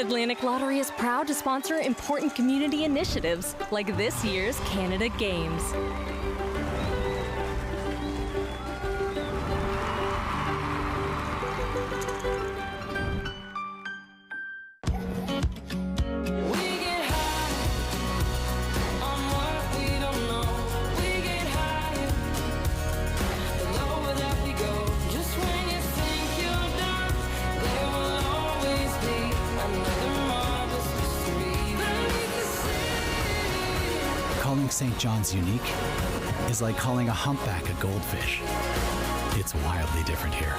Atlantic Lottery is proud to sponsor important community initiatives like this year's Canada Games. Calling St. John's unique is like calling a humpback a goldfish. It's wildly different here.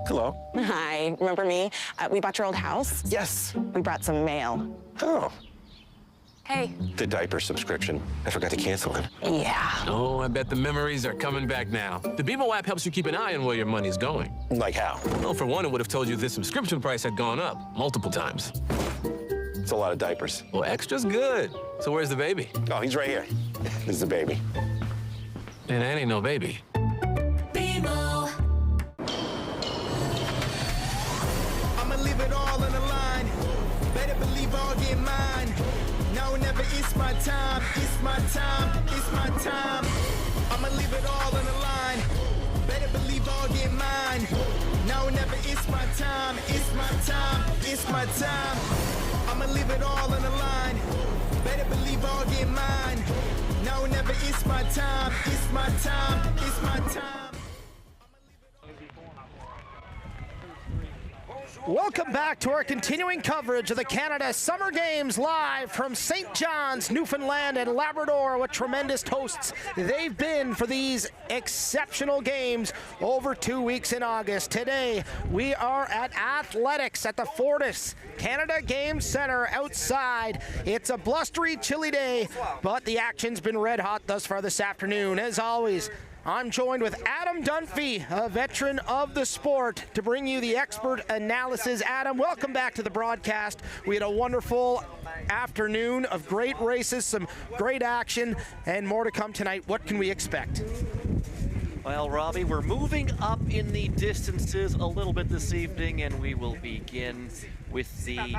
Hello. Hi, remember me? We bought your old house. Yes. We brought some mail. Oh, Hey. the diaper subscription. I forgot to cancel it. Yeah. Oh, I bet the memories are coming back now. The BMO app helps you keep an eye on where your money's going. Like how? Well, for one, it would have told you the subscription price had gone up multiple times. It's a lot of diapers. Well, extra's good. So where's the baby? Oh, he's right here. This is the baby. And that ain't no baby. BMO. I'ma leave it all on the line. Better believe I'll get mine. No, never, it's my time. It's my time. It's my time. I'ma leave it all on the line. Better believe I'll get mine. No, never, it's my time. It's my time. It's my time. I'ma leave it all on the line. Better believe I'll get mine. No, never, it's my time. It's my time. It's my time. Welcome back to our continuing coverage of the Canada Summer Games live from St. John's, Newfoundland and Labrador. What tremendous hosts they've been for these exceptional games over 2 weeks in August. Today, we are at athletics at the Fortis Canada Games Centre outside. It's a blustery, chilly day, but the action's been red hot thus far this afternoon. As always, I'm joined with Adam Dunphy, a veteran of the sport, to bring you the expert analysis. Adam, welcome back to the broadcast. We had a wonderful afternoon of great races, some great action, and more to come tonight. What can we expect? Well, Robbie, we're moving up in the distances a little bit this evening, and we will begin with the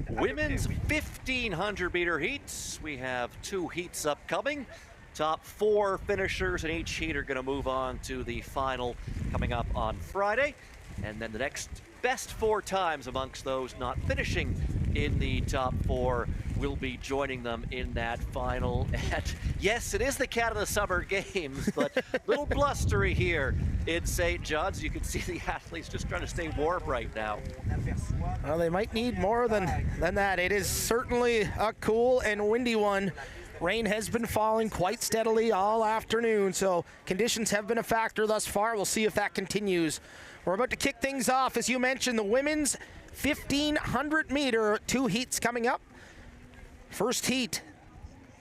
women's 1,500 meter heats. We have 2 heats upcoming. Top 4 finishers in each heat are going to move on to the final coming up on Friday. And then the next best 4 times amongst those not finishing in the top 4 will be joining them in that final. And yes, it is the Canada Summer Games, but a little blustery here in St. John's. You can see the athletes just trying to stay warm right now. Well, they might need more than that. It is certainly a cool and windy one. Rain has been falling quite steadily all afternoon, so conditions have been a factor thus far. We'll see if that continues. We're about to kick things off. As you mentioned, the women's 1,500 meter, 2 heats coming up. First heat,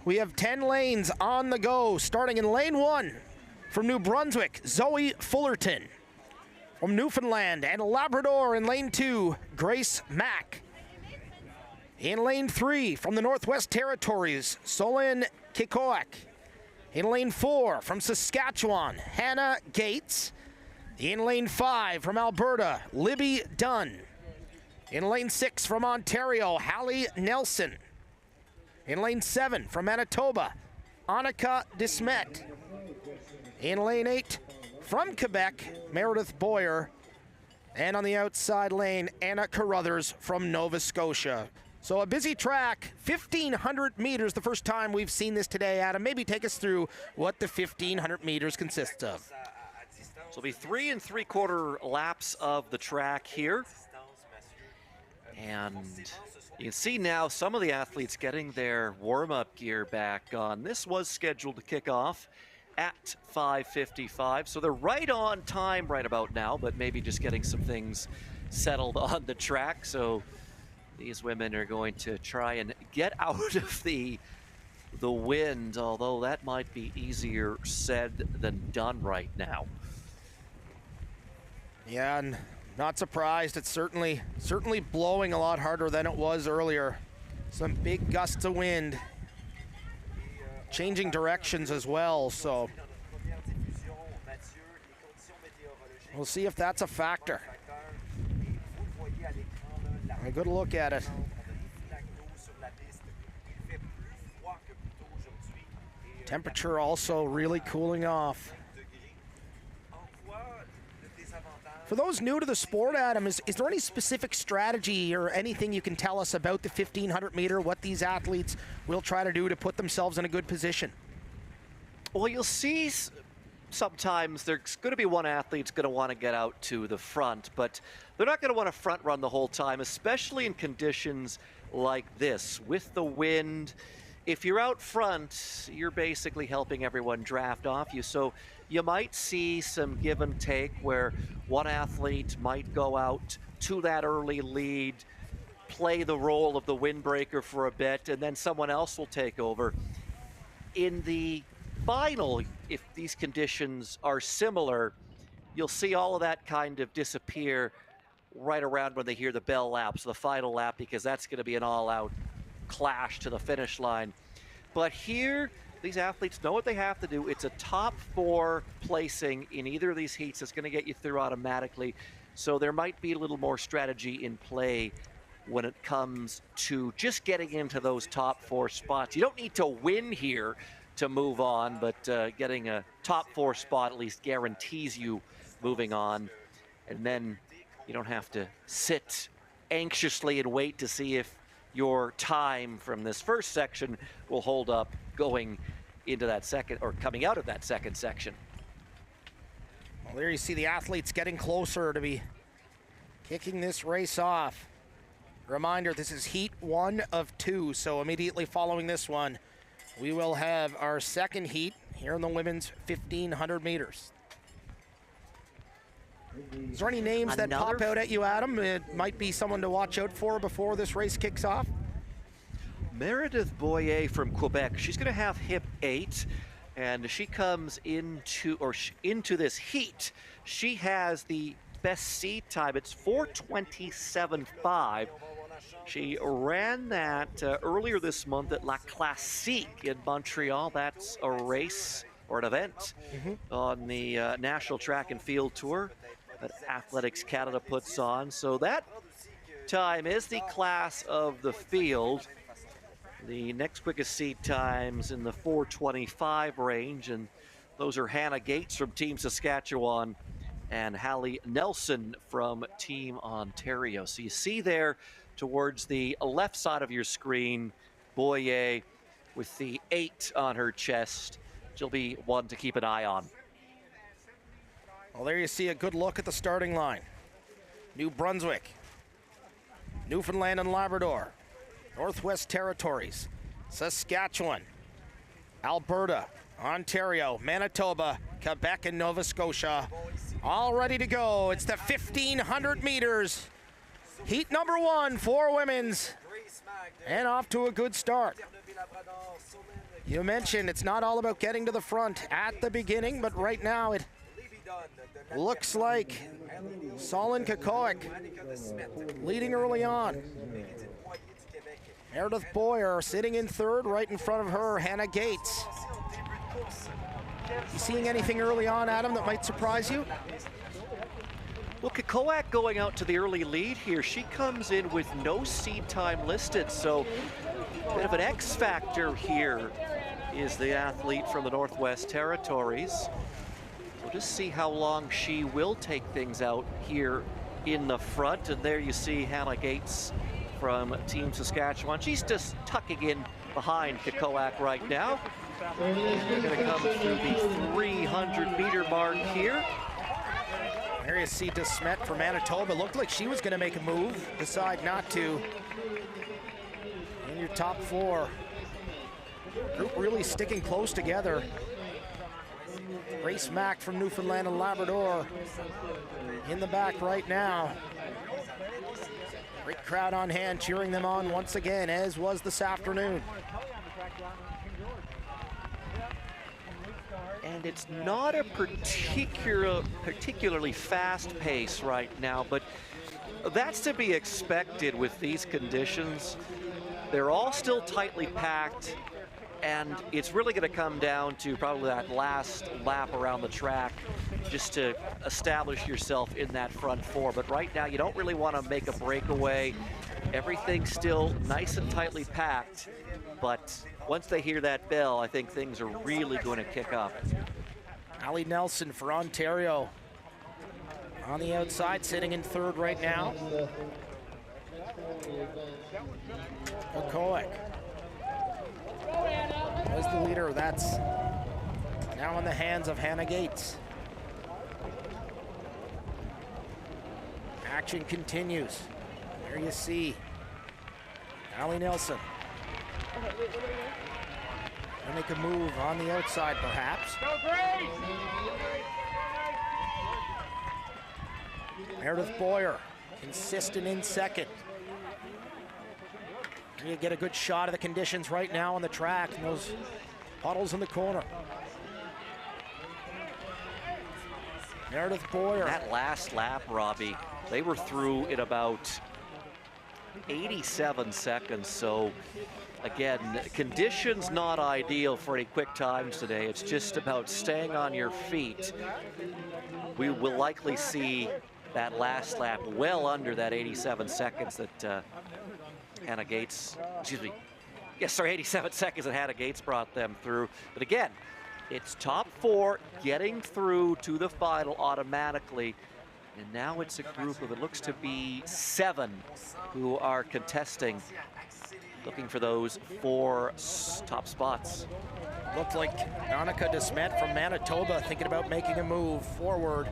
we have 10 lanes on the go, starting in lane 1 from New Brunswick, Zoe Fullerton. From Newfoundland and Labrador in lane 2, Grace Mack. In lane 3, from the Northwest Territories, Solon Kikoak. In lane 4, from Saskatchewan, Hannah Gates. In lane 5, from Alberta, Libby Dunn. In lane 6, from Ontario, Hallie Nelson. In lane 7, from Manitoba, Annika Desmet. In lane 8, from Quebec, Meredith Boyer. And on the outside lane, Anna Carruthers from Nova Scotia. So a busy track, 1,500 meters, the first time we've seen this today. Adam, maybe take us through what the 1,500 meters consists of. So it'll be 3 3/4 laps of the track here. And you can see now some of the athletes getting their warm-up gear back on. This was scheduled to kick off at 5:55, so they're right on time right about now, but maybe just getting some things settled on the track. So these women are going to try and get out of the wind, although that might be easier said than done right now. Yeah, and not surprised. It's certainly blowing a lot harder than it was earlier. Some big gusts of wind. Changing directions as well, so We'll see if that's a factor. A good look at it. Temperature also really cooling off. For those new to the sport, Adam, is there any specific strategy or anything you can tell us about the 1500 meter, what these athletes will try to do to put themselves in a good position? Well, you'll see sometimes there's going to be one athlete's going to want to get out to the front, but they're not going to want to front run the whole time, especially in conditions like this. With the wind, if you're out front, you're basically helping everyone draft off you. So you might see some give and take where one athlete might go out to that early lead, play the role of the windbreaker for a bit, and then someone else will take over. In the final, if these conditions are similar, you'll see all of that kind of disappear right around when they hear the bell lap, so the final lap, because that's going to be an all-out clash to the finish line. But here, these athletes know what they have to do. It's a top 4 placing in either of these heats that's going to get you through automatically. So there might be a little more strategy in play when it comes to just getting into those top 4 spots. You don't need to win here to move on, but getting a top 4 spot at least guarantees you moving on. And then you don't have to sit anxiously and wait to see if your time from this first section will hold up going into that second, or coming out of that second section. Well, there you see the athletes getting closer to be kicking this race off. Reminder, this is heat 1 of 2, so immediately following this one, we will have our second heat here in the women's 1500 meters. Is there any names that pop out at you, Adam? It might be someone to watch out for before this race kicks off. Meredith Boyer from Quebec. She's going to have hip 8, and she comes into this heat. She has the best seed time. It's 4:27.5. She ran that earlier this month at La Classique in Montreal. That's a race or an event on the National Track and Field Tour that Athletics Canada puts on. So that time is the class of the field. The next quickest seed times in the 4:25 range, and those are Hannah Gates from Team Saskatchewan and Hallie Nelson from Team Ontario. So you see there towards the left side of your screen, Boyer with the 8 on her chest. She'll be one to keep an eye on. Well, there you see a good look at the starting line. New Brunswick, Newfoundland and Labrador, Northwest Territories, Saskatchewan, Alberta, Ontario, Manitoba, Quebec, and Nova Scotia. All ready to go. It's the 1500 meters. Heat number 1 for women's. And off to a good start. You mentioned it's not all about getting to the front at the beginning, but right now it looks like Solon Kakoik leading early on. Meredith Boyer sitting in 3rd, right in front of her, Hannah Gates. You seeing anything early on, Adam, that might surprise you? Well, Kakoak going out to the early lead here. She comes in with no seed time listed, so a bit of an X factor here is the athlete from the Northwest Territories. We'll just see how long she will take things out here in the front. And there you see Hannah Gates from Team Saskatchewan. She's just tucking in behind Kakoak right now. They're going to come through the 300-meter mark here. There you see DeSmet from Manitoba. Looked like she was going to make a move. Decide not to. In your top 4. Group really sticking close together. Grace Mack from Newfoundland and Labrador in the back right now. Great crowd on hand cheering them on once again, as was this afternoon. And it's not a particularly fast pace right now, but that's to be expected with these conditions. They're all still tightly packed, And it's really going to come down to probably that last lap around the track just to establish yourself in that front four. But right now, you don't really want to make a breakaway. Everything's still nice and tightly packed. But once they hear that bell, I think things are really going to kick up. Allie Nelson for Ontario on the outside, sitting in third right now. Okoek was the leader. That's now in the hands of Hannah Gates. Action continues. There you see Allie Nelson. They'll make a move on the outside, perhaps. Meredith Boyer, consistent in second. You get a good shot of the conditions right now on the track and those puddles in the corner. Meredith Boyer. That last lap, Robbie, they were through in about 87 seconds. So again, conditions not ideal for any quick times today. It's just about staying on your feet. We will likely see that last lap well under that 87 seconds that Hannah Gates, 87 seconds that Hannah Gates brought them through. But again, it's top four getting through to the final automatically. And now it's a group of, it looks to be 7 who are contesting, looking for those 4 top spots. Looked like Annika DeSmet from Manitoba thinking about making a move forward.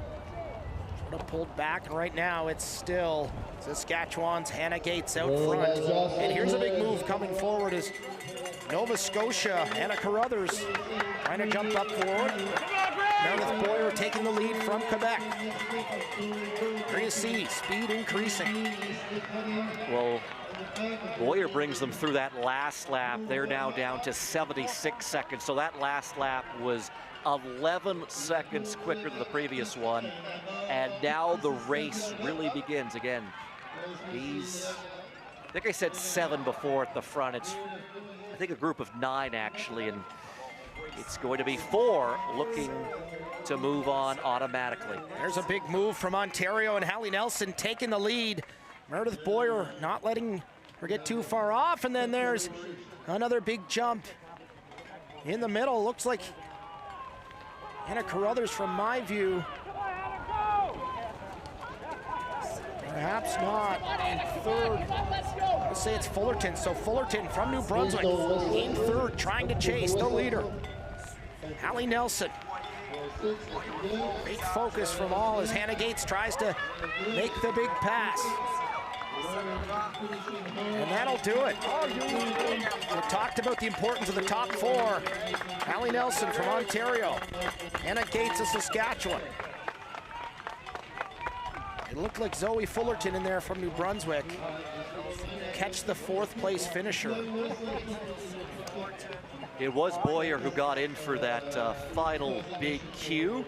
Sort of pulled back, and right now it's still Saskatchewan's Hannah Gates out front. And here's a big move coming forward is Nova Scotia, Anna Carruthers trying to jump up forward. Meredith Boyer taking the lead from Quebec. There you see, speed increasing. Well, Boyer brings them through that last lap. They're now down to 76 seconds. So that last lap was 11 seconds quicker than the previous one. And now the race really begins again. I think I said 7 before at the front. It's, I think, a group of 9 actually. And it's going to be 4 looking to move on automatically. There's a big move from Ontario, and Hallie Nelson taking the lead. Meredith Boyer not letting her get too far off, and then there's another big jump in the middle. Looks like Anna Carruthers, from my view, perhaps not in third. Let's say it's Fullerton. So Fullerton from New Brunswick in third, trying to chase the leader. Hallie Nelson. Great focus from all as Hannah Gates tries to make the big pass. And that'll do it. We talked about the importance of the top 4. Hallie Nelson from Ontario. Hannah Gates of Saskatchewan. It looked like Zoe Fullerton in there from New Brunswick. Catch the 4th place finisher. It was Boyer who got in for that final big Q.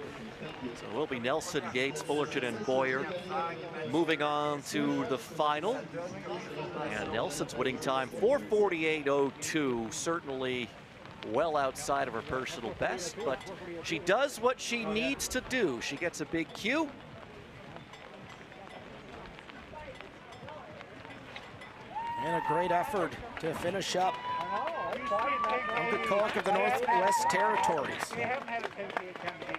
So it will be Nelson, Gates, Fullerton, and Boyer moving on to the final. And Nelson's winning time, 4:48.02, certainly well outside of her personal best, but she does what she needs to do. She gets a big Q. And a great effort to finish up Uncle Cook of the Northwest Territories.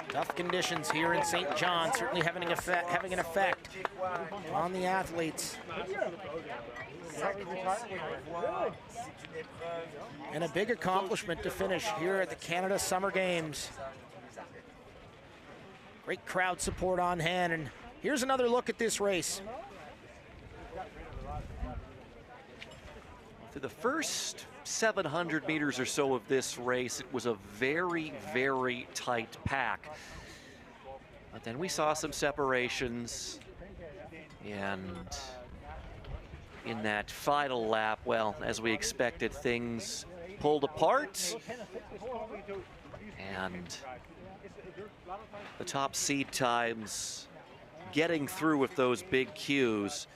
Tough conditions here in St. John, certainly having an effect on the athletes. And a big accomplishment to finish here at the Canada Summer Games. Great crowd support on hand, and here's another look at this race. For the first 700 meters or so of this race, it was a very, very tight pack. But then we saw some separations, and in that final lap, well, as we expected, things pulled apart. And the top seed times getting through with those big Qs,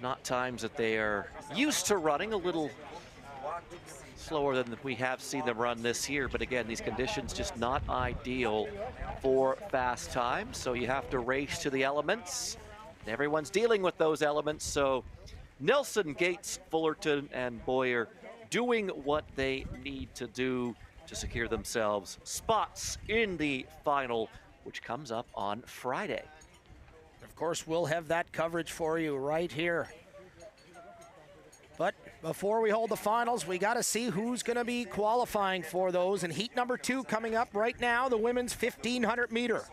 not times that they are used to running, a little slower than we have seen them run this year. But again, these conditions just not ideal for fast time. So you have to race to the elements. And everyone's dealing with those elements. So Nelson, Gates, Fullerton, and Boyer doing what they need to do to secure themselves spots in the final, which comes up on Friday. Of course, we'll have that coverage for you right here. But before we hold the finals, we got to see who's going to be qualifying for those. And heat number 2 coming up right now, the women's 1,500 meter.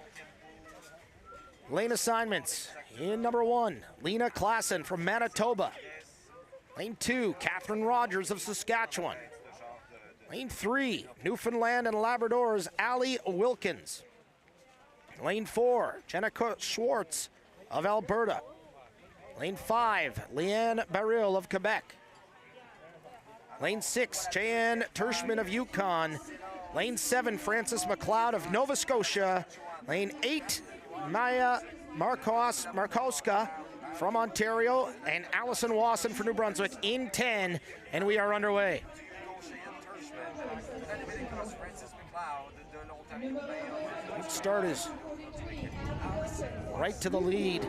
Lane assignments. In number 1, Lena Klassen from Manitoba. Lane 2, Catherine Rogers of Saskatchewan. Lane 3, Newfoundland and Labrador's Allie Wilkins. Lane 4, Jenica Schwartz of Alberta. Lane 5, Leanne Baril of Quebec. Lane 6, Cheyenne Tershman of Yukon. Lane 7, Frances McLeod of Nova Scotia. Lane 8, Maya Markowska from Ontario, and Allison Wasson for New Brunswick in 10, and we are underway. Good start is right to the lead.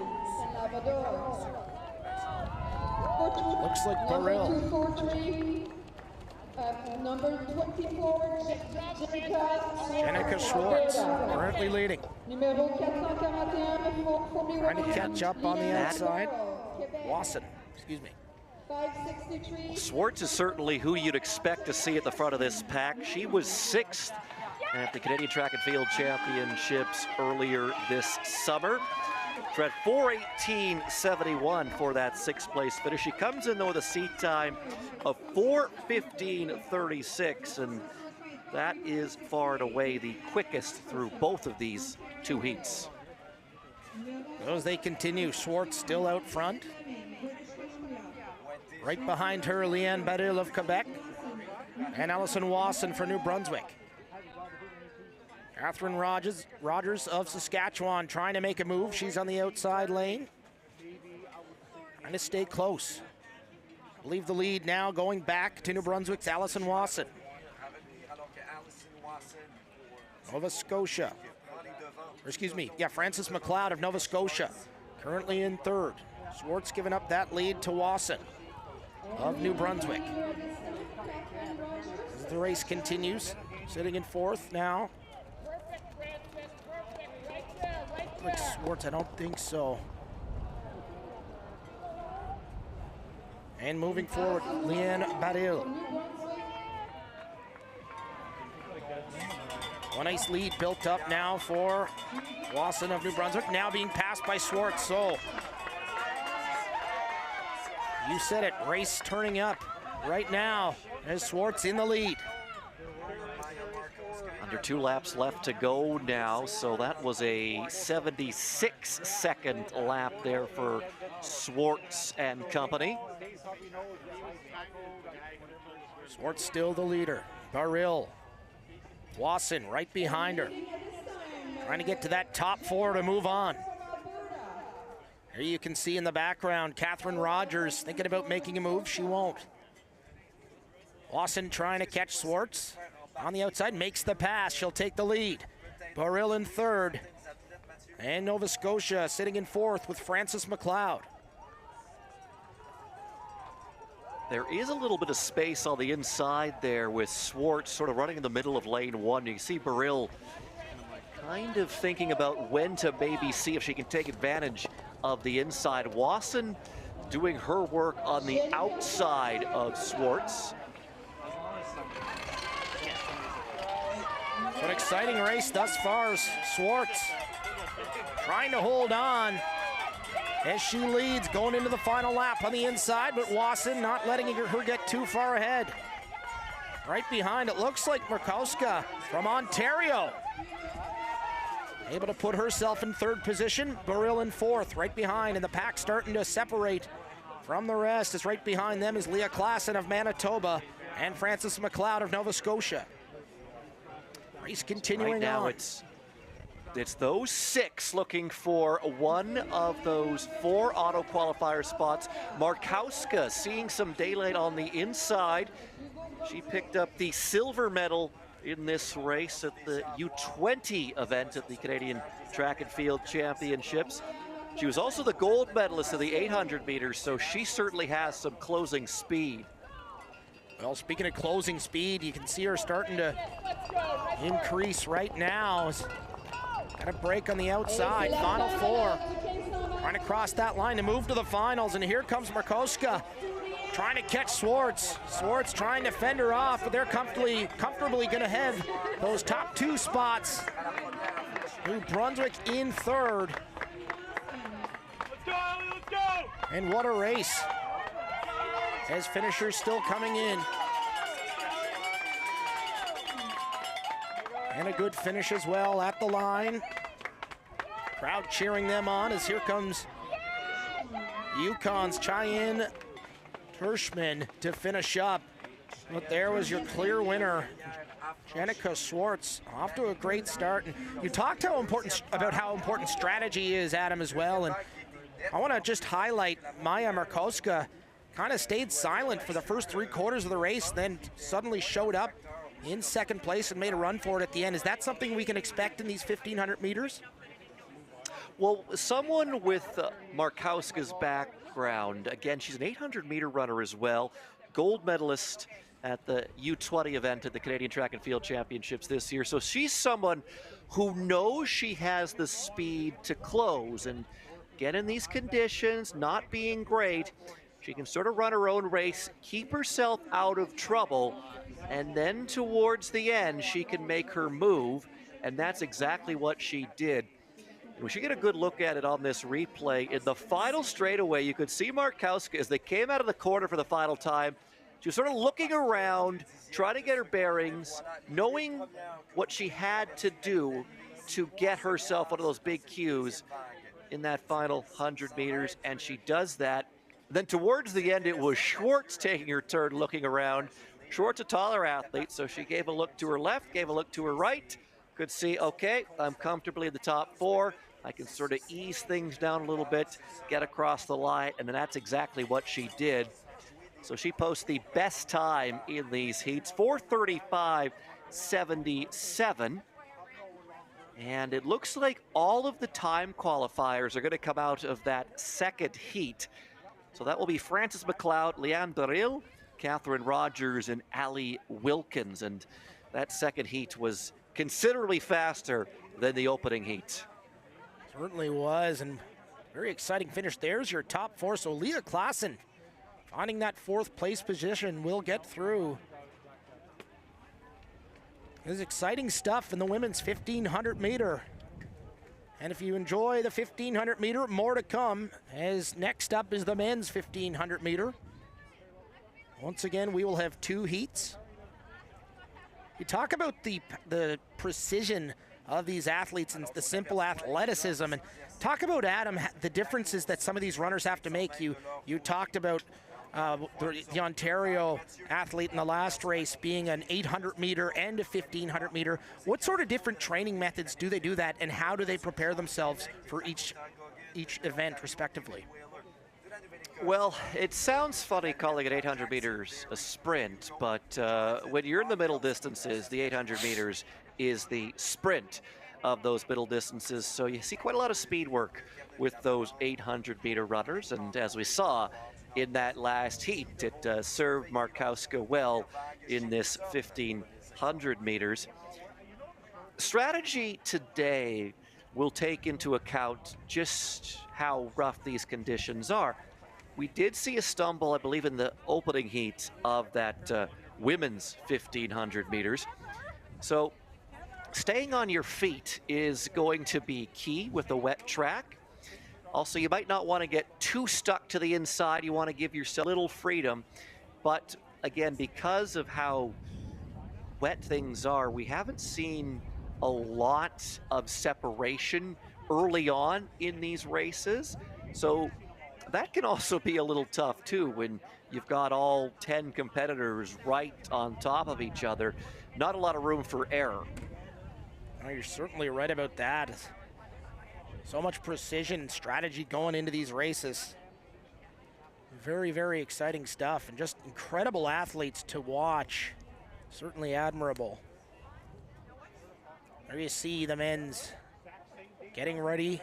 Looks like Baril. Number 24, Jenica Schwartz currently leading. Trying to catch up on the outside. Wasson, excuse me. Schwartz is certainly who you'd expect to see at the front of this pack. She was 6th at the Canadian Track and Field Championships earlier this summer. She had 4:18.71 for that 6th place finish. She comes in though with a seat time of 4:15.36, and that is far and away the quickest through both of these 2 heats. As they continue, Schwartz still out front. Right behind her, Leanne Baril of Quebec, and Allison Wasson for New Brunswick. Catherine Rogers of Saskatchewan trying to make a move. She's on the outside lane. Trying to stay close. Leave the lead now, going back to New Brunswick's Allison Wasson. Nova Scotia. Or excuse me, Frances McLeod of Nova Scotia. Currently in 3rd. Schwartz giving up that lead to Wasson of New Brunswick. As the race continues, sitting in 4th now. Like Schwartz, I don't think so. And moving forward, Leanne Baril. A nice lead built up now for Wasson of New Brunswick, now being passed by Schwartz. So, you said it, race turning up right now as Schwartz in the lead. Under 2 laps left to go now, so that was a 76-second lap there for Schwartz and company. Schwartz still the leader. Baril, Wasson right behind her. Trying to get to that top 4 to move on. Here you can see in the background, Catherine Rogers thinking about making a move. She won't. Wasson trying to catch Schwartz. On the outside, makes the pass. She'll take the lead. Baril in 3rd. And Nova Scotia sitting in 4th with Frances McLeod. There is a little bit of space on the inside there with Schwartz sort of running in the middle of lane 1. You see Baril kind of thinking about when to maybe see if she can take advantage of the inside. Wasson doing her work on the outside of Schwartz. An exciting race thus far. Schwartz trying to hold on as she leads going into the final lap on the inside, but Wasson not letting her get too far ahead. Right behind, it looks like Markowska from Ontario. Able to put herself in 3rd position. Baril in 4th, right behind, and the pack starting to separate from the rest. As right behind them is Leah Klassen of Manitoba and Frances McLeod of Nova Scotia. Race continuing right now on. It's those 6 looking for one of those 4 auto qualifier spots. Markowska seeing some daylight on the inside. She picked up the silver medal in this race at the U20 event at the Canadian Track and Field Championships. She was also the gold medalist of the 800 meters, so she certainly has some closing speed. Well, speaking of closing speed, you can see her starting to increase right now. Got a break on the outside, final four. Trying to cross that line to move to the finals, and here comes Markowska trying to catch Swartz. Swartz trying to fend her off, but they're comfortably gonna have those top two spots. New Brunswick in third. Let's go! And what a race. As finishers still coming in. And a good finish as well at the line. Crowd cheering them on as here comes Yukon's Cheyenne Tershman to finish up. But there was your clear winner, Jenica Swartz, off to a great start. And you talked about how important strategy is, Adam, as well. And I want to just highlight Maya Markowska kind of stayed silent for the first 3/4 of the race, then suddenly showed up in second place and made a run for it at the end. Is that something we can expect in these 1,500 meters? Well, someone with Markowska's background, again, she's an 800-meter runner as well, gold medalist at the U20 event at the Canadian Track and Field Championships this year. So she's someone who knows she has the speed to close. And again, in these conditions, not being great, she can sort of run her own race, keep herself out of trouble, and then towards the end, she can make her move, and that's exactly what she did. We should get a good look at it on this replay. In the final straightaway, you could see Markowska as they came out of the corner for the final time. She was sort of looking around, trying to get her bearings, knowing what she had to do to get herself one of those big cues in that final 100 meters, and she does that. Then towards the end, it was Schwartz taking her turn, looking around. Schwartz, a taller athlete, so she gave a look to her left, gave a look to her right. Could see, okay, I'm comfortably in the top four. I can sort of ease things down a little bit, get across the line, and then that's exactly what she did. So she posts the best time in these heats, 4:35.77. And it looks like all of the time qualifiers are going to come out of that second heat. So that will be Frances McLeod, Leanne Daril, Catherine Rogers, and Allie Wilkins. And that second heat was considerably faster than the opening heat. Certainly was, and very exciting finish. There's your top four. So Leah Klassen finding that fourth place position will get through. This is exciting stuff in the women's 1,500 meter. And if you enjoy the 1,500 meter, more to come, as next up is the men's 1,500 meter. Once again, we will have two heats. You talk about the precision of these athletes and the simple athleticism, and talk about, Adam, the differences that some of these runners have to make. You talked about the Ontario athlete in the last race being an 800 meter and a 1,500 meter. What sort of different training methods do they do that, and how do they prepare themselves for each event respectively? Well, it sounds funny calling it 800 meters a sprint, but when you're in the middle distances, the 800 meters is the sprint of those middle distances. So you see quite a lot of speed work with those 800 meter runners. And as we saw in that last heat, it served Markowska well in this 1,500 meters. Strategy today will take into account just how rough these conditions are. We did see a stumble, I believe, in the opening heat of that women's 1,500 meters. So staying on your feet is going to be key with a wet track. Also, you might not want to get too stuck to the inside. You want to give yourself a little freedom. But again, because of how wet things are, we haven't seen a lot of separation early on in these races. So that can also be a little tough too when you've got all 10 competitors right on top of each other. Not a lot of room for error. Oh, you're certainly right about that. So much precision and strategy going into these races. Very, very exciting stuff, and just incredible athletes to watch. Certainly admirable. There you see the men's getting ready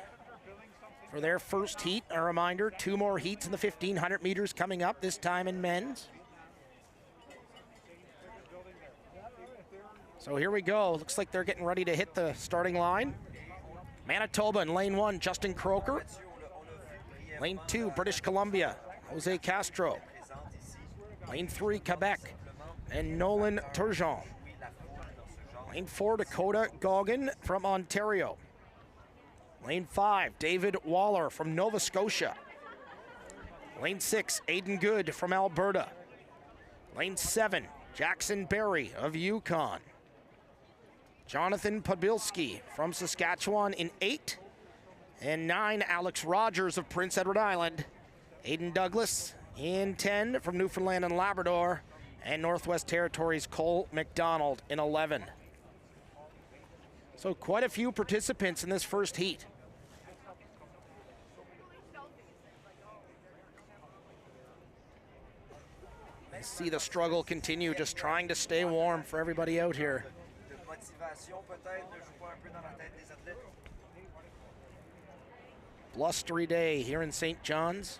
for their first heat. A reminder, 2 more heats in the 1,500 meters coming up, this time in men's. So here we go. Looks like they're getting ready to hit the starting line. Manitoba in lane 1, Justin Croker. Lane 2, British Columbia, Jose Castro. Lane 3, Quebec, and Nolan Turgeon. Lane 4, Dakota Goggin from Ontario. Lane 5, David Waller from Nova Scotia. Lane 6, Aiden Good from Alberta. Lane 7, Jackson Berry of Yukon. Jonathan Podbilski from Saskatchewan in 8. And 9, Alex Rogers of Prince Edward Island. Aiden Douglas in 10 from Newfoundland and Labrador. And Northwest Territories' Cole McDonald in 11. So quite a few participants in this first heat. I see the struggle continue, just trying to stay warm for everybody out here. Blustery day here in St. John's.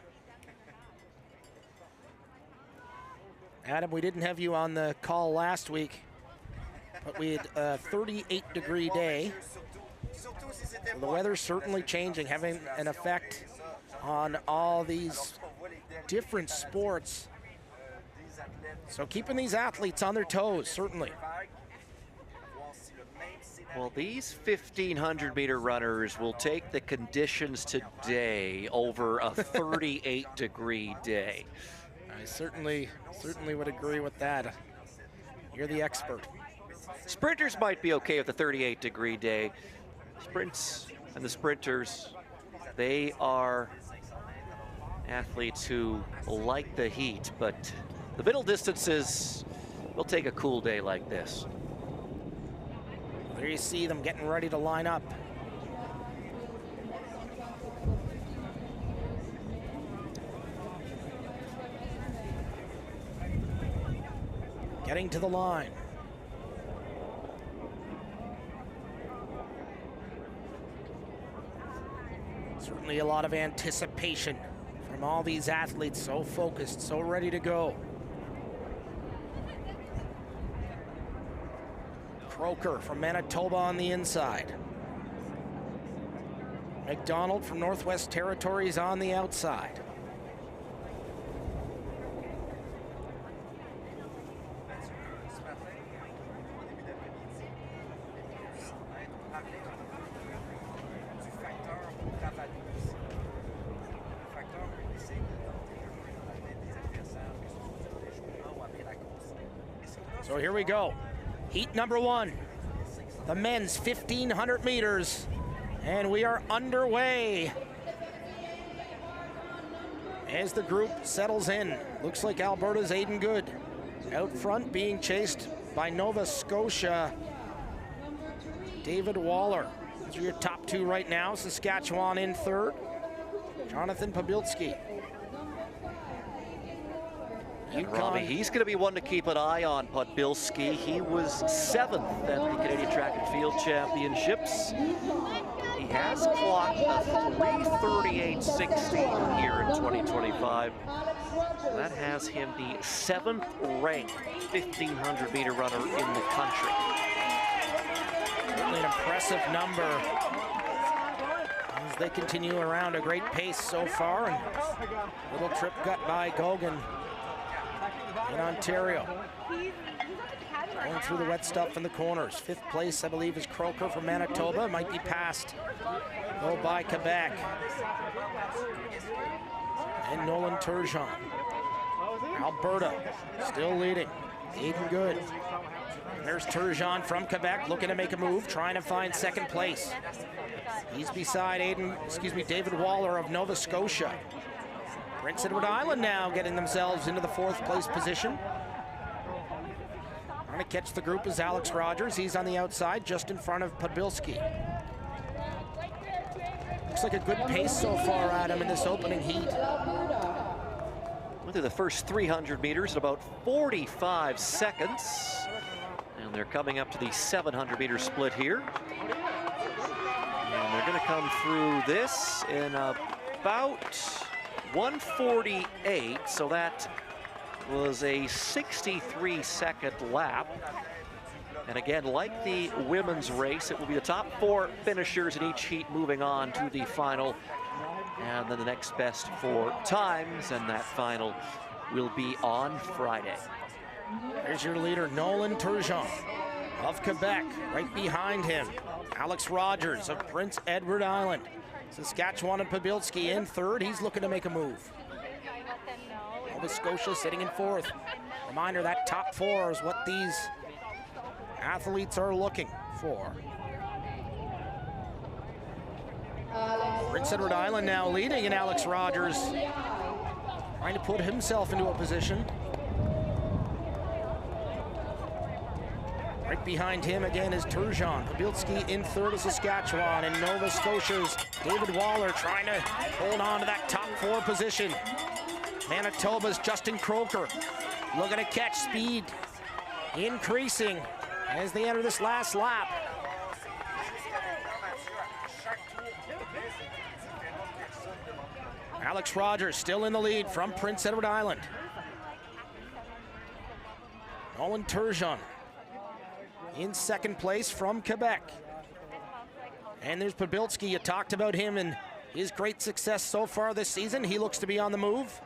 Adam, we didn't have you on the call last week, but we had a 38-degree day. So the weather's certainly changing, having an effect on all these different sports. So keeping these athletes on their toes, certainly. Well, these 1,500-meter runners will take the conditions today over a 38-degree day. I certainly would agree with that. You're the expert. Sprinters might be okay with the 38-degree day. Sprints and the sprinters, they are athletes who like the heat, but the middle distances will take a cool day like this. There you see them getting ready to line up. Getting to the line. Certainly a lot of anticipation from all these athletes, so focused, so ready to go. Croker from Manitoba on the inside. McDonald from Northwest Territories on the outside. So here we go. Heat number 1, the men's 1,500 meters, and we are underway. As the group settles in, looks like Alberta's Aiden Good out front, being chased by Nova Scotia, David Waller. Those are your top 2 right now. Saskatchewan in 3rd, Jonathan Podbilski. And Robbie, he's going to be one to keep an eye on, Podbilski. He was 7th at the Canadian Track and Field Championships. He has clocked a 3:38.16 here in 2025. That has him the 7th ranked 1,500-meter runner in the country. Certainly an impressive number as they continue around a great pace so far. And little trip got by Goggin in Ontario. Going through the wet stuff in the corners. 5th place, I believe, is Croker from Manitoba. Might be passed, though, by Quebec. And Nolan Turgeon. Alberta still leading. Aiden Good. And there's Turgeon from Quebec looking to make a move, trying to find 2nd place. He's beside David Waller of Nova Scotia. Prince Edward Island now getting themselves into the 4th place position. Trying to catch the group is Alex Rogers. He's on the outside, just in front of Podbilski. Looks like a good pace so far, Adam, in this opening heat. Went through the first 300 meters in about 45 seconds. And they're coming up to the 700-meter split here. And they're going to come through this in about 1:48. So that was a 63-second lap. And again, like the women's race, it will be the top 4 finishers in each heat moving on to the final. And then the next best 4 times, and that final will be on Friday. Here's your leader, Nolan Turgeon of Quebec. Right behind him, Alex Rogers of Prince Edward Island. Saskatchewan and Pabilski in third. He's looking to make a move. Nova Scotia sitting in fourth. Reminder, that top 4 is what these athletes are looking for. Prince Edward Island now leading, and Alex Rogers trying to put himself into a position. Right behind him again is Turgeon. Pabilski in third of Saskatchewan, and Nova Scotia's David Waller trying to hold on to that top 4 position. Manitoba's Justin Croker looking to catch speed, increasing as they enter this last lap. Alex Rogers still in the lead from Prince Edward Island. Nolan Turgeon in second place from Quebec. And there's Pabilski. You talked about him and his great success so far this season. He looks to be on the move.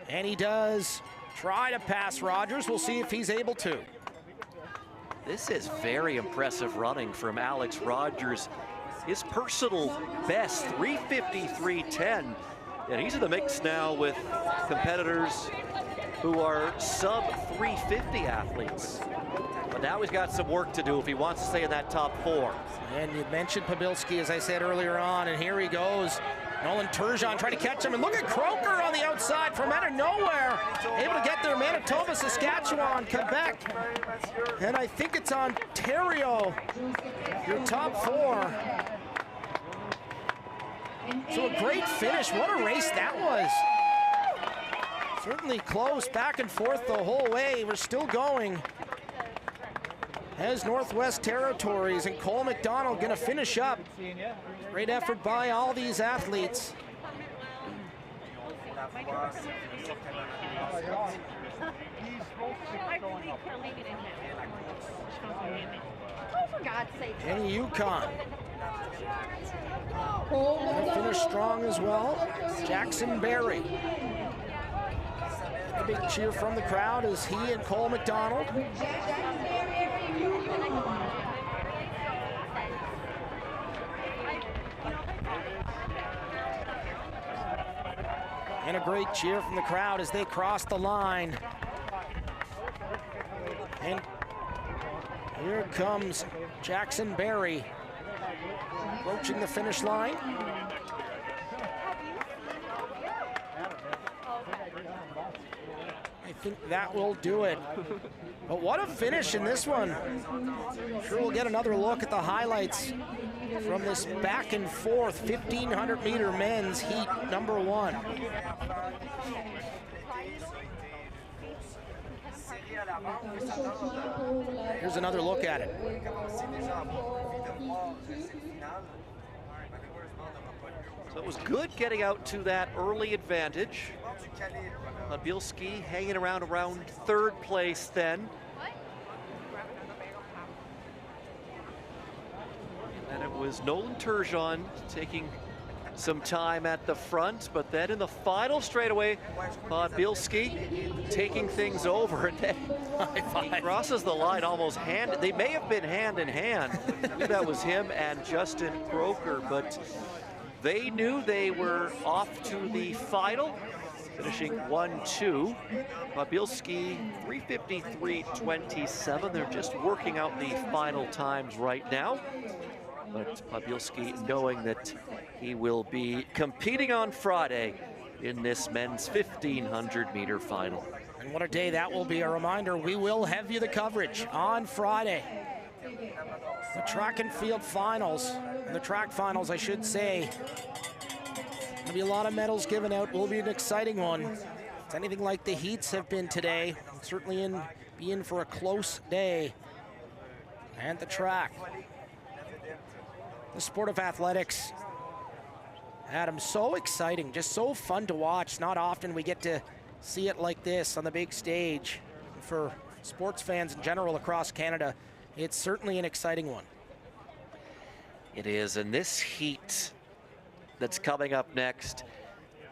And he does try to pass Rogers. We'll see if he's able to. This is very impressive running from Alex Rogers. His personal best, 3:53.10. And he's in the mix now with competitors who are sub 350 athletes. But now he's got some work to do if he wants to stay in that top 4. And you mentioned Pabilski, as I said earlier on, and here he goes. Nolan Turgeon trying to catch him, and look at Croker on the outside from out of nowhere. Able to get there, Manitoba, Saskatchewan, Quebec, and I think it's Ontario, your top 4. So a great finish. What a race that was. Certainly close, back and forth the whole way. We're still going as Northwest Territories, and Cole McDonald gonna finish up. Great effort by all these athletes. And Yukon gonna finish strong as well. Jackson Berry. A big cheer from the crowd as he and Cole McDonald and a great cheer from the crowd as they cross the line. And here comes Jackson Berry approaching the finish line. I think that will do it. But what a finish in this one. Sure, we'll get another look at the highlights from this back and forth 1,500 meter men's heat number 1. Here's another look at it. So it was good getting out to that early advantage. Pabilski hanging around 3rd place then. And it was Nolan Turgeon taking some time at the front, but then in the final straightaway, Pabilski taking things over, and then he crosses the line almost hand. They may have been hand in hand. That was him and Justin Croker, but they knew they were off to the final, finishing 1-2. Pabilski 3:53.27. They're just working out the final times right now. But Pabilski knowing that he will be competing on Friday in this men's 1,500 meter final. And what a day that will be. A reminder, we will have you the coverage on Friday. The track and field finals, the track finals, I should say. There'll be a lot of medals given out. Will be an exciting one. anything like the heats have been today, we'll certainly be in for a close day at the track. The sport of athletics, Adam, so exciting, just so fun to watch. Not often we get to see it like this on the big stage. For sports fans in general across Canada, it's certainly an exciting one. It is, and this heat that's coming up next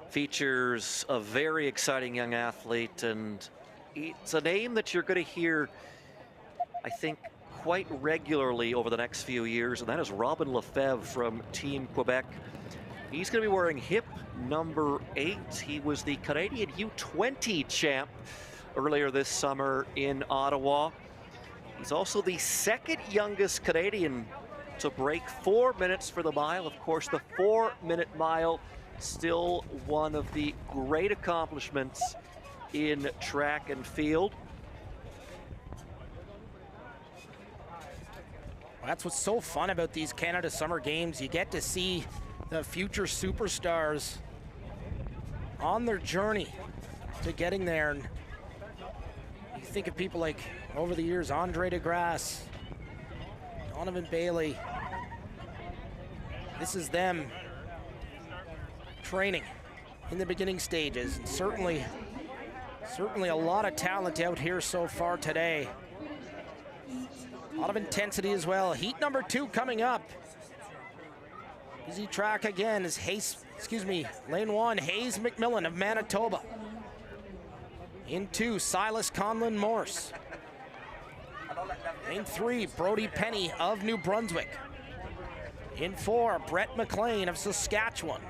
features a very exciting young athlete, and it's a name that you're going to hear, I think, quite regularly over the next few years, and that is Robin Lefebvre from Team Quebec. He's going to be wearing hip number 8. He was the Canadian U20 champ earlier this summer in Ottawa. He's also the second youngest Canadian to break 4 minutes for the mile. Of course, the 4-minute mile, still one of the great accomplishments in track and field. Well, that's what's so fun about these Canada Summer Games. You get to see the future superstars on their journey to getting there. And you think of people like, over the years, Andre DeGrasse, Donovan Bailey. This is them training in the beginning stages. And certainly a lot of talent out here so far today. A lot of intensity as well. Heat number 2 coming up. Busy track again is lane 1, Hayes McMillan of Manitoba. In 2, Silas Conlon Morse. Lane 3, Brody Penny of New Brunswick. In 4, Brett McLean of Saskatchewan.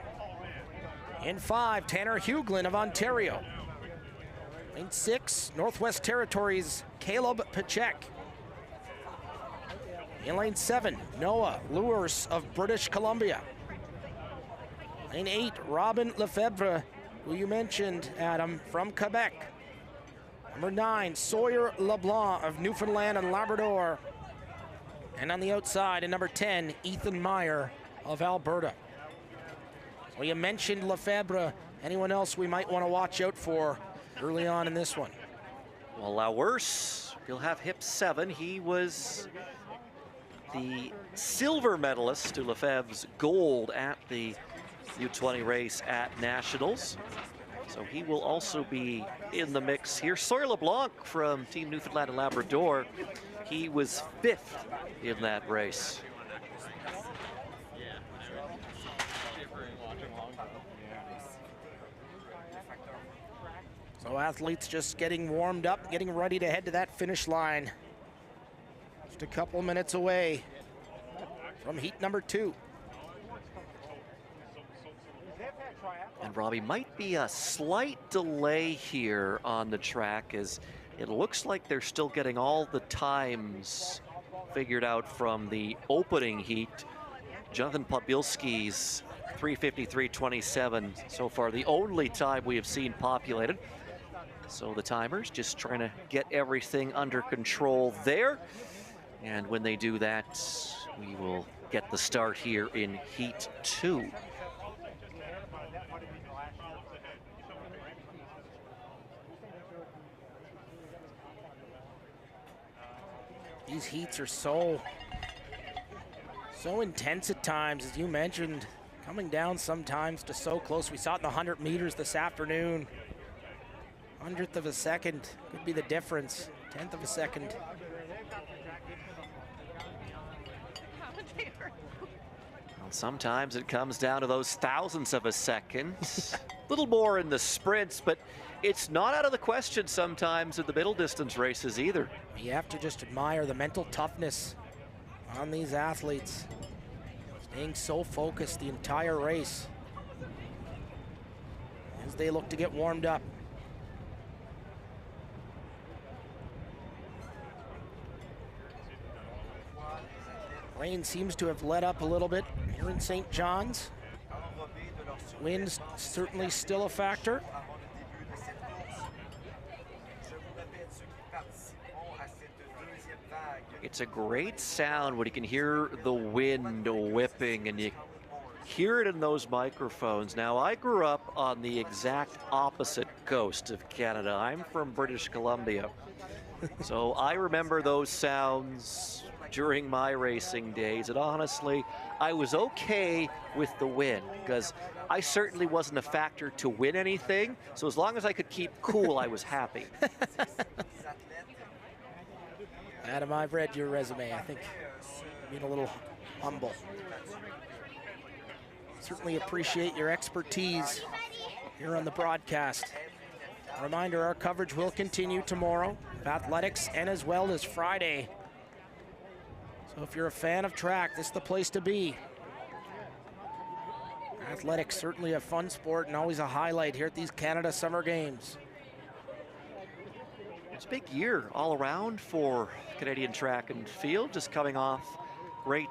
In 5, Tanner Huglin of Ontario. Lane 6, Northwest Territories, Caleb Pachek. In lane 7, Noah Lewis of British Columbia. Lane 8, Robin Lefebvre, who you mentioned, Adam, from Quebec. Number 9, Sawyer LeBlanc of Newfoundland and Labrador. And on the outside, in number 10, Ethan Meyer of Alberta. Well, you mentioned Lefebvre. Anyone else we might want to watch out for early on in this one? Well, Lawers, he'll have hip 7. He was the silver medalist to Lefebvre's gold at the U20 race at Nationals. So he will also be in the mix here. Sawyer LeBlanc from Team Newfoundland and Labrador. He was 5th in that race. So athletes just getting warmed up, getting ready to head to that finish line. Just a couple minutes away from heat number 2. And Robbie, might be a slight delay here on the track, as it looks like they're still getting all the times figured out from the opening heat. Jonathan Podbielski's 3:53.27 so far, the only time we have seen populated. So the timers just trying to get everything under control there. And when they do that, we will get the start here in heat 2. These heats are so intense at times, as you mentioned, coming down sometimes to so close. We saw it in the 100 meters this afternoon. 100th of a second could be the difference. 10th of a second. Well, sometimes it comes down to those thousandths of a second. A little more in the sprints, but it's not out of the question sometimes in the middle distance races either. You have to just admire the mental toughness on these athletes, staying so focused the entire race as they look to get warmed up. Rain seems to have let up a little bit here in St. John's. Wind's certainly still a factor. It's a great sound when you can hear the wind whipping and you hear it in those microphones. Now, I grew up on the exact opposite coast of Canada. I'm from British Columbia. So I remember those sounds during my racing days, and honestly, I was okay with the win because I certainly wasn't a factor to win anything. So as long as I could keep cool, I was happy. Adam, I've read your resume. I think you're being a little humble. Certainly appreciate your expertise here on the broadcast. A reminder, our coverage will continue tomorrow of athletics and as well as Friday. So if you're a fan of track, this is the place to be. Athletics, certainly a fun sport and always a highlight here at these Canada Summer Games. It's a big year all around for Canadian track and field, just coming off great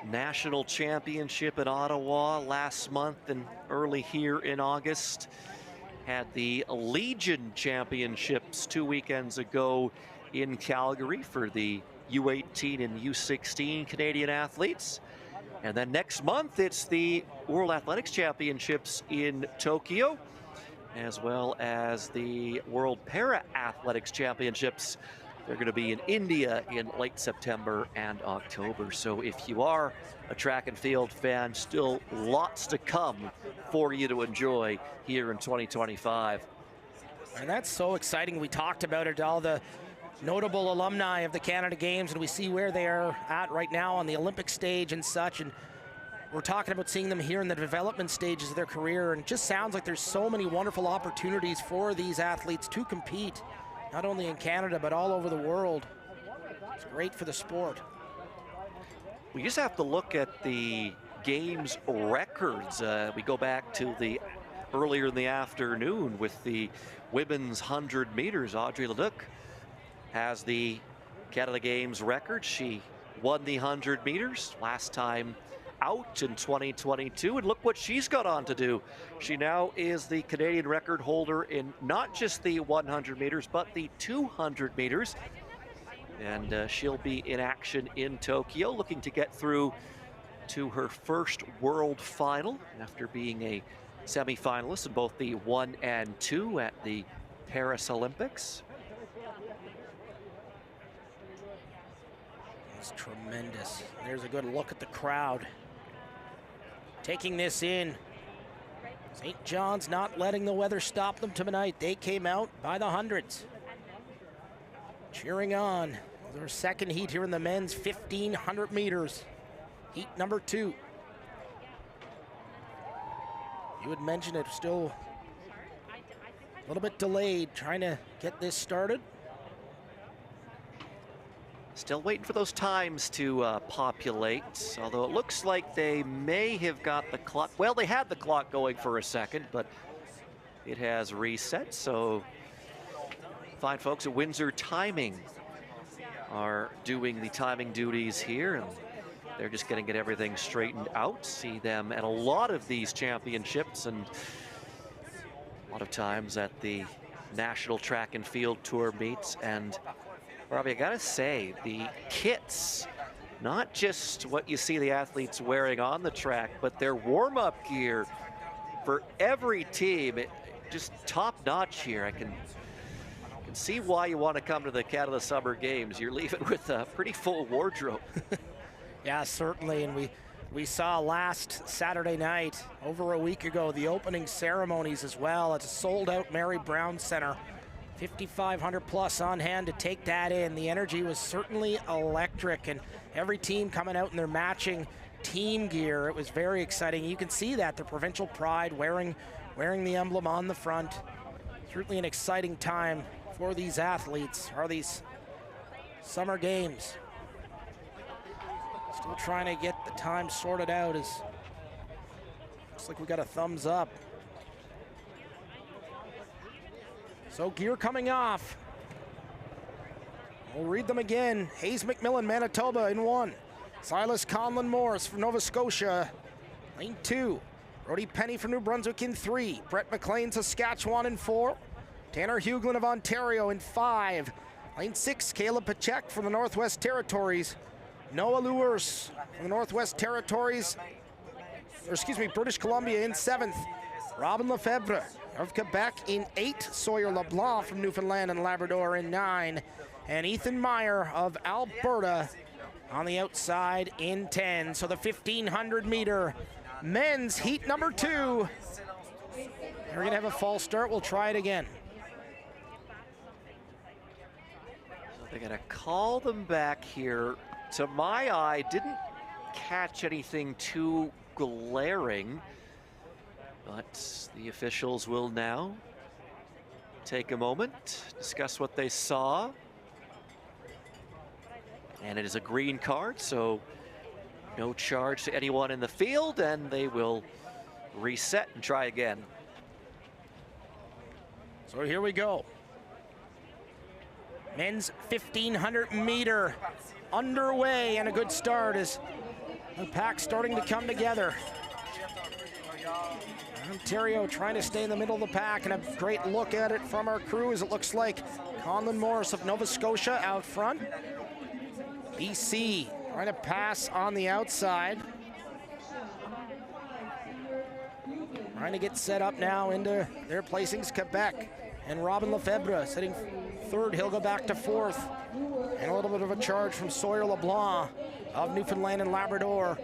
national championship in Ottawa last month and early here in August. Had the Legion Championships 2 weekends ago in Calgary for the U18 and U16 Canadian athletes. And then next month, it's the World Athletics Championships in Tokyo, as well as the World Para Athletics Championships. They're going to be in India in late September and October. So if you are a track and field fan, still lots to come for you to enjoy here in 2025. And that's so exciting. We talked about it, all the notable alumni of the Canada Games, and we see where they are at right now on the Olympic stage and such. And we're talking about seeing them here in the development stages of their career, and it just sounds like there's so many wonderful opportunities for these athletes to compete, not only in Canada, but all over the world. It's great for the sport. We just have to look at the Games records. We go back to the earlier in the afternoon with the women's 100 meters. Audrey Leduc has the Canada Games record. She won the 100 meters last time out in 2022, and look what she's got on to do. She now is the Canadian record holder in not just the 100 meters, but the 200 meters. And she'll be in action in Tokyo, looking to get through to her first world final after being a semi-finalist in both the 1 and 2 at the Paris Olympics. It's tremendous. There's a good look at the crowd taking this in. St. John's not letting the weather stop them tonight. They came out by the hundreds, cheering on. Their second heat here in the men's 1,500 meters. Heat number 2. You had mentioned it, still a little bit delayed trying to get this started. Still waiting for those times to populate, although it looks like they may have got the clock. Well, they had the clock going for a second, but it has reset. So fine folks at Windsor Timing are doing the timing duties here, and they're just going to get everything straightened out. See them at a lot of these championships and a lot of times at the National Track and Field Tour meets. And Robbie, I gotta say, the kits, not just what you see the athletes wearing on the track, but their warm-up gear for every team, just top-notch here. I can see why you want to come to the Canada Summer Games. You're leaving with a pretty full wardrobe. Yeah, certainly, and we saw last Saturday night, over a week ago, the opening ceremonies as well. It's a sold-out Mary Brown Center. 5,500 plus on hand to take that in. The energy was certainly electric, and every team coming out in their matching team gear. It was very exciting. You can see that, the provincial pride, wearing the emblem on the front. Certainly an exciting time for these athletes, or these Summer Games. Still trying to get the time sorted out, as looks like we got a thumbs up. So gear coming off. We'll read them again. Hayes McMillan, Manitoba in 1. Silas Conlon Morris from Nova Scotia, lane 2. Brody Penny from New Brunswick in 3. Brett McLean, Saskatchewan in 4. Tanner Huglin of Ontario in 5. Lane 6, Caleb Pachek from the Northwest Territories. Noah Lewis from the Northwest Territories British Columbia in 7th. Robin Lefebvre of Quebec in 8. Sawyer LeBlanc from Newfoundland and Labrador in 9. And Ethan Meyer of Alberta on the outside in 10. So the 1,500 meter men's heat number 2. We're going to have a false start. We'll try it again. So they're going to call them back here. To my eye, didn't catch anything too glaring, but the officials will now take a moment, discuss what they saw. And it is a green card, so no charge to anyone in the field, and they will reset and try again. So here we go. Men's 1,500 meter underway, and a good start as the pack starting to come together. Ontario trying to stay in the middle of the pack, and a great look at it from our crew as it looks like Conlon Morris of Nova Scotia out front. BC trying to pass on the outside. Trying to get set up now into their placings. Quebec and Robin Lefebvre sitting 3rd. He'll go back to 4th. And a little bit of a charge from Sawyer LeBlanc of Newfoundland and Labrador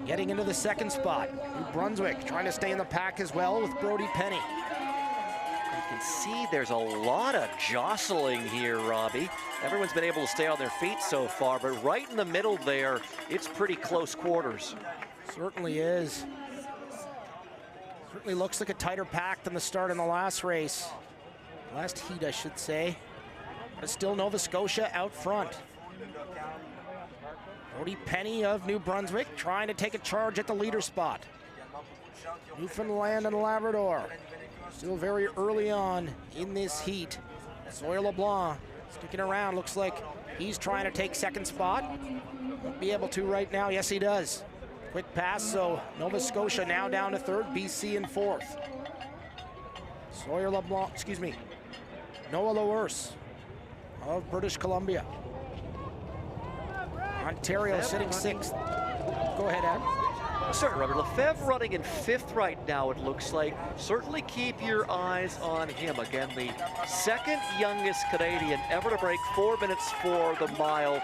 getting into the 2nd spot. New Brunswick trying to stay in the pack as well with Brody Penny. You can see there's a lot of jostling here, Robbie. Everyone's been able to stay on their feet so far, but right in the middle there, it's pretty close quarters. Certainly is. Certainly looks like a tighter pack than the start in the last race. Last heat, I should say. But still Nova Scotia out front. Brody Penny of New Brunswick trying to take a charge at the leader spot. Newfoundland and Labrador still very early on in this heat. Sawyer LeBlanc sticking around. Looks like he's trying to take 2nd spot. Won't be able to right now. Yes, he does. Quick pass, so Nova Scotia now down to 3rd, BC in 4th. Sawyer LeBlanc, Noah Loers of British Columbia. Ontario sitting 6th. Go ahead, Adam. Sorry, Robert. Lefebvre running in 5th right now, it looks like. Certainly keep your eyes on him. Again, the 2nd youngest Canadian ever to break 4 minutes for the mile.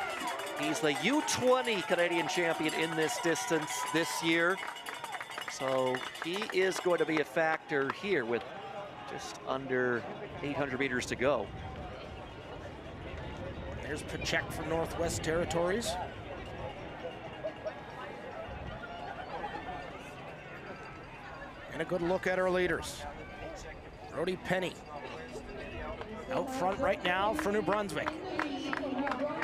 He's the U20 Canadian champion in this distance this year. So he is going to be a factor here with just under 800 meters to go. There's Pachek from Northwest Territories. And a good look at our leaders. Brody Penny out front right now for New Brunswick.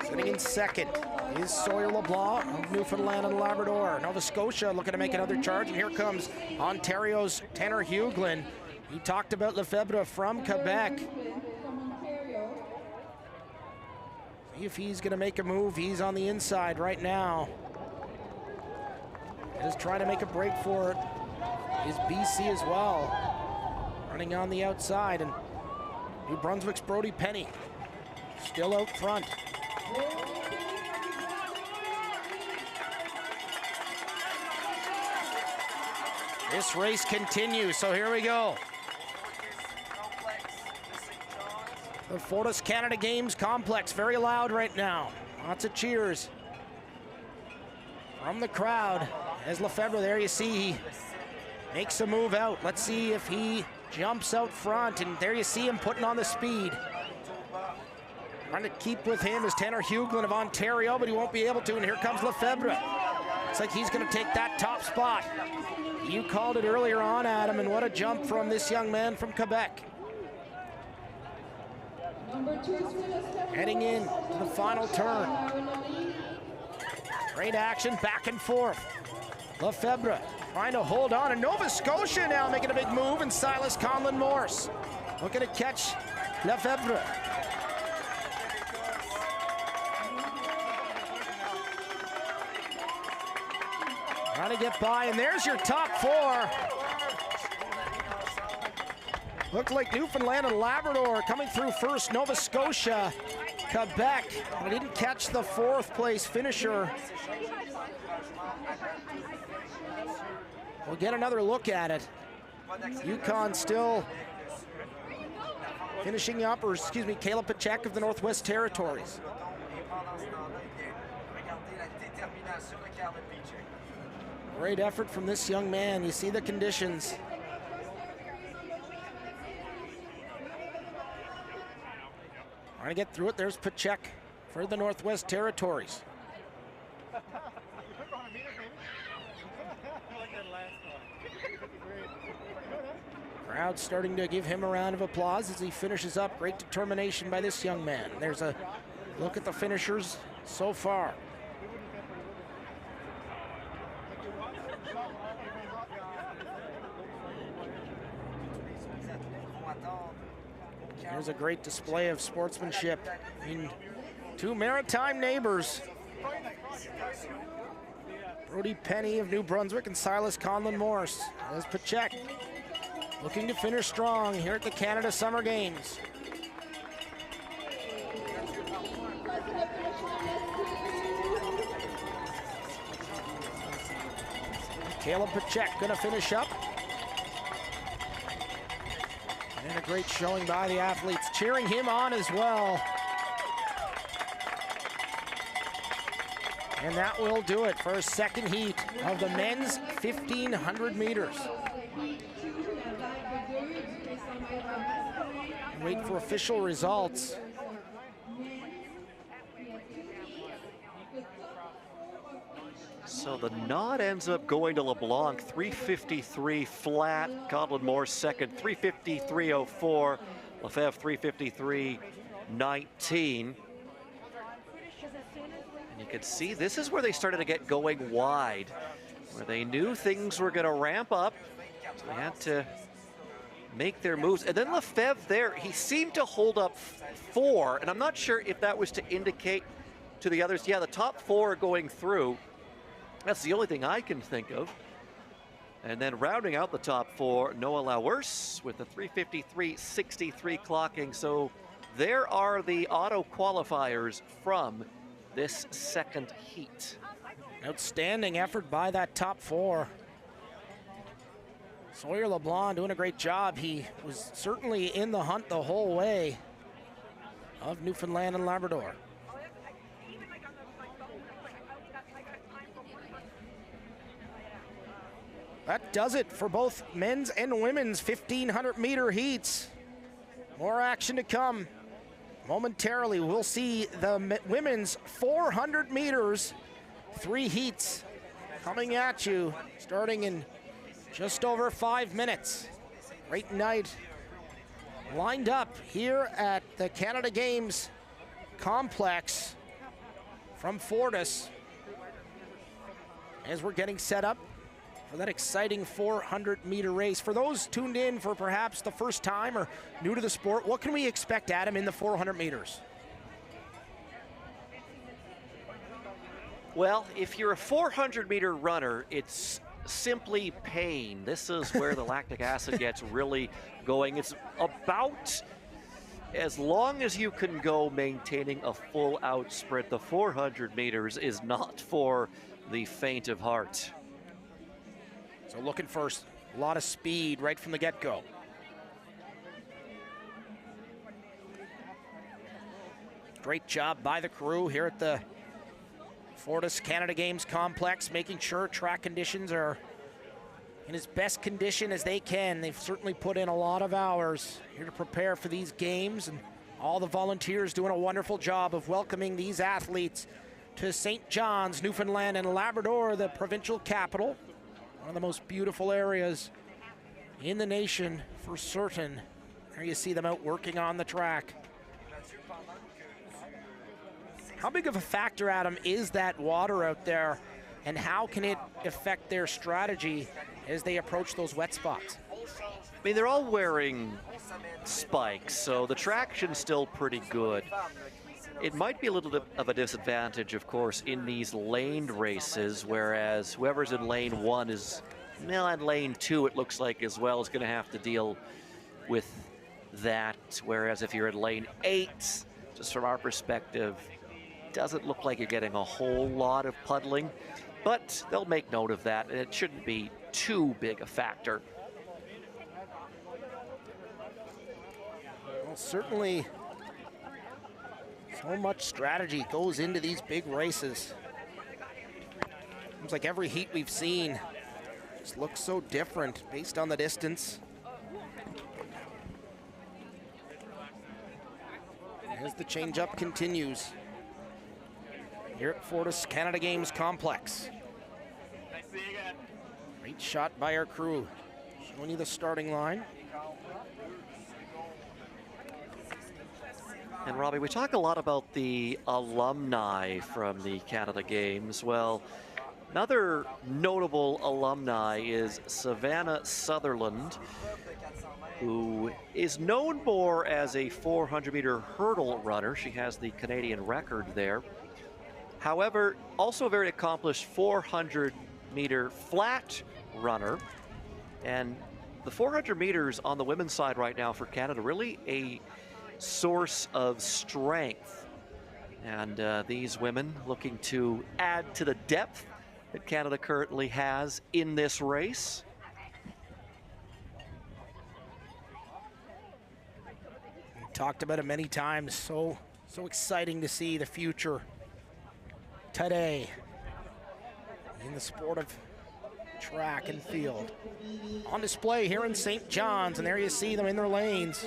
Sitting in 2nd is Sawyer LeBlanc of Newfoundland and Labrador. Nova Scotia looking to make another charge, and here comes Ontario's Tanner Huglin. You talked about Lefebvre from Quebec. See if he's going to make a move. He's on the inside right now. Just trying to make a break for it is BC as well. Running on the outside, and New Brunswick's Brody Penny still out front. This race continues, so here we go. The Fortis Canada Games Complex, very loud right now. Lots of cheers from the crowd. As Lefebvre, there you see, he makes a move out. Let's see if he jumps out front, and there you see him putting on the speed. Trying to keep with him is Tanner Huglin of Ontario, but he won't be able to, and here comes Lefebvre. Looks like he's going to take that top spot. You called it earlier on, Adam, and what a jump from this young man from Quebec. Heading in to the final turn. Great action, back and forth. Lefebvre trying to hold on, and Nova Scotia now making a big move, and Silas Conlon Morse looking to catch Lefebvre. Trying to get by, and there's your top 4. Looked like Newfoundland and Labrador coming through first. Nova Scotia Quebec. I didn't catch the 4th place finisher. We'll get another look at it. Yukon still finishing up, or excuse me, Caleb Pachek of the Northwest Territories. Great effort from this young man. You see the conditions. Trying to get through it. There's Pachek for the Northwest Territories. Crowd starting to give him a round of applause as he finishes up. Great determination by this young man. There's a look at the finishers so far. Here's a great display of sportsmanship in two maritime neighbors. Brody Penny of New Brunswick and Silas Conlon Morse. As Pachek looking to finish strong here at the Canada Summer Games. Caleb Pachek gonna finish up. And a great showing by the athletes, cheering him on as well. And that will do it for a second heat of the men's 1,500 meters. Wait for official results. So the nod ends up going to LeBlanc, 3:53 flat. Conlon Morse second, 3:53.04. Lefebvre, 3:53.19. And you can see this is where they started to get going wide, where they knew things were going to ramp up. So they had to make their moves. And then Lefebvre there, he seemed to hold up 4, and I'm not sure if that was to indicate to the others, yeah, the top 4 are going through. That's the only thing I can think of. And then rounding out the top 4, Noah Lauwers with the 3:53.63 clocking. So there are the auto qualifiers from this second heat. Outstanding effort by that top 4. Sawyer LeBlanc doing a great job. He was certainly in the hunt the whole way of Newfoundland and Labrador. That does it for both men's and women's 1,500 meter heats. More action to come. Momentarily, we'll see the women's 400 meters, 3 heats coming at you, starting in just over 5 minutes. Great night lined up here at the Canada Games Complex from Fortis as we're getting set up for that exciting 400 meter race. For those tuned in for perhaps the first time or new to the sport, what can we expect, Adam, in the 400 meters? Well, if you're a 400 meter runner, it's simply pain. This is where the lactic acid gets really going. It's about as long as you can go maintaining a full out sprint. The 400 meters is not for the faint of heart. So looking for a lot of speed right from the get-go. Great job by the crew here at the Fortis Canada Games Complex, making sure track conditions are in as best condition as they can. They've certainly put in a lot of hours here to prepare for these games, and all the volunteers doing a wonderful job of welcoming these athletes to St. John's, Newfoundland and Labrador, the provincial capital. One of the most beautiful areas in the nation for certain. There you see them out working on the track. How big of a factor, Adam, is that water out there, and how can it affect their strategy as they approach those wet spots? I mean, they're all wearing spikes, so the traction's still pretty good. It might be a little bit of a disadvantage, of course, in these laned races, whereas whoever's in lane 1 is, well, in lane 2, it looks like as well, is going to have to deal with that. Whereas if you're in lane 8, just from our perspective, doesn't look like you're getting a whole lot of puddling, but they'll make note of that, and it shouldn't be too big a factor. Well, certainly so much strategy goes into these big races. Seems like every heat we've seen just looks so different based on the distance. As the change-up continues here at Fortis Canada Games Complex. Great shot by our crew. Showing you the starting line. And Robbie, we talk a lot about the alumni from the Canada Games. Well, another notable alumni is Savannah Sutherland, who is known more as a 400-meter hurdle runner. She has the Canadian record there. However, also a very accomplished 400-meter flat runner. And the 400 meters on the women's side right now for Canada, really a source of strength. And these women looking to add to the depth that Canada currently has in this race. We talked about it many times. So exciting to see the future today in the sport of track and field. On display here in St. John's, and there you see them in their lanes.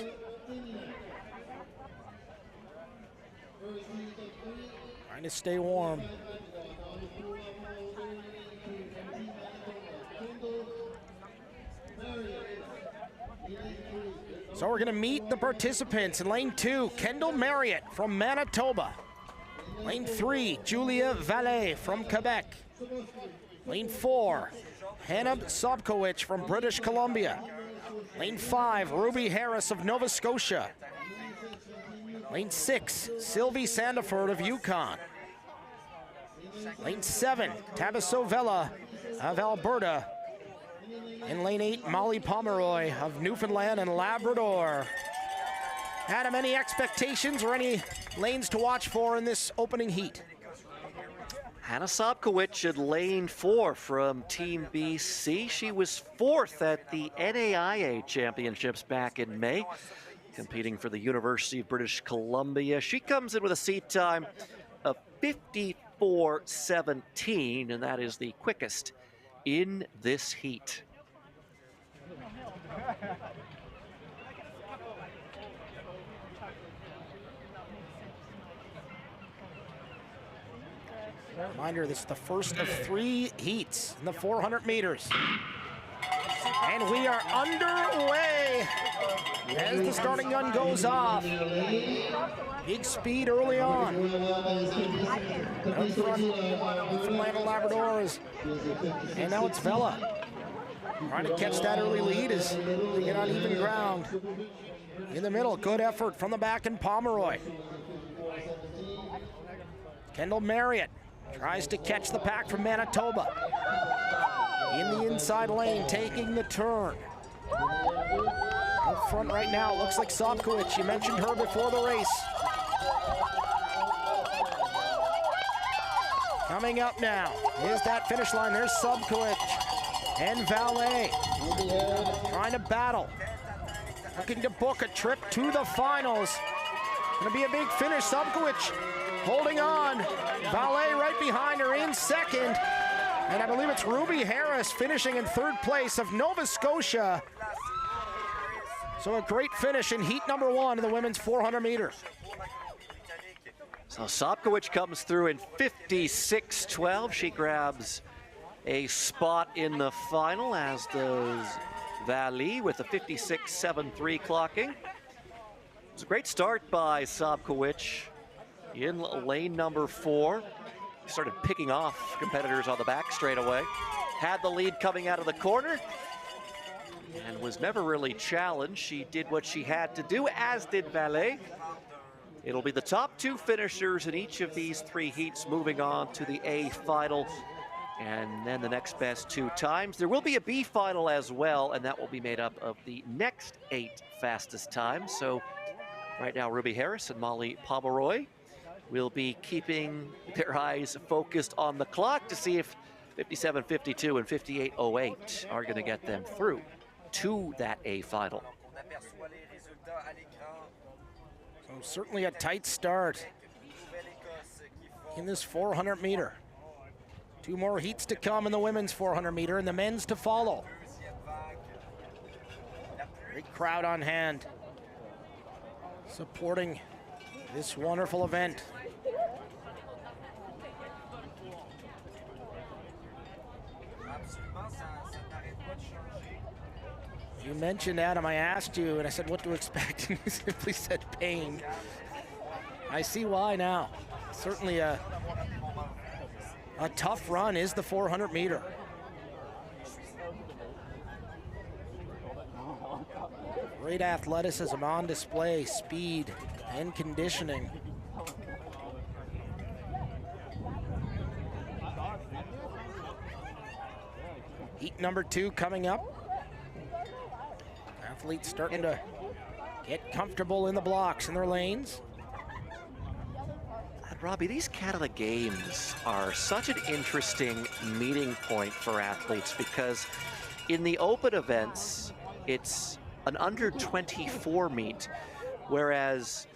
Trying to stay warm. So we're gonna meet the participants in lane 2, Kendall Marriott from Manitoba. Lane 3, Julia Vallée from Quebec. Lane 4, Hannah Sobkowicz from British Columbia. Lane 5, Ruby Harris of Nova Scotia. Lane 6, Sylvie Sandiford of Yukon. Lane 7, Tabiso Vella of Alberta. In lane 8, Molly Pomeroy of Newfoundland and Labrador. Adam, any expectations or any lanes to watch for in this opening heat? Hannah Sobkowicz at lane 4 from Team BC. She was 4th at the NAIA Championships back in May, competing for the University of British Columbia. She comes in with a seat time of 54:17, and that is the quickest in this heat. Reminder, this is the first of 3 heats in the 400 meters. And we are underway as the starting gun goes off. Big speed early on. Out front, Newfoundland and Labrador is, and now it's Vella. Trying to catch that early lead as they get on even ground. In the middle, good effort from the back in Pomeroy. Kendall Marriott tries to catch the pack from Manitoba. In the inside lane, taking the turn. Out front right now, looks like Sobkowicz. You mentioned her before the race. Coming up now is that finish line. There's Sobkowicz and Vallée trying to battle. Looking to book a trip to the finals. Gonna be a big finish. Sobkowicz holding on. Vallée right behind her in second. And I believe it's Ruby Harris finishing in 3rd place of Nova Scotia. So a great finish in heat number 1 in the women's 400 meter. So Sobkowicz comes through in 56:12. She grabs a spot in the final, as does Vallée with a 56:73 clocking. It's a great start by Sobkowicz in lane number 4. Started picking off competitors on the back straight away. Had the lead coming out of the corner and was never really challenged. She did what she had to do, as did Vallée. It'll be the top 2 finishers in each of these 3 heats moving on to the A final, and then the next best 2 times. There will be a B final as well, and that will be made up of the next 8 fastest times. So Right now, Ruby Harris and Molly Pomeroy will be keeping their eyes focused on the clock to see if 57.52 and 58.08 are going to get them through to that A final. So certainly a tight start in this 400 meter. 2 more heats to come in the women's 400 meter and the men's to follow. Great crowd on hand supporting this wonderful event. You mentioned, Adam, I asked you and I said what to expect, and you simply said pain. I see why now. Certainly a tough run is the 400 meter. Great athleticism on display, speed and conditioning. Heat number 2 coming up. Athletes starting to get comfortable in the blocks in their lanes. Robbie, these Canada Games are such an interesting meeting point for athletes because in the open events, it's an under 24 meet, whereas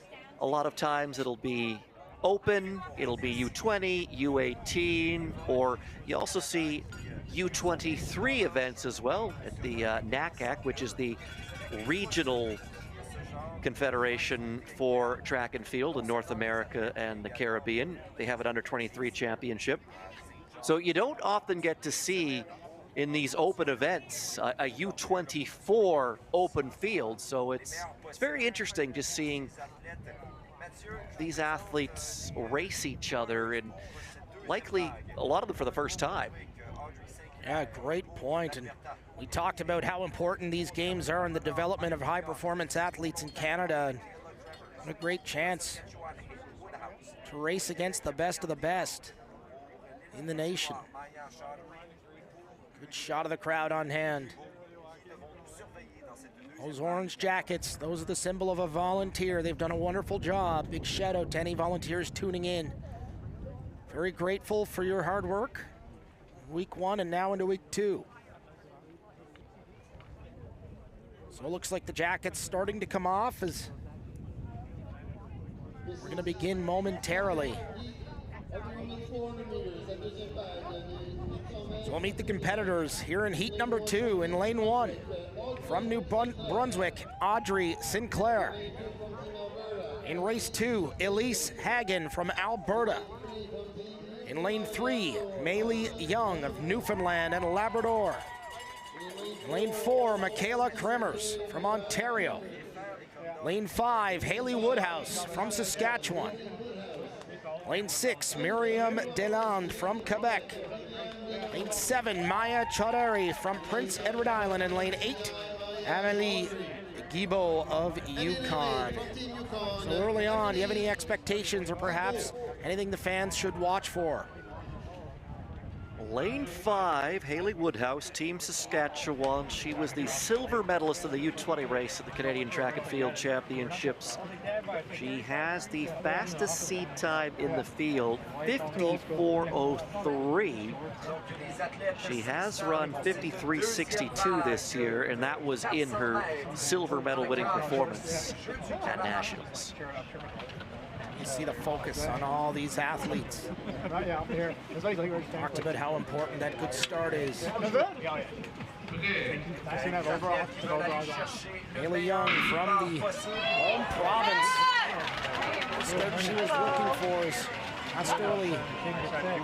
a lot of times it'll be open, it'll be U20, U18, or you also see U23 events as well at the NACAC, which is the regional confederation for track and field in North America and the Caribbean. They have an under 23 championship. So you don't often get to see in these open events a U24 open field. So it's very interesting just seeing these athletes race each other, and likely a lot of them for the first time. Yeah, great point. And we talked about how important these games are in the development of high-performance athletes in Canada. And what a great chance to race against the best of the best in the nation. Good shot of the crowd on hand. Those orange jackets, those are the symbol of a volunteer. They've done a wonderful job. Big shout out to any volunteers tuning in. Very grateful for your hard work. Week 1 and now into week 2. So it looks like the jacket's starting to come off as we're going to begin momentarily. So we'll meet the competitors here in heat number 2 in lane 1. From New Brunswick, Audrey Sinclair. In race 2, Elise Hagen from Alberta. In lane 3, Maylee Young of Newfoundland and Labrador. In lane 4, Michaela Kremers from Ontario. Lane 5, Haley Woodhouse from Saskatchewan. Lane 6, Miriam Deland from Quebec. Lane 7, Maya Chaudhary from Prince Edward Island. And lane 8, Amelie Guibault of Yukon. So early on, do you have any expectations or perhaps anything the fans should watch for? Lane 5, Haley Woodhouse, Team Saskatchewan. She was the silver medalist in the U20 race at the Canadian Track and Field Championships. She has the fastest seed time in the field, 54:03. She has run 53:62 this year, and that was in her silver medal winning performance at Nationals. You see the focus on all these athletes. Talked about how important that good start is. Haley Young from the home province. The start she was looking for is Astorley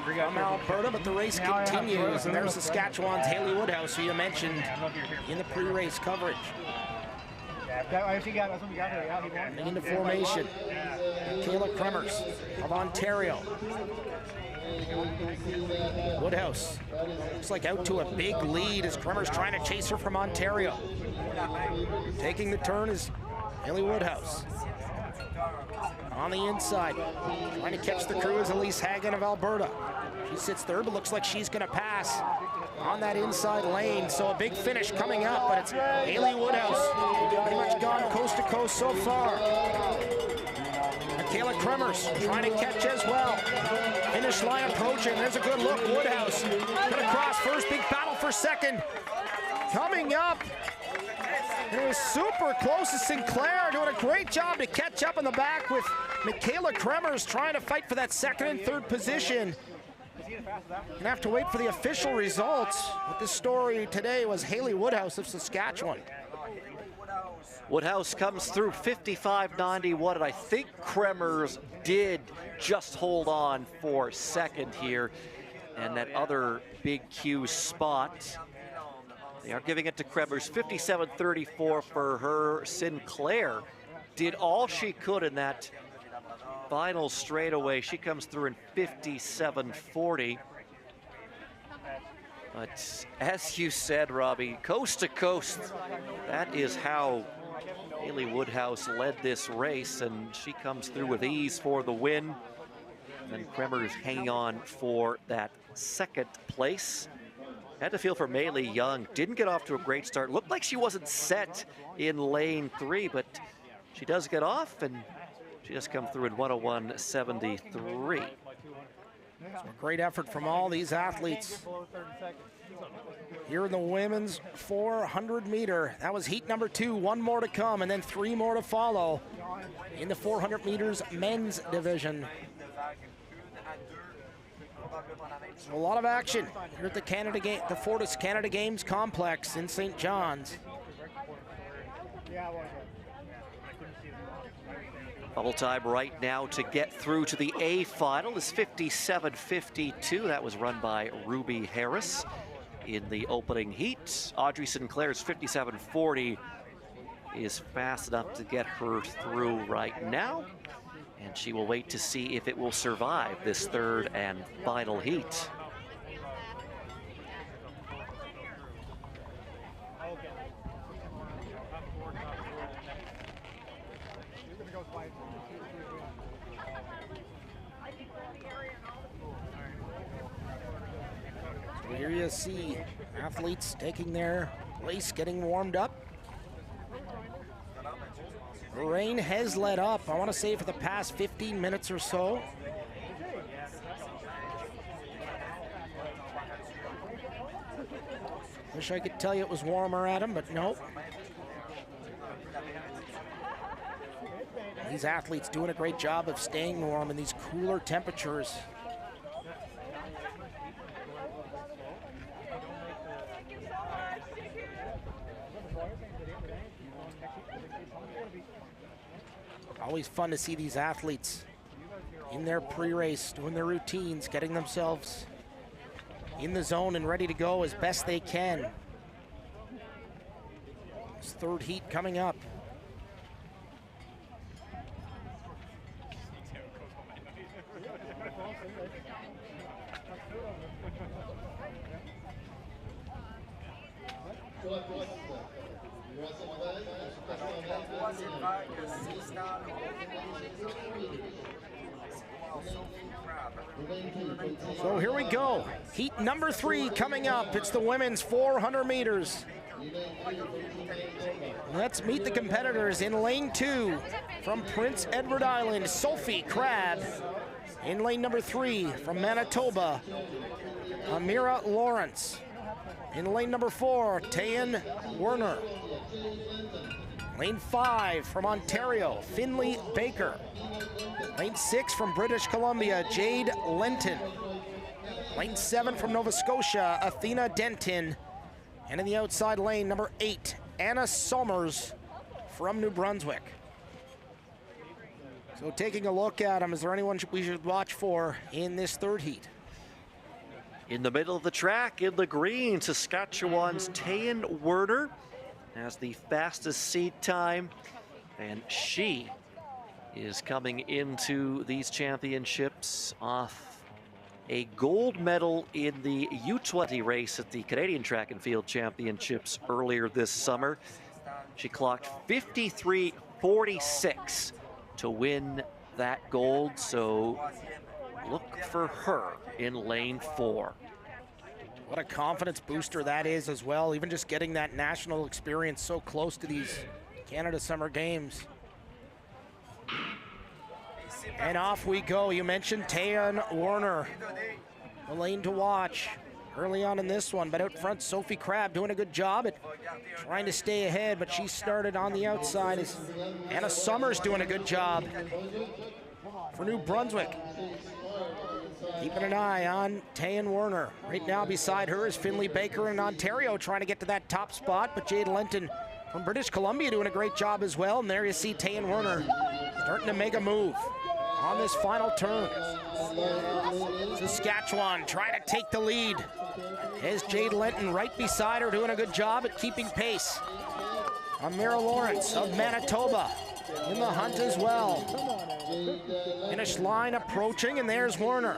from Alberta, but the race continues. And there's Saskatchewan's Haley Woodhouse, who you mentioned in the pre-race coverage. Into formation, Michaela Kremers of Ontario. Woodhouse looks like out to a big lead as Kremers trying to chase her from Ontario. Taking the turn is Haley Woodhouse. On the inside, trying to catch the crew is Elise Hagen of Alberta. She sits third, but looks like she's going to pass on that inside lane. So a big finish coming up, but it's Haley Woodhouse. Pretty much gone coast to coast so far. Kremers trying to catch as well. Finish line approaching. There's a good look. Woodhouse gonna cross first. Big battle for second. Coming up. It was super close to Sinclair, doing a great job to catch up in the back with Michaela Kremers trying to fight for that second and third position. Gonna have to wait for the official results. But this story today was Haley Woodhouse of Saskatchewan. Woodhouse comes through 55.91, and I think Kremers did just hold on for second here. And that other big Q spot, they are giving it to Kremers. 57.34 for her. Sinclair did all she could in that final straightaway. She comes through in 57.40. But as you said, Robbie, coast to coast, that is how Haley Woodhouse led this race, and she comes through with ease for the win. And then Kremers hanging on for that second place. Had to feel for Maylee Young. Didn't get off to a great start. Looked like she wasn't set in lane 3, but she does get off, and she just come through in 101.73. So a great effort from all these athletes. Here in the women's 400 meter. That was heat number 2, 1 more to come, and then 3 more to follow in the 400 meters men's division. So a lot of action here at the Fortis Canada Games Complex in St. John's. Bubble time right now to get through to the A final is 57.52. That was run by Ruby Harris in the opening heat. Audrey Sinclair's 57.40 is fast enough to get her through right now. And she will wait to see if it will survive this third and final heat. So here you see athletes taking their place, getting warmed up. The rain has let up, I want to say, for the past 15 minutes or so. Wish I could tell you it was warmer, Adam, but nope. These athletes doing a great job of staying warm in these cooler temperatures. Always fun to see these athletes in their pre-race, doing their routines, getting themselves in the zone and ready to go as best they can. This third heat coming up. So here we go. Heat number 3 coming up. It's the women's 400 meters. Let's meet the competitors in lane 2 from Prince Edward Island, Sophie Crabb. In lane number 3 from Manitoba, Amira Lawrence. In lane number 4, Tayan Werner. Lane 5 from Ontario, Finley Baker. Lane 6 from British Columbia, Jade Lenton. Lane 7 from Nova Scotia, Athena Denton. And in the outside lane, number 8, Anna Somers from New Brunswick. So taking a look at them, is there anyone we should watch for in this third heat? In the middle of the track, in the green, Saskatchewan's Tayan Werner has the fastest seed time, and she is coming into these championships off a gold medal in the U20 race at the Canadian Track and Field Championships earlier this summer. She clocked 53.46 to win that gold, so look for her in lane 4. What a confidence booster that is as well, even just getting that national experience so close to these Canada Summer Games. And off we go. You mentioned Tayan Warner, the lane to watch early on in this one, but out front, Sophie Crabb doing a good job at trying to stay ahead, but she started on the outside. As Anna Summers doing a good job for New Brunswick. Keeping an eye on Tayan Warner. Right now beside her is Finley Baker in Ontario trying to get to that top spot, but Jade Lenton from British Columbia doing a great job as well. And there you see Tayan Warner starting to make a move on this final turn. Saskatchewan trying to take the lead. As Jade Lenton right beside her doing a good job at keeping pace. Amira Lawrence of Manitoba in the hunt as well. Finish line approaching, and there's Warner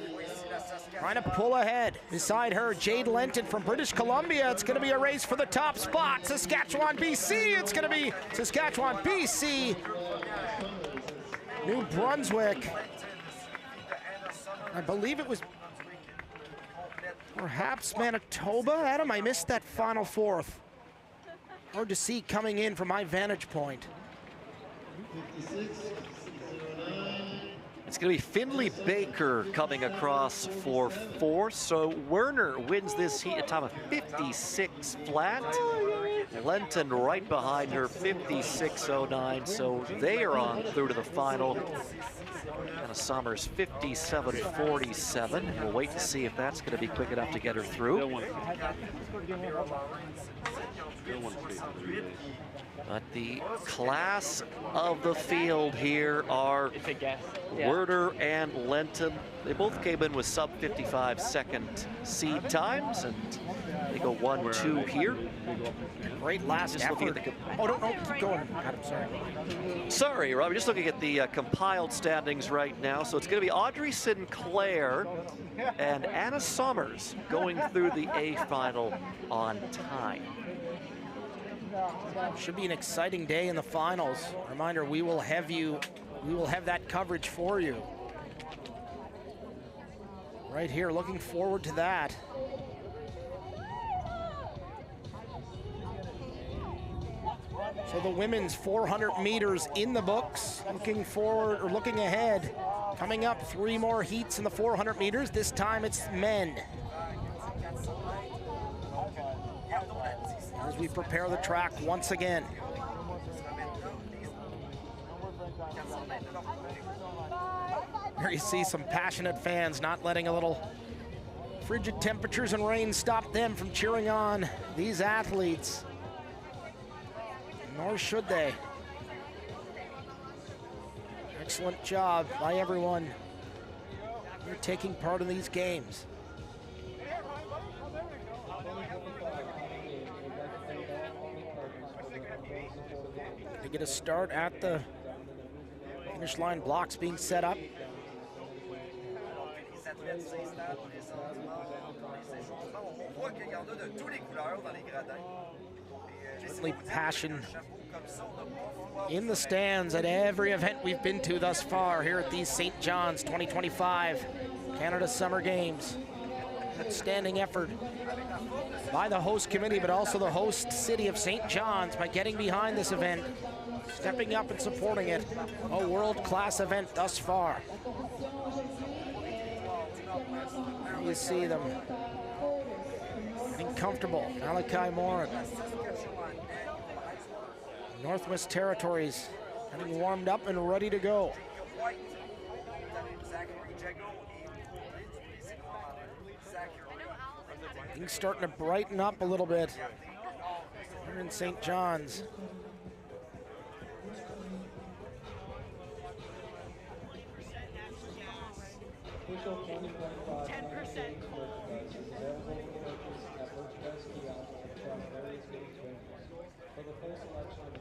trying to pull ahead. Beside her, Jade Lenton from British Columbia. It's going to be a race for the top spot. Saskatchewan, BC. It's going to be Saskatchewan, BC. New Brunswick. I believe it was perhaps Manitoba. Adam, I missed that final fourth. Hard to see coming in from my vantage point. It's going to be Finley Baker coming across for fourth. So Werner wins this heat at a time of 56 flat. Lenton right behind her, 56.09. So they are on through to the final. Anna Summers, 57.47. We'll wait to see if that's going to be quick enough to get her through. But the class of the field here are Werner and Lenton. They both came in with sub 55 second seed times, and they go 1-2 here. Great last effort. Oh, don't keep going, Adam, sorry. Sorry, Robbie, just looking at the compiled standings right now. So it's going to be Audrey Sinclair and Anna Summers going through the A final on time. Should be an exciting day in the finals. Reminder, we will have that coverage for you. Right here, looking forward to that. So the women's 400 meters in the books. Looking forward, or looking ahead. Coming up, 3 more heats in the 400 meters. This time it's men. As we prepare the track once again. Here you see some passionate fans not letting a little frigid temperatures and rain stop them from cheering on these athletes. Nor should they. Excellent job by everyone who's taking part in these games. They get a start at the finish line, blocks being set up. Certainly passion in the stands at every event we've been to thus far here at these St. John's 2025 Canada Summer Games. Outstanding effort by the host committee, but also the host city of St. John's by getting behind this event, stepping up and supporting it. A world-class event thus far. You see them getting comfortable. Malachi Morin. Northwest Territories getting warmed up and ready to go. Things starting to brighten up a little bit here in St. John's.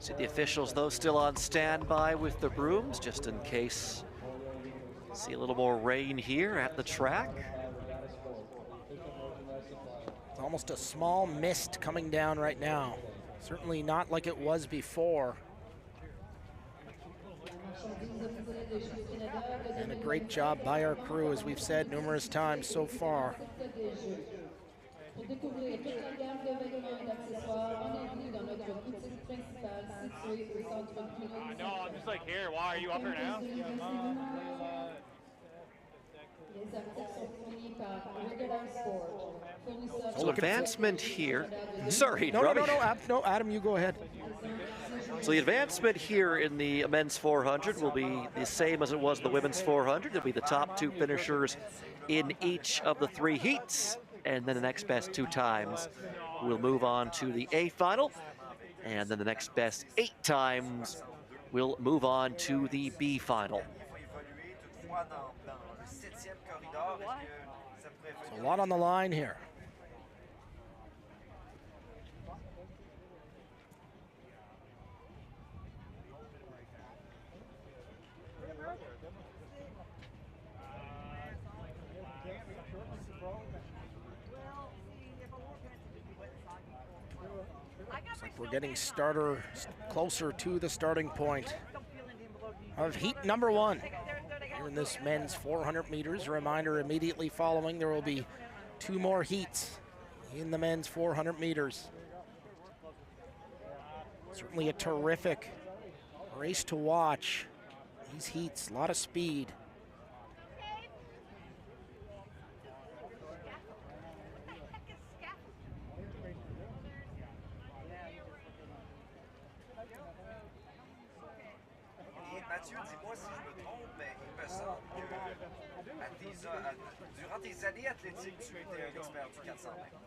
See the officials, though, still on standby with the brooms, just in case. See a little more rain here at the track. It's almost a small mist coming down right now. Certainly not like it was before. And a great job by our crew, as we've said numerous times so far. No, I'm just like here. Why are you up here now? So advancement here. Sorry, No, Robbie. no, Adam, you go ahead. So the advancement here in the men's 400 will be the same as it was the women's 400. It'll be the top 2 finishers in each of the 3 heats, and then the next best 2 times will move on to the A final, and then the next best 8 times will move on to the B final. So a lot on the line here. Looks like we're getting closer to the starting point of heat number 1 here in this men's 400 meters. A reminder, immediately following, there will be 2 more heats in the men's 400 meters. Certainly a terrific race to watch. These heats, a lot of speed. Mathieu, dis-moi si je me trompe, mais il me semble que durant tes années athlétiques, tu étais un expert du 400 mètres.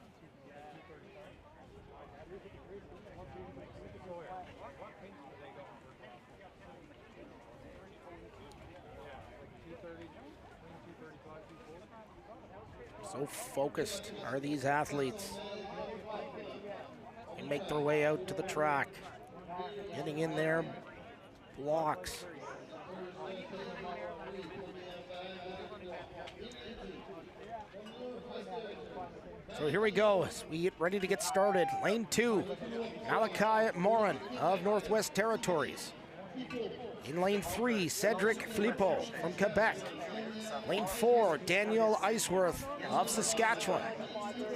So focused are these athletes. They make their way out to the track, getting in there, blocks. So here we go as we get ready to get started. Lane 2, Malachi Morin of Northwest Territories. In lane 3, Cedric Filippo from Quebec. Lane 4, Daniel Iceworth of Saskatchewan.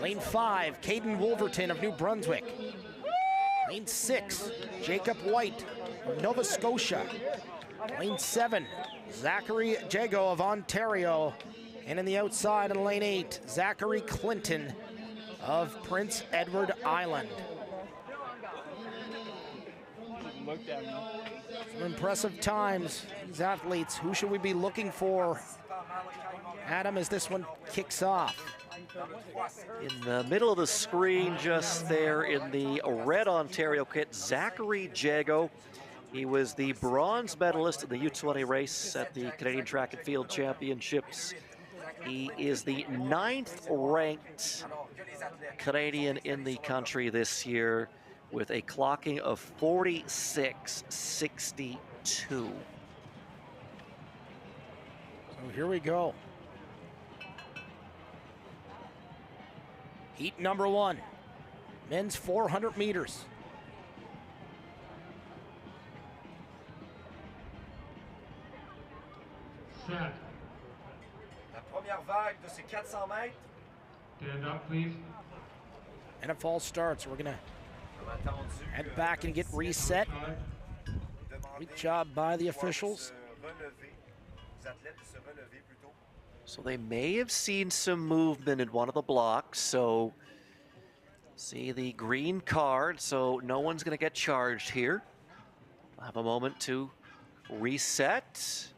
Lane 5, Caden Wolverton of New Brunswick. Lane 6, Jacob White of Nova Scotia. Lane 7, Zachary Jago of Ontario. And in the outside in lane 8, Zachary Clinton of Prince Edward Island. Some impressive times, these athletes. Who should we be looking for, Adam, as this one kicks off? In the middle of the screen, just there in the red Ontario kit, Zachary Jago. He was the bronze medalist in the U20 race at the Canadian Track and Field Championships. He is the 9th ranked Canadian in the country this year with a clocking of 46.62. So here we go. Heat number 1, men's 400 meters. La première vague de ces 400 mètres. Stand up, please. And a false start, so we're gonna head back and get reset. Great job by the officials. So they may have seen some movement in one of the blocks, so see the green card, so no one's gonna get charged here. We'll have a moment to reset,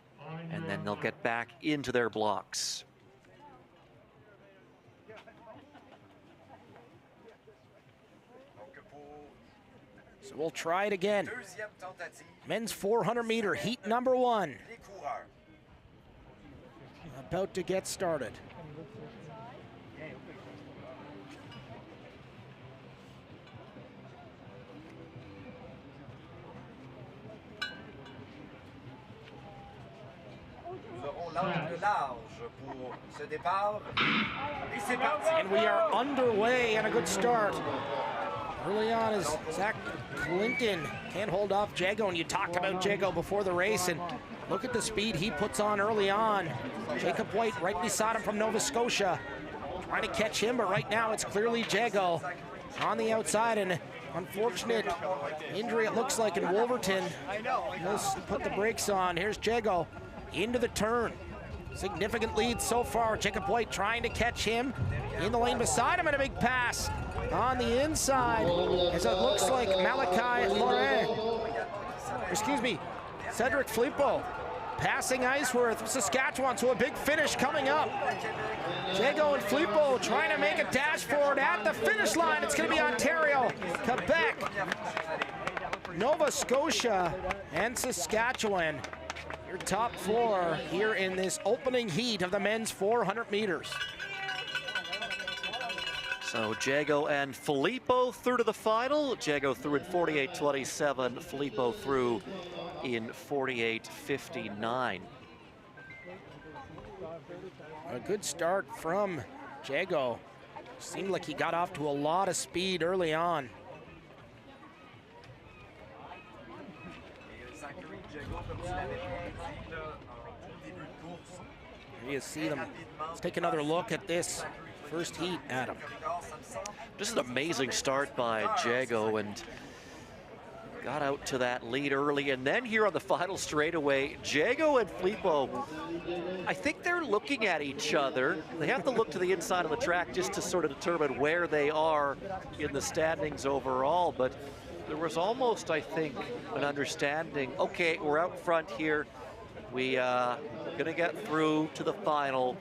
and then they'll get back into their blocks. So we'll try it again. Men's 400 meter, heat number 1. About to get started. Nous aurons l'angle large pour ce départ. Et c'est parti. And we are underway and a good start. Early on is Zach Clinton. Can't hold off Jago, and you talked about Jago before the race, and look at the speed he puts on early on. Jacob White right beside him from Nova Scotia. Trying to catch him, but right now it's clearly Jago on the outside, and unfortunate injury it looks like in Wolverton. He'll put the brakes on. Here's Jago into the turn. Significant lead so far. Jacob White trying to catch him in the lane beside him, and a big pass on the inside as it looks like Cedric Filippo passing Iceworth, Saskatchewan, so a big finish coming up. Jago and Filippo trying to make a dash forward at the finish line. It's going to be Ontario, Quebec, Nova Scotia, and Saskatchewan. Your top four here in this opening heat of the men's 400 meters. So Jago and Filippo through to the final. Jago through in 48.27, Filippo through in 48.59. A good start from Jago. Seemed like he got off to a lot of speed early on. Here you see them. Let's take another look at this first heat, Adam. Just an amazing start by Jago, and got out to that lead early. And then here on the final straightaway, Jago and Filippo, I think they're looking at each other. They have to look to the inside of the track just to sort of determine where they are in the standings overall. But there was almost, I think, an understanding, okay, we're out front here. We're gonna get through to the final.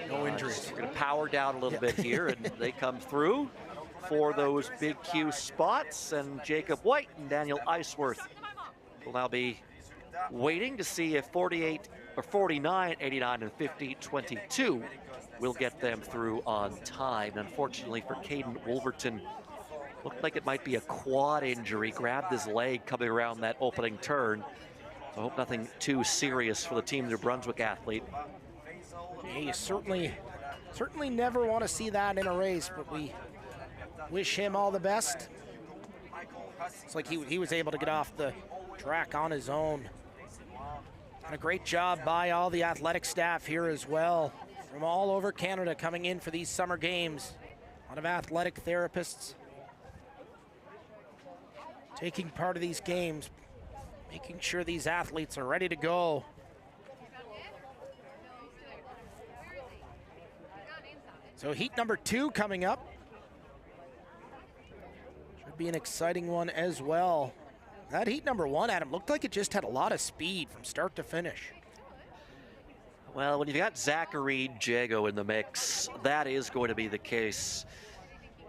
No injuries. We're gonna power down a little bit here, and they come through for those big Q spots. And Jacob White and Daniel Iceworth will now be waiting to see if 48 or 49, 89, and 50, 22 will get them through on time. Unfortunately for Caden Wolverton, looked like it might be a quad injury, grabbed his leg coming around that opening turn. So I hope nothing too serious for the Team New Brunswick athlete. Yeah, you certainly never want to see that in a race, but we wish him all the best. It's like he was able to get off the track on his own. And a great job by all the athletic staff here as well, from all over Canada coming in for these summer games. A lot of athletic therapists taking part of these games, making sure these athletes are ready to go. So heat number 2 coming up. Should be an exciting one as well. That heat number 1, Adam, looked like it just had a lot of speed from start to finish. Well, when you've got Zachary Jago in the mix, that is going to be the case.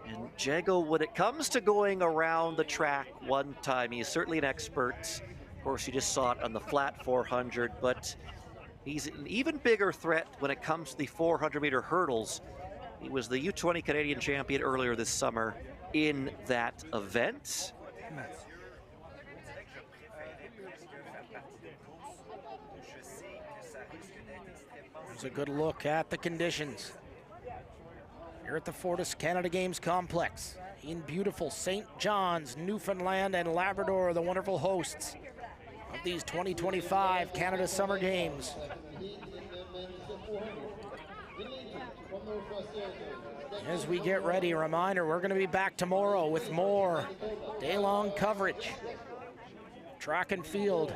And Jago, when it comes to going around the track one time, he's certainly an expert. Of course, you just saw it on the flat 400, but he's an even bigger threat when it comes to the 400-meter hurdles. He was the U20 Canadian champion earlier this summer in that event. Here's a good look at the conditions here at the Fortis Canada Games Complex in beautiful St. John's, Newfoundland and Labrador, the wonderful hosts of these 2025 Canada Summer Games. As we get ready, a reminder, we're going to be back tomorrow with more day-long coverage. Track and field.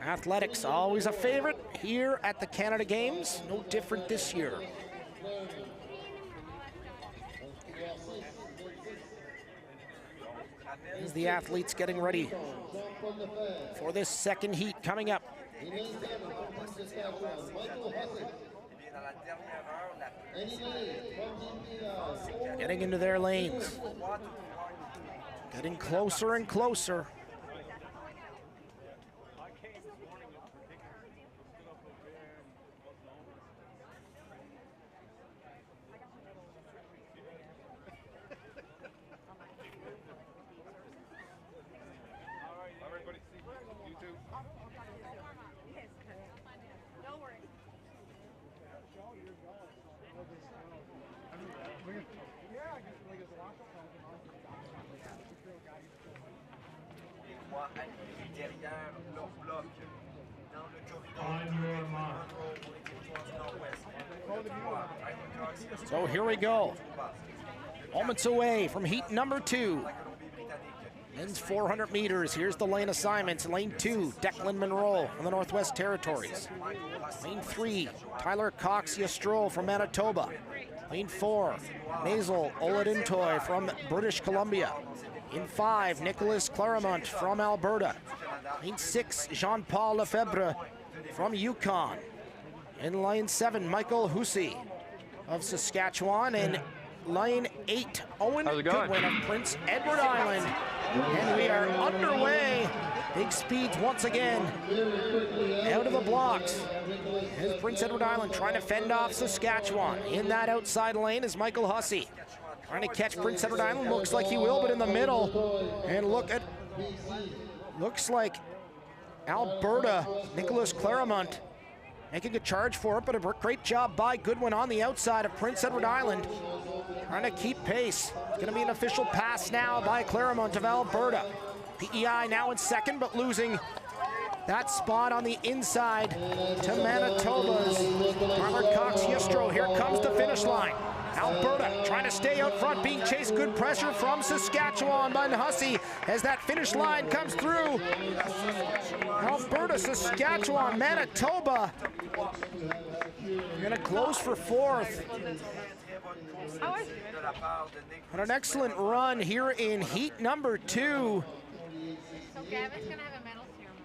Athletics, always a favorite here at the Canada Games. No different this year. As the athletes getting ready for this second heat coming up. Getting into their lanes. Getting closer and closer. So here we go. Moments away from heat number 2. Men's 400 meters. Here's the lane assignments. Lane 2, Declan Monroe from the Northwest Territories. Lane 3, Tyler Cox-Yastroll from Manitoba. Lane 4, Maisel Oladintoy from British Columbia. In 5, Nicholas Claremont from Alberta. Lane 6, Jean-Paul Lefebvre from Yukon. In lane 7, Michael Hussey of Saskatchewan. And lane 8, Owen Goodwin of Prince Edward Island. And we are underway. Big speeds once again out of the blocks. As Prince Edward Island trying to fend off Saskatchewan. In that outside lane is Michael Hussey. Trying to catch Prince Edward Island. Looks like he will, but in the middle. And looks like Alberta, Nicholas Claremont making a charge for it, but a great job by Goodwin on the outside of Prince Edward Island. Trying to keep pace. It's going to be an official pass now by Claremont of Alberta. PEI now in second, but losing that spot on the inside to Manitoba's Tyler Cox-Yastroll. Here comes the finish line. Alberta trying to stay out front, being chased. Good pressure from Saskatchewan by Hussey as that finish line comes through. Alberta, Saskatchewan, Manitoba. You're going to close for fourth. And an excellent run here in heat number 2. So Gavin's going to have a medal ceremony.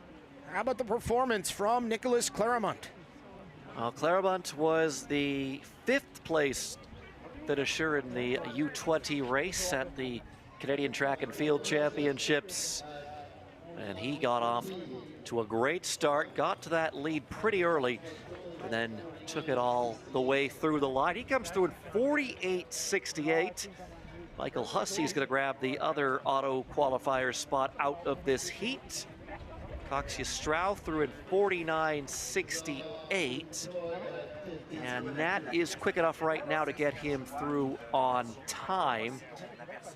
How about the performance from Nicholas Claremont? Claremont was the 5th place finisher in the U20 race at the Canadian Track and Field Championships. And he got off to a great start, got to that lead pretty early, and then took it all the way through the line. He comes through in 48.68. Michael Hussey is going to grab the other auto qualifier spot out of this heat. Cox-Yastroll through in 49.68. And that is quick enough right now to get him through on time.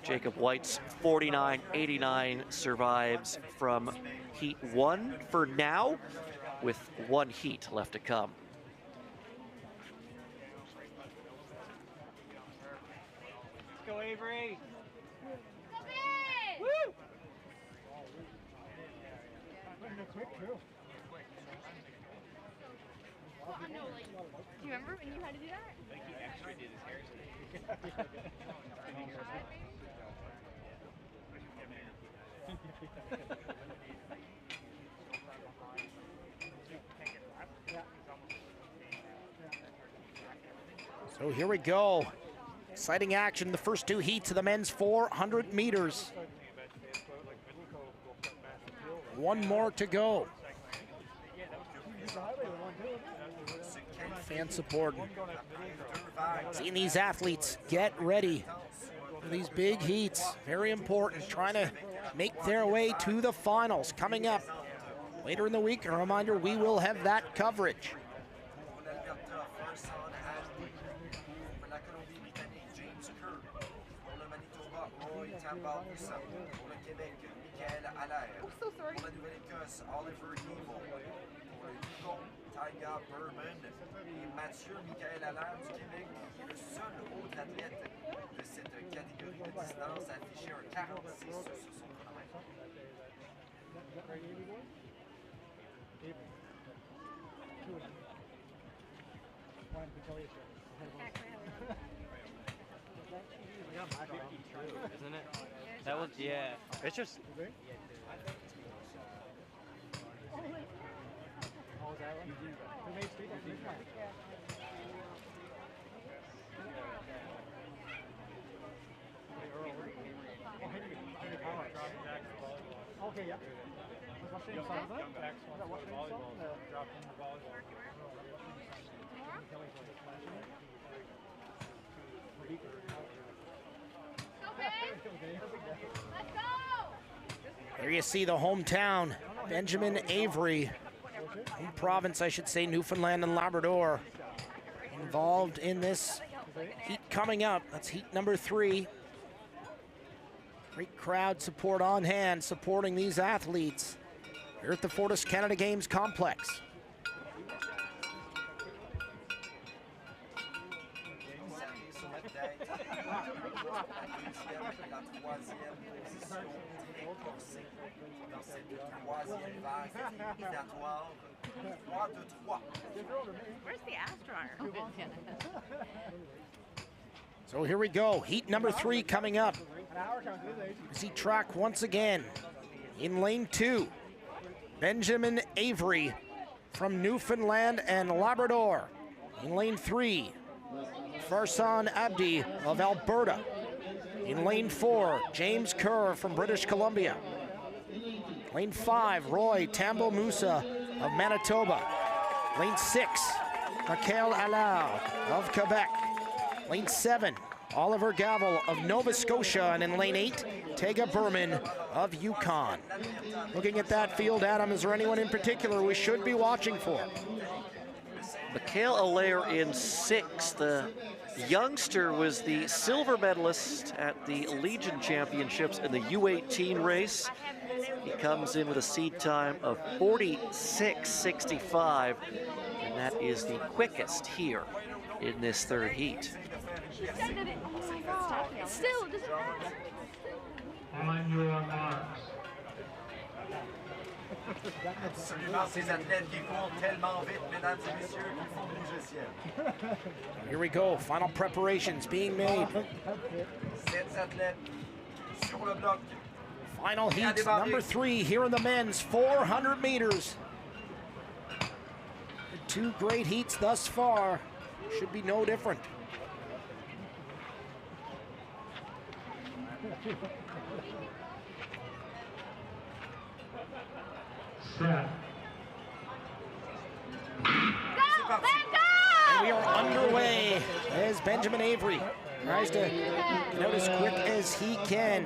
Jacob White's 49.89 survives from heat 1 for now, with 1 heat left to come. Let's go, Avery. Woo! Do you remember when you had to do that? Like he extra did his hair. So here we go. Exciting action, the first 2 heats of the men's 400 meters. 1 more to go. Fan support. Seeing these athletes get ready for these big heats. Very important, trying to make their way to the finals. Coming up later in the week, a reminder, we will have that coverage. Mathieu Michael Allaire du Québec, qui est le seul autre athlète de cette catégorie de distance à afficher un 46 sur son chronomètre. Isn't it? That was, yeah. It's just. Okay, yeah. Was that volleyball dropped in the volleyball. Let's go! There you see the hometown, Benjamin Avery, home province, I should say, Newfoundland and Labrador, involved in this heat coming up. That's heat number 3. Great crowd support on hand, supporting these athletes here at the Fortis Canada Games Complex. la troisième position très corsée dans cette troisième vague éliminatoire. 3-2-3. Where's the astronaut? So here we go, heat number 3 coming up. As he track once again in lane 2, Benjamin Avery from Newfoundland and Labrador. In lane 3, Farsan Abdi of Alberta. In lane 4, James Kerr from British Columbia. Lane 5, Roy Tambo Musa of Manitoba. Lane 6, Michael Allard of Quebec. Lane 7, Oliver Gavel of Nova Scotia. And in lane 8, Tega Berman of Yukon. Looking at that field, Adam, is there anyone in particular we should be watching for? Michael Allard in 6th. The youngster was the silver medalist at the Legion Championships in the U18 race. He comes in with a seed time of 46.65, and that is the quickest here in this third heat. Still, does it matter? On your marks. Absolument, ces athlètes qui courent tellement vite, mesdames et messieurs, qu'ils font bouger le ciel. Here we go, final preparations being made. 7 athlètes sur le bloc. Final heat number 3 here in the men's 400 meters. The 2 great heats thus far, should be no different. Set. And we are underway as Benjamin Avery tries to get out as quick as he can.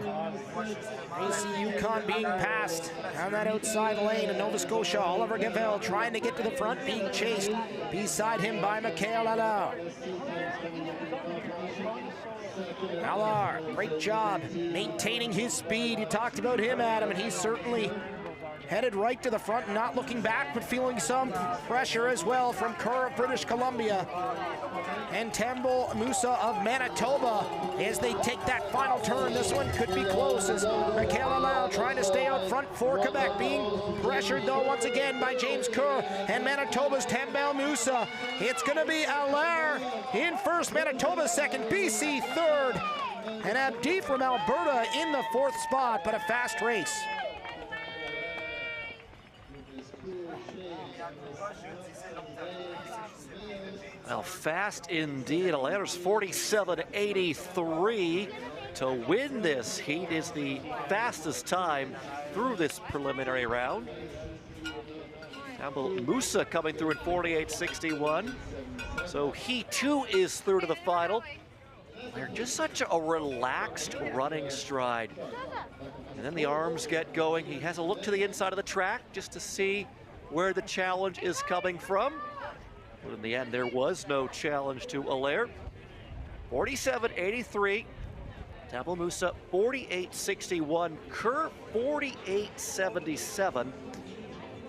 You see Yukon being passed down that outside lane in Nova Scotia. Oliver Gavel trying to get to the front, being chased beside him by Michael Allard. Allard, great job maintaining his speed. You talked about him, Adam, and he's certainly headed right to the front, not looking back, but feeling some pressure as well from Kerr of British Columbia and Tambo Musa of Manitoba as they take that final turn. This one could be close as Michael Allard trying to stay out front for Quebec, being pressured though once again by James Kerr and Manitoba's Tambo Musa. It's going to be Allard in first, Manitoba second, BC third, and Abdi from Alberta in the 4th spot, but a fast race. Well, fast indeed. Allard's 47.83 to win this heat is the fastest time through this preliminary round. Tambo Musa coming through in 48.61. So he too is through to the final. They're just such a relaxed running stride. And then the arms get going. He has a look to the inside of the track just to see where the challenge is coming from. But in the end, there was no challenge to Allard. 47.83. Tambo Musa 48.61. Kerr 48.77.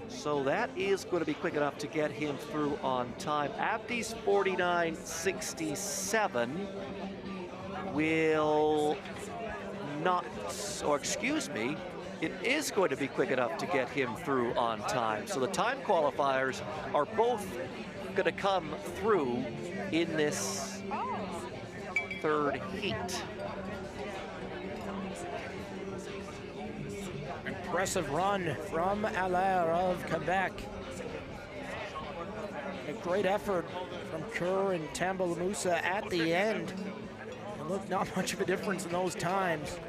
So that is going to be quick enough to get him through on time. Abdi's 49.67 will not, or excuse me, it is going to be quick enough to get him through on time. So the time qualifiers are both going to come through in this third heat. Impressive run from Allard of Quebec. A great effort from Kerr and Tambo Musa at the end. And look, not much of a difference in those times.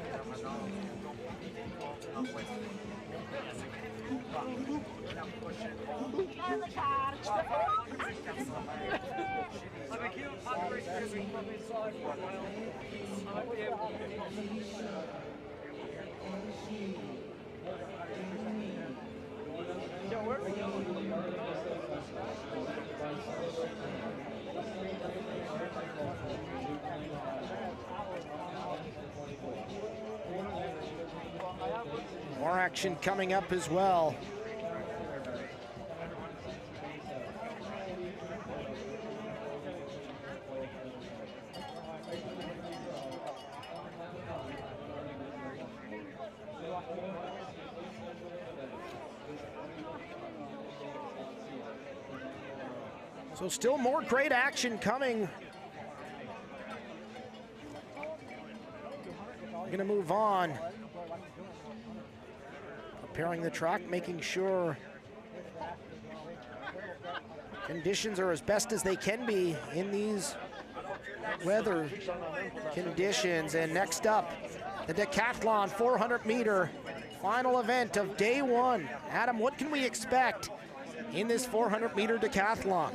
More action coming up as well. So still more great action coming. We're gonna move on. Preparing the track, making sure conditions are as best as they can be in these weather conditions. And next up, the Decathlon 400-meter final event of day one. Adam, what can we expect in this 400-meter decathlon?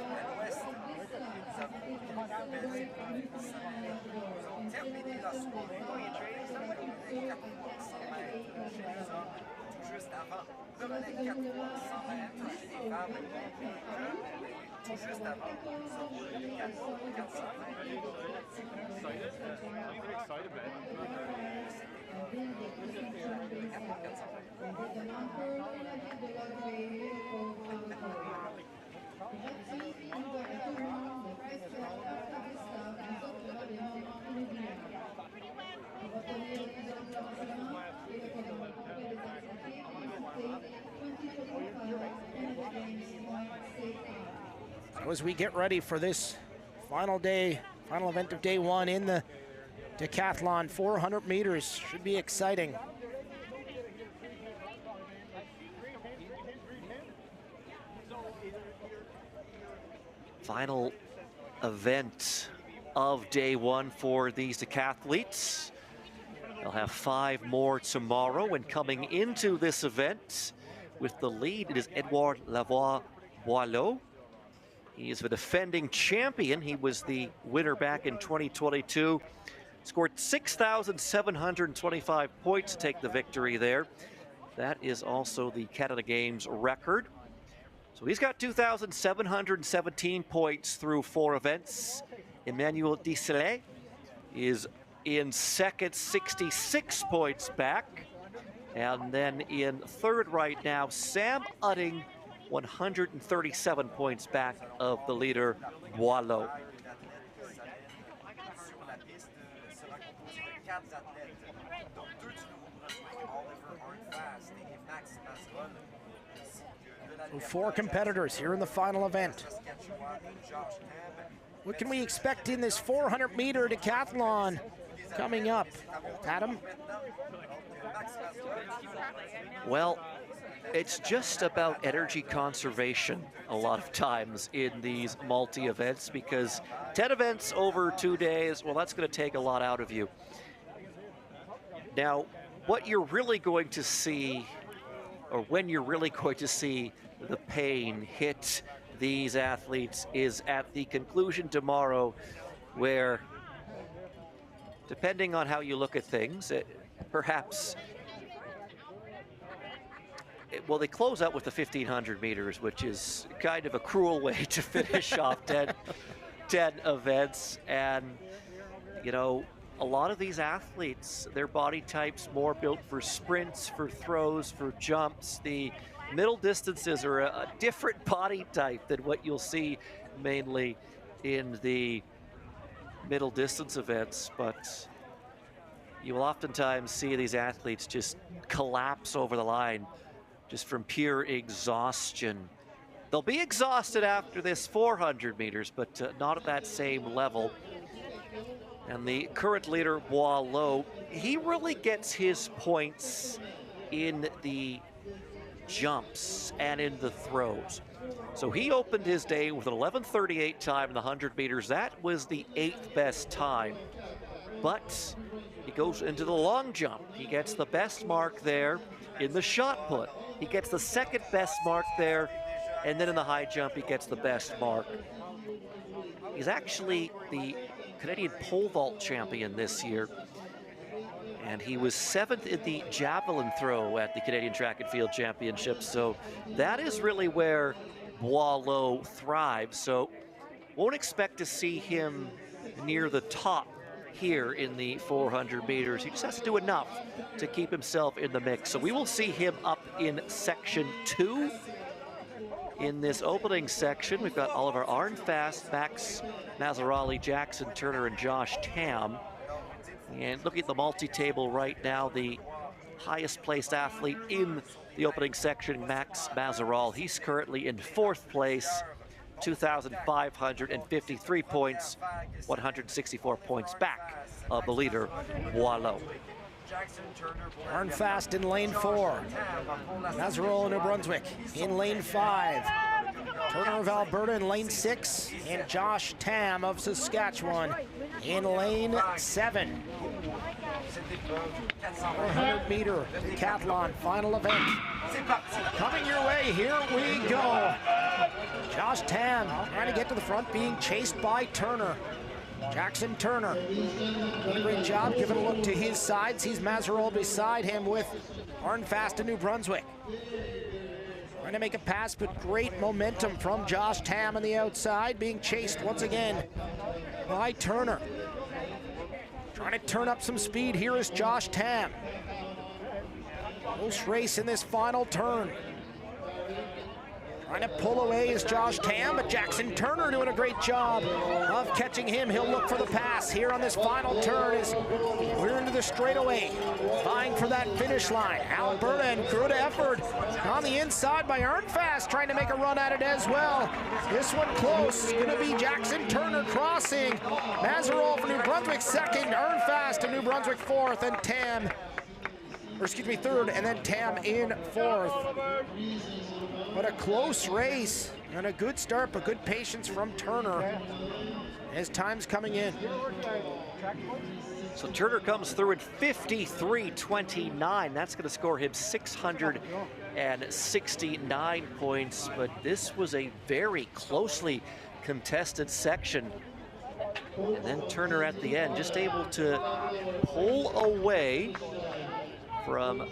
As we get ready for this final event of day one in the decathlon, 400 meters, should be exciting. Final event of day one for these decathletes. They'll have 5 more tomorrow, and coming into this event with the lead, it is Edouard Lavoie-Boileau. He is the defending champion. He was the winner back in 2022. Scored 6,725 points to take the victory there. That is also the Canada Games record. So he's got 2,717 points through 4 events. Emmanuel Disselet is in second, 66 points back. And then in third right now, Sam Utting, 137 points back of the leader, Boileau. So 4 competitors here in the final event. What can we expect in this 400-meter decathlon coming up, Adam? Well, it's just about energy conservation a lot of times in these multi-events, because 10 events over 2 days, well, that's going to take a lot out of you. Now, what you're really going to see, or when you're really going to see the pain hit these athletes, is at the conclusion tomorrow, where, depending on how you look at things, perhaps, well, they close out with the 1,500 meters, which is kind of a cruel way to finish off 10 events. And, you know, a lot of these athletes, their body type's more built for sprints, for throws, for jumps. The middle distances are a different body type than what you'll see mainly in the middle distance events, but you will oftentimes see these athletes just collapse over the line just from pure exhaustion. They'll be exhausted after this 400 meters, but not at that same level. And the current leader, Boileau, he really gets his points in the jumps and in the throws. So he opened his day with an 11:38 time in the 100 meters. That was the 8th best time. But he goes into the long jump. He gets the best mark there in the shot put. He gets the 2nd best mark there. And then in the high jump, he gets the best mark. He's actually the Canadian pole vault champion this year. And he was 7th in the javelin throw at the Canadian Track and Field Championships. So that is really where Boileau thrives. So won't expect to see him near the top here in the 400 meters. He just has to do enough to keep himself in the mix. So we will see him up in section 2. In this opening section, we've got Oliver Arnfast, Max Mazzarali, Jackson Turner, and Josh Tam. And looking at the multi-table right now, the highest placed athlete in the opening section, Max Mazzarali, he's currently in 4th place. 2,553 points, 164 points back of the leader, Boileau. Arnfast in lane 4. Mazerolle, New Brunswick in lane 5. Turner of Alberta in lane 6. And Josh Tam of Saskatchewan in lane 7. 400-meter decathlon final event. Coming your way, here we go. Josh Tam trying to get to the front, being chased by Turner. Jackson Turner doing a great job giving a look to his side. Sees Mazerolle beside him with Arnfast in New Brunswick. Trying to make a pass, but great momentum from Josh Tam on the outside, being chased once again by Turner. Trying to turn up some speed here is Josh Tam. Close race in this final turn. Trying to pull away is Josh Tam, but Jackson Turner doing a great job of catching him. He'll look for the pass here on this final turn as we're into the straightaway, vying for that finish line. Alberta and good effort on the inside by Arnfast, trying to make a run at it as well. This one close, gonna be Jackson Turner crossing. Mazerolle for New Brunswick second, Arnfast in New Brunswick fourth, and Tam, or excuse me, third, and then Tam in fourth. But a close race and a good start, but good patience from Turner as time's coming in. So Turner comes through at 53.29. That's going to score him 669 points, but this was a very closely contested section. And then Turner at the end just able to pull away from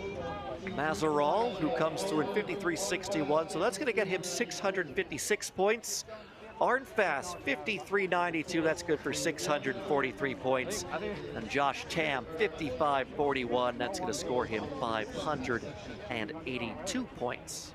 Mazerolle, who comes through in 53.61, so that's going to get him 656 points. Arnfast, 53.92, that's good for 643 points. And Josh Tam, 55.41, that's going to score him 582 points.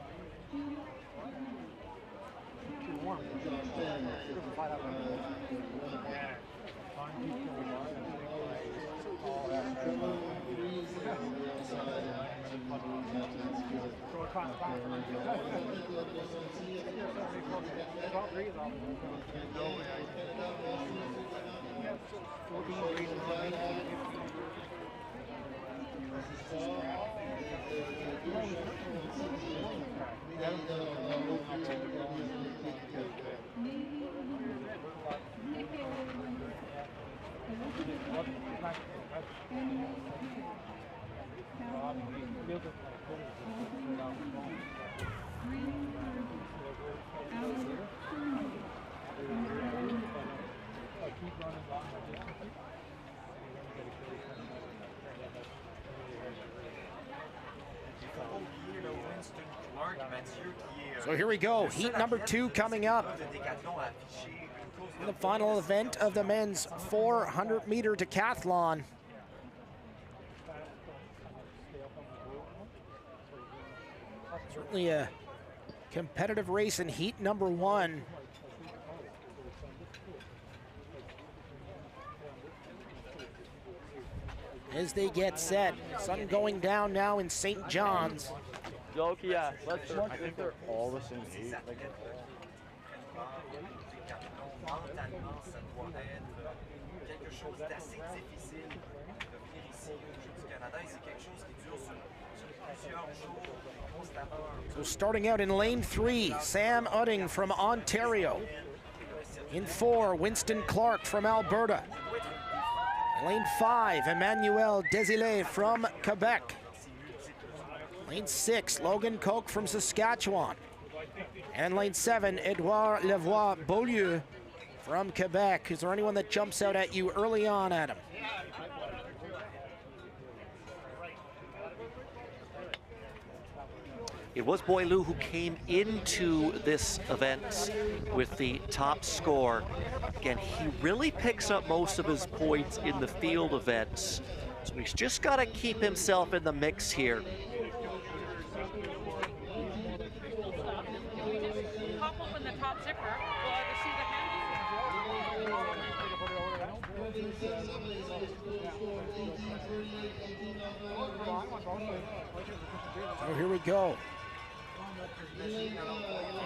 So here we go, heat number 2 coming up. In the final event of the men's 400-meter decathlon. Certainly a competitive race in heat number 1. As they get set, sun going down now in St. John's. I think they're all the same height. So starting out in lane 3, Sam Udding from Ontario. In 4, Winston Clark from Alberta. In lane 5, Emmanuel Desilets from Quebec. Lane 6, Logan Koch from Saskatchewan. And lane 7, Edouard Lavoie-Beaulieu from Quebec. Is there anyone that jumps out at you early on, Adam? It was Boileau who came into this event with the top score. Again, he really picks up most of his points in the field events. So he's just got to keep himself in the mix here. So here we go.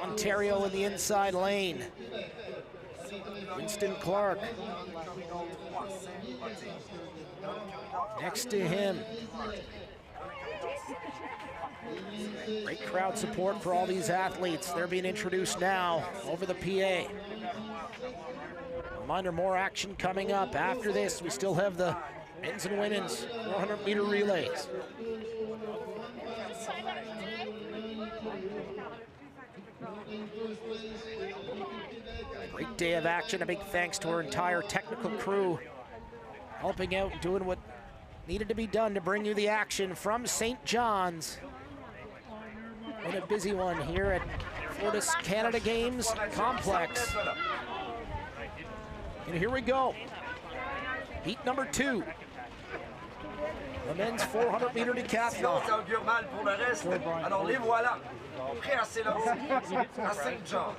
Ontario in the inside lane. Winston Clark. Next to him. Great crowd support for all these athletes. They're being introduced now over the PA. Reminder, more action coming up. After this, we still have the men's and women's 400-meter relays. Great day of action. A big thanks to our entire technical crew helping out, doing what needed to be done to bring you the action from St. John's. And a busy one here at Fortis Canada Games Complex. And here we go. Heat number 2. The men's 400-meter decathlon. Ça augure mal pour le reste. Alors les voilà, prêts à s'élancer à St. John.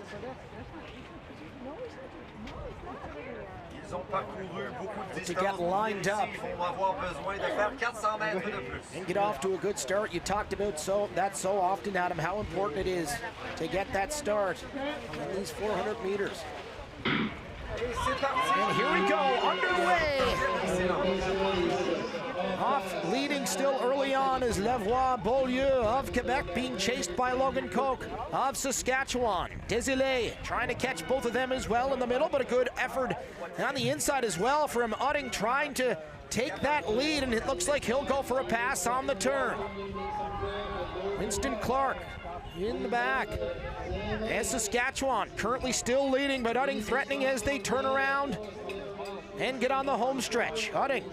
Ils ont parcouru beaucoup de To get lined up Ils vont avoir besoin de faire 400 mètres de plus. and get off to a good start. You talked about that so often, Adam, how important it is to get that start in these 400 meters. And here we go, underway. Off leading still early on is Lavoie-Beaulieu of Quebec, being chased by Logan Coke of Saskatchewan. Desilets trying to catch both of them as well in the middle, but a good effort on the inside as well from Utting, trying to take that lead, and it looks like he'll go for a pass on the turn. Winston Clark in the back. As Saskatchewan currently still leading, but Utting threatening as they turn around and get on the home stretch. Utting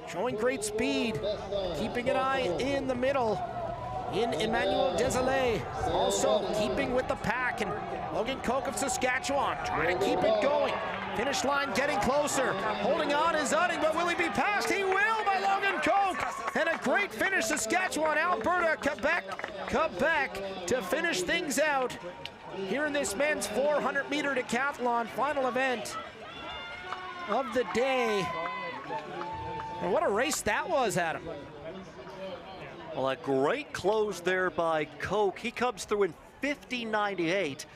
showing great speed, keeping an eye in the middle in Emmanuel Desilets, also keeping with the pack, and Logan Coke of Saskatchewan trying to keep it going. Finish line getting closer, holding on is Utting, but will he be passed? He will by Logan Coke, and a great finish. Saskatchewan, Alberta, Quebec to finish things out here in this men's 400-meter decathlon final event of the day. And what a race that was, Adam. Well, a great close there by Coke. He comes through in 50.98.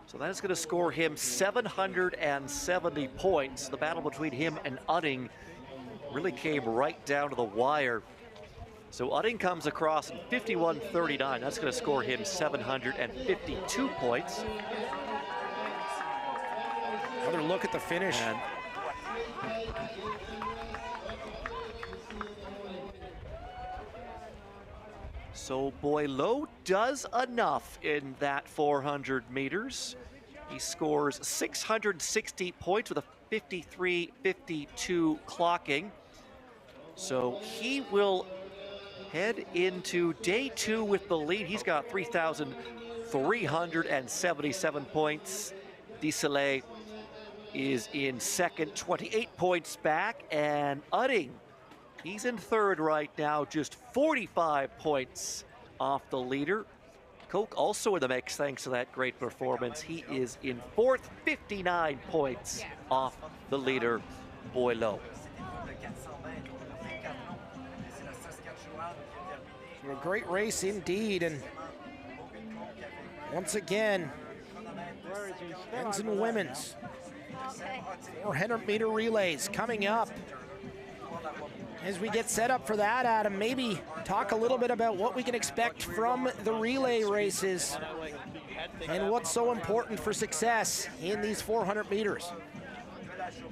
So that is going to score him 770 points. The battle between him and Utting really came right down to the wire. So Utting comes across in 51.39. That's going to score him 752 points. Another look at the finish. And so Boileau does enough in that 400 meters. He scores 660 points with a 53.52 clocking. So he will head into day 2 with the lead. He's got 3,377 points. Desilets is in second, 28 points back, and Utting, he's in third right now, just 45 points off the leader. Coke also in the mix thanks to that great performance. He is in fourth, 59 points off the leader, Boileau. A great race indeed, and once again, men's and women's 400-meter relays coming up. As we get set up for that, Adam, maybe talk a little bit about what we can expect from the relay races and what's so important for success in these 400 meters.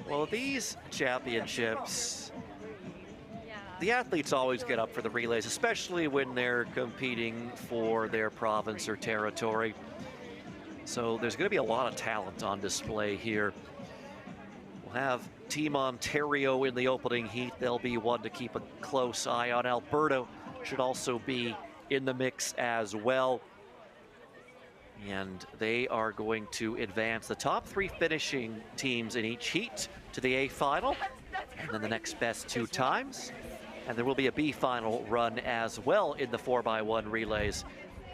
Well, these championships, the athletes always get up for the relays, especially when they're competing for their province or territory. So there's going to be a lot of talent on display here. We'll have Team Ontario in the opening heat. They'll be one to keep a close eye on. Alberta should also be in the mix as well. And they are going to advance the top 3 finishing teams in each heat to the A final, and then the next best 2 times. And there will be a B final run as well in the 4x1 relays,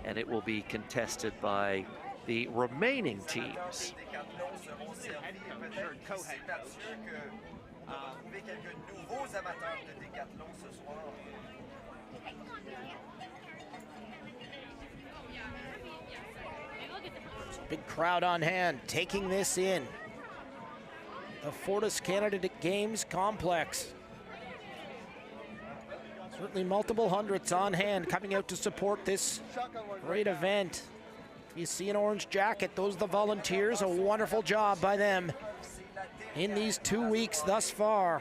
and it will be contested by the remaining teams. Big crowd on hand, taking this in. The Fortis Canada Games Complex. Certainly multiple hundreds on hand coming out to support this great event. You see an orange jacket, those are the volunteers, a wonderful job by them in these 2 weeks thus far.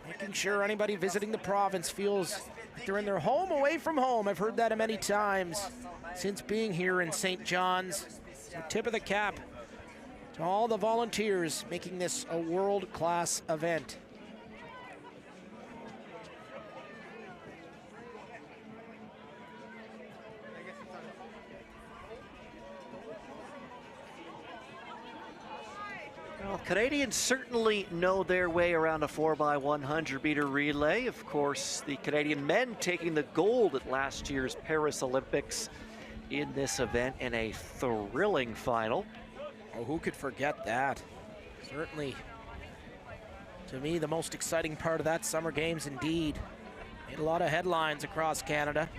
Making sure anybody visiting the province feels like they're in their home away from home. I've heard that many times since being here in St. John's. So tip of the cap to all the volunteers making this a world-class event. Well, Canadians certainly know their way around a 4x100 meter relay. Of course, the Canadian men taking the gold at last year's Paris Olympics in this event in a thrilling final. Oh, who could forget that? Certainly, to me, the most exciting part of that Summer Games indeed. Made a lot of headlines across Canada.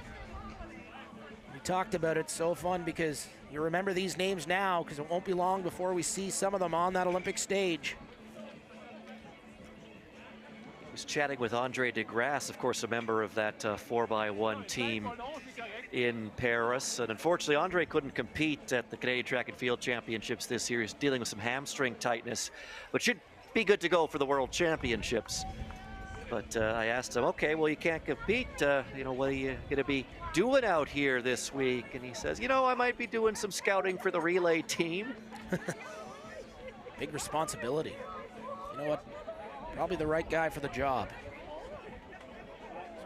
We talked about it, so fun because you remember these names now because it won't be long before we see some of them on that Olympic stage. I was chatting with Andre DeGrasse, of course, a member of that 4x1 team in Paris. And unfortunately, Andre couldn't compete at the Canadian Track and Field Championships this year. He's dealing with some hamstring tightness, but should be good to go for the World Championships. But I asked him, okay, well, you can't compete. You know, what are you going to be doing out here this week? And he says, you know, I might be doing some scouting for the relay team. Big responsibility. You know what? Probably the right guy for the job.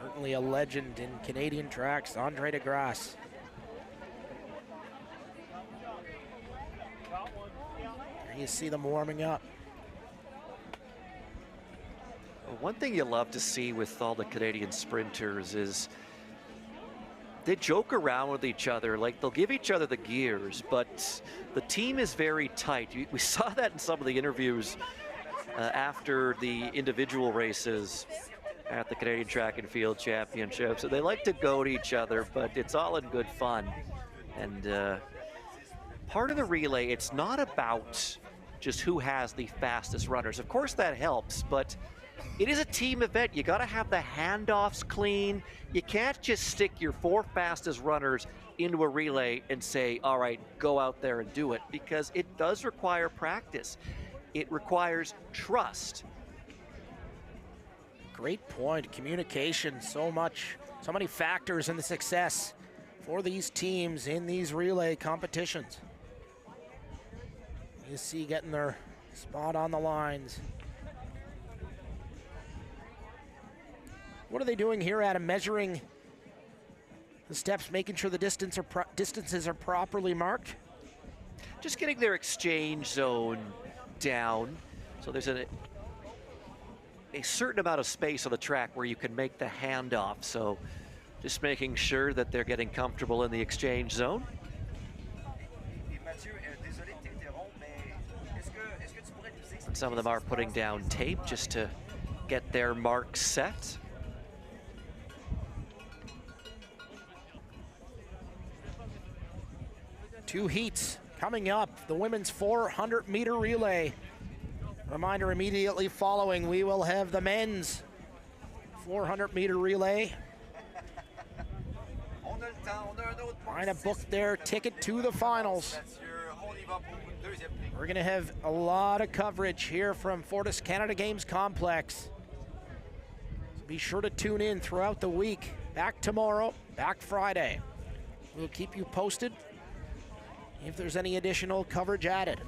Certainly a legend in Canadian tracks, Andre DeGrasse. There you see them warming up. One thing you love to see with all the Canadian sprinters is they joke around with each other, like they'll give each other the gears, but the team is very tight. We saw that in some of the interviews after the individual races at the Canadian Track and Field Championships. So they like to go to each other, but it's all in good fun. And part of the relay, it's not about just who has the fastest runners. Of course that helps, but it is a team event. You got to have the handoffs clean. You can't just stick your 4 fastest runners into a relay and say, all right, go out there and do it, because it does require practice. It requires trust. Great point. Communication, so many factors in the success for these teams in these relay competitions. You see getting their spot on the lines. What are they doing here, Adam? Measuring the steps, making sure the distances are properly marked? Just getting their exchange zone down. So there's a certain amount of space on the track where you can make the handoff. So just making sure that they're getting comfortable in the exchange zone. And some of them are putting down tape just to get their mark set. Two heats coming up. The women's 400-meter relay. Reminder, immediately following, we will have the men's 400-meter relay. Trying to book their ticket to the finals. We're going to have a lot of coverage here from Fortis Canada Games Complex. So be sure to tune in throughout the week. Back tomorrow, back Friday. We'll keep you posted if there's any additional coverage added.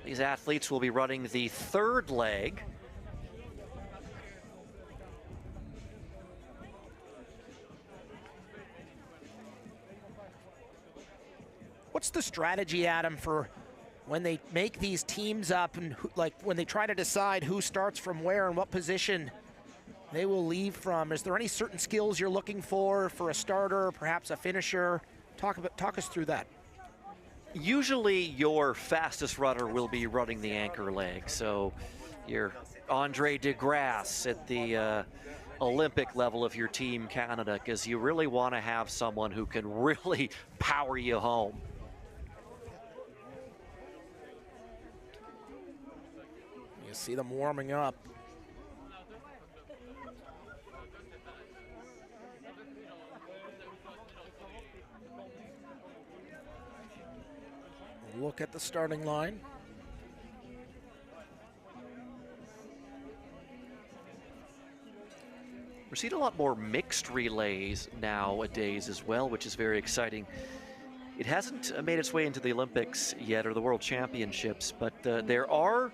These athletes will be running the third leg. What's the strategy, Adam, for when they make these teams up and like when they try to decide who starts from where and what position they will leave from? Is there any certain skills you're looking for a starter, perhaps a finisher? Talk us through that. Usually your fastest runner will be running the anchor leg. So your Andre DeGrasse at the Olympic level of your Team Canada, because you really want to have someone who can really power you home. You see them warming up. Look at the starting line. We're seeing a lot more mixed relays nowadays as well, which is very exciting. It hasn't made its way into the Olympics yet or the World Championships, but there are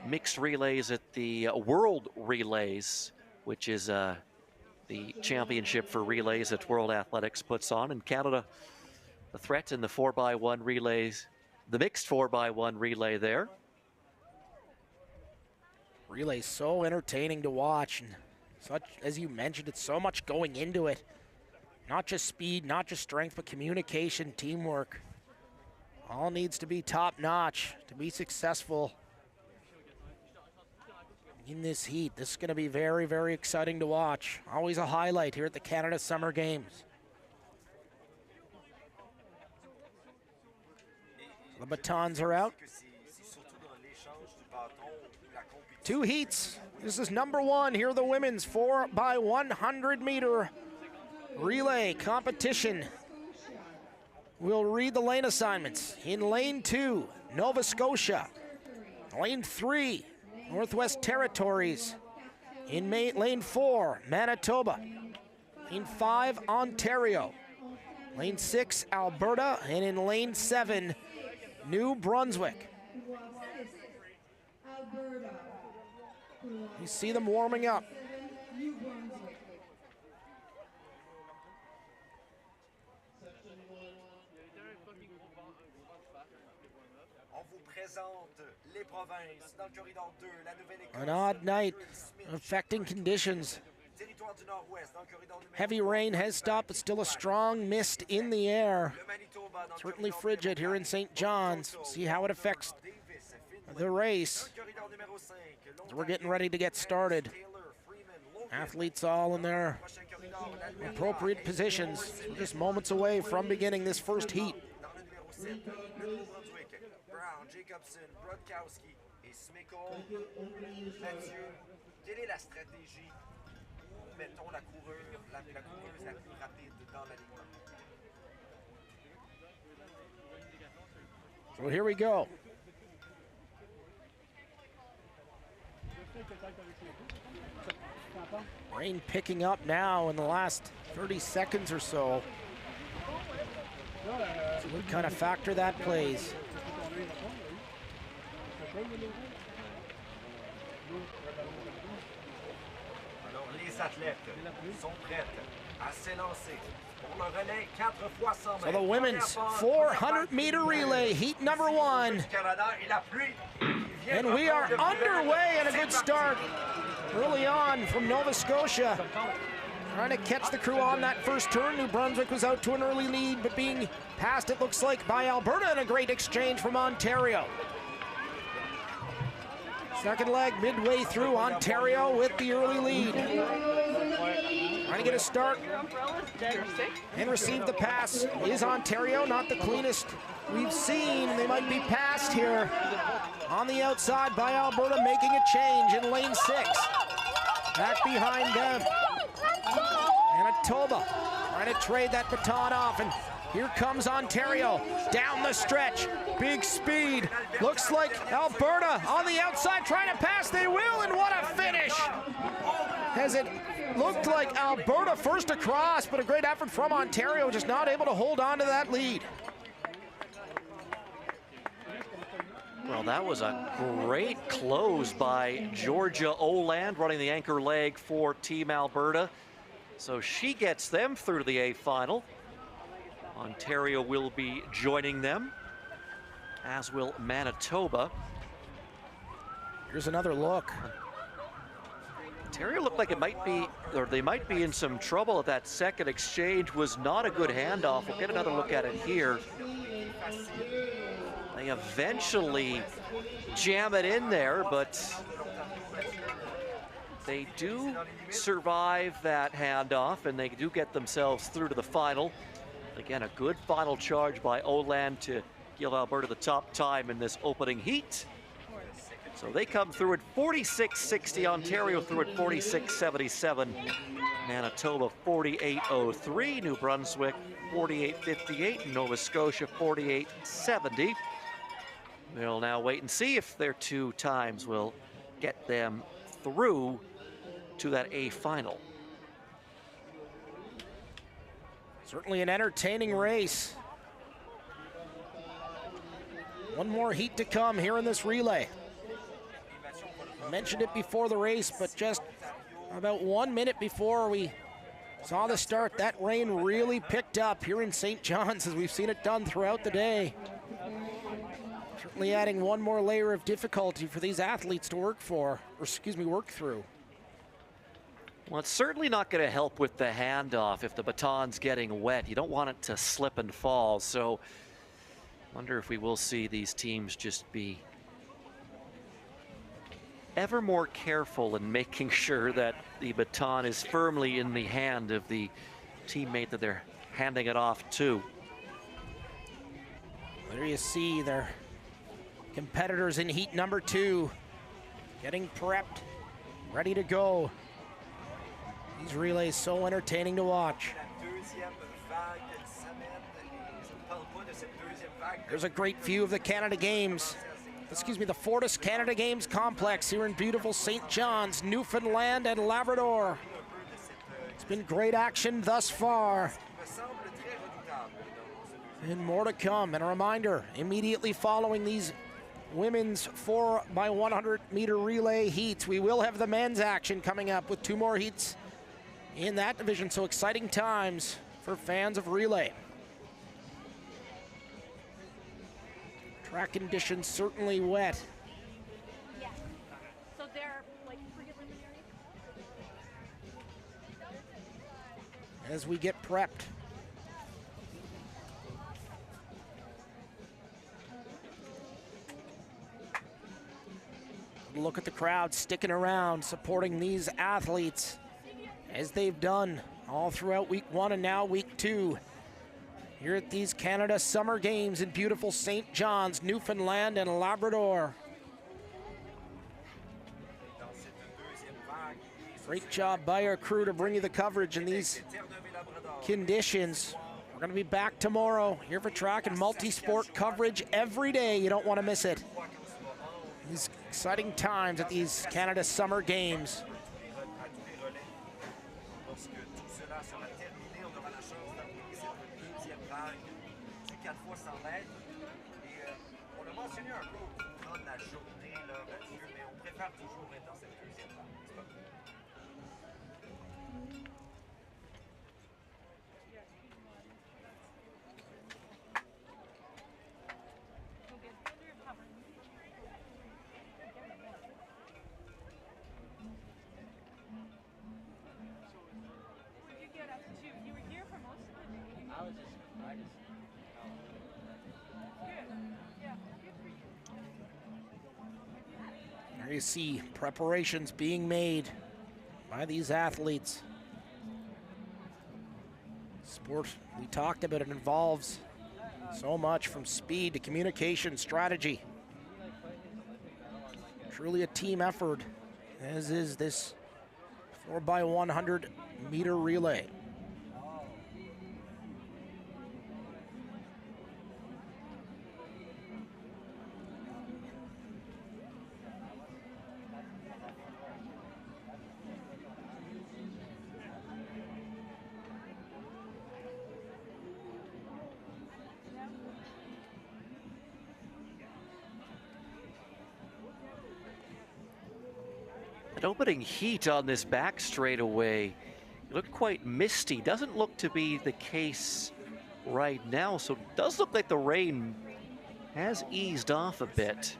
mixed relays at the World Relays, which is the championship for relays that World Athletics puts on. And Canada, a threat in the 4x1 relays, the mixed 4x1 relay there. Relay so entertaining to watch, and such, as you mentioned, it's so much going into it. Not just speed, not just strength, but communication, teamwork. All needs to be top notch to be successful in this heat. This is going to be very, very exciting to watch. Always a highlight here at the Canada Summer Games. The batons are out. 2 heats. This is number 1 here, the women's 4x100 meter relay competition. We'll read the lane assignments. In lane 2, Nova Scotia. Lane 3, Northwest Territories. In lane 4, Manitoba. Lane 5, Ontario. Lane 6, Alberta. And in lane 7, New Brunswick. You see them warming up. An odd night, affecting conditions. Heavy rain has stopped, but still a strong mist in the air. Certainly frigid here in St. John's. See how it affects the race. As we're getting ready to get started. Athletes all in their appropriate positions. We're just moments away from beginning this first heat. So here we go. Rain picking up now in the last 30 seconds or so. So what kind of factor that plays? Alors, les athlètes sont prêtes à s'élancer pour le relais 4x100 mètres. So the women's 400-meter relay, heat number 1. And we are underway and a good start early on from Nova Scotia. Trying to catch the crew on that first turn. New Brunswick was out to an early lead, but being passed, it looks like, by Alberta, and a great exchange from Ontario. Second leg midway through, Ontario with the early lead. Trying to get a start and receive the pass is Ontario. Not the cleanest we've seen. They might be passed here on the outside by Alberta, making a change in lane 6. Back behind them. Manitoba trying to trade that baton off, and here comes Ontario down the stretch. Big speed. Looks like Alberta on the outside trying to pass. They will, and what a finish! As it looked like Alberta first across, but a great effort from Ontario, just not able to hold on to that lead. Well, that was a great close by Georgia Oland, running the anchor leg for Team Alberta. So she gets them through to the A final. Ontario will be joining them, as will Manitoba. Here's another look. Ontario looked like it might be, or they might be in some trouble. At that second exchange was not a good handoff. We'll get another look at it here. They eventually jam it in there, but they do survive that handoff, and they do get themselves through to the final. Again, a good final charge by Oland to give Alberta the top time in this opening heat. So they come through at 46.60, Ontario through at 46.77, Manitoba 48.03, New Brunswick 48.58, Nova Scotia 48.70. We'll now wait and see if their 2 times will get them through to that A final. Certainly an entertaining race. One more heat to come here in this relay. I mentioned it before the race, but just about 1 minute before we saw the start, that rain really picked up here in St. John's, as we've seen it done throughout the day. Certainly adding one more layer of difficulty for these athletes to work through. Well, it's certainly not going to help with the handoff if the baton's getting wet. You don't want it to slip and fall. So I wonder if we will see these teams just be ever more careful in making sure that the baton is firmly in the hand of the teammate that they're handing it off to. There you see their competitors in heat number 2 getting prepped, ready to go. These relays so entertaining to watch. There's a great view of the the Fortis Canada Games Complex here in beautiful St. John's, Newfoundland and Labrador. It's been great action thus far, and more to come. And a reminder, immediately following these women's 4x100 meter relay heats, we will have the men's action coming up with 2 more heats in that division. So exciting times for fans of relay. Track conditions certainly wet. Yeah. So they're like preliminary. As we get prepped. Look at the crowd sticking around, supporting these athletes as they've done all throughout week 1 and now week 2. Here at these Canada Summer Games in beautiful St. John's, Newfoundland and Labrador. Great job by our crew to bring you the coverage in these conditions. We're going to be back tomorrow here for track and multi-sport coverage every day. You don't want to miss it. These exciting times at these Canada Summer Games. There you see preparations being made by these athletes. Sport, we talked about it, involves so much from speed to communication, strategy. Truly a team effort, as is this 4x100 meter relay. An opening heat on this back straightaway. It looked quite misty. Doesn't look to be the case right now. So it does look like the rain has eased off a bit.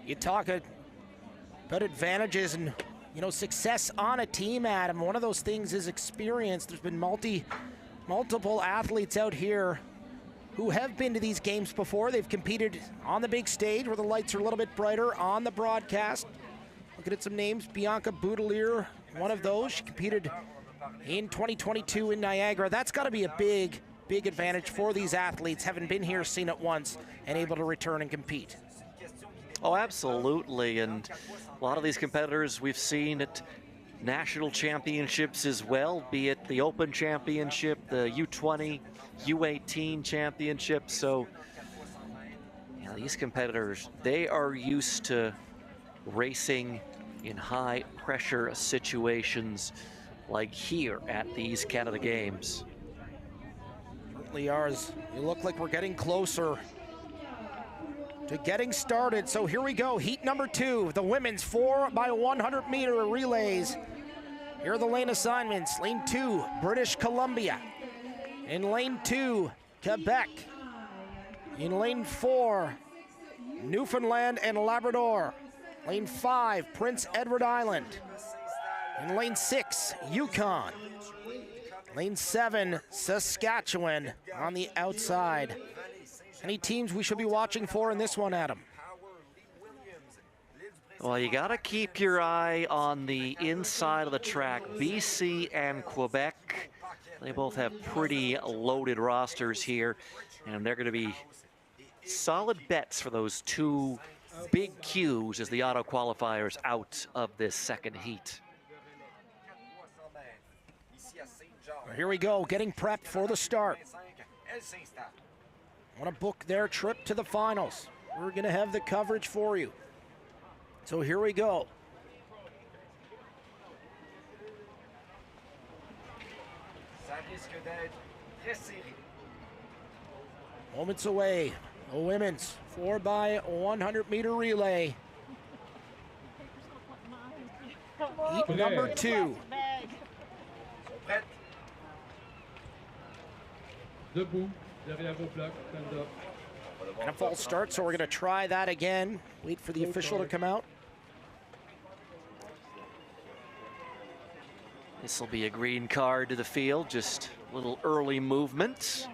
You talk about advantages and, you know, success on a team, Adam. One of those things is experience. There's been multiple athletes out here who have been to these games before. They've competed on the big stage where the lights are a little bit brighter on the broadcast. Looking at some names, Bianca Boudelier, one of those. She competed in 2022 in Niagara. That's got to be a big advantage for these athletes, having been here, seen it once, and able to return and compete. Oh, absolutely. And a lot of these competitors we've seen at national championships as well, be it the Open Championship, the U20, U18 Championship. So, you know, these competitors, they are used to racing in high pressure situations like here at these Canada Games. Certainly ours. You look like we're getting closer to getting started. So here we go, heat number 2, the women's 4x100 meter relays. Here are the lane assignments. Lane 2, British Columbia. In lane 2, Quebec. In lane 4, Newfoundland and Labrador. Lane 5, Prince Edward Island. In lane 6, Yukon. Lane 7, Saskatchewan on the outside. Any teams we should be watching for in this one, Adam? Well, you got to keep your eye on the inside of the track. BC and Quebec, they both have pretty loaded rosters here, and they're going to be solid bets for those two big cues as the auto qualifiers out of this second heat. Here we go, getting prepped for the start. Want to book their trip to the finals. We're going to have the coverage for you. So here we go. Moments away, the women's 4x100 meter relay. Heat number 2. Debout, derrière vos plaques, stand up. And a false start, so we're going to try that again. Wait for the official to come out. This will be a green card to the field, just a little early movement.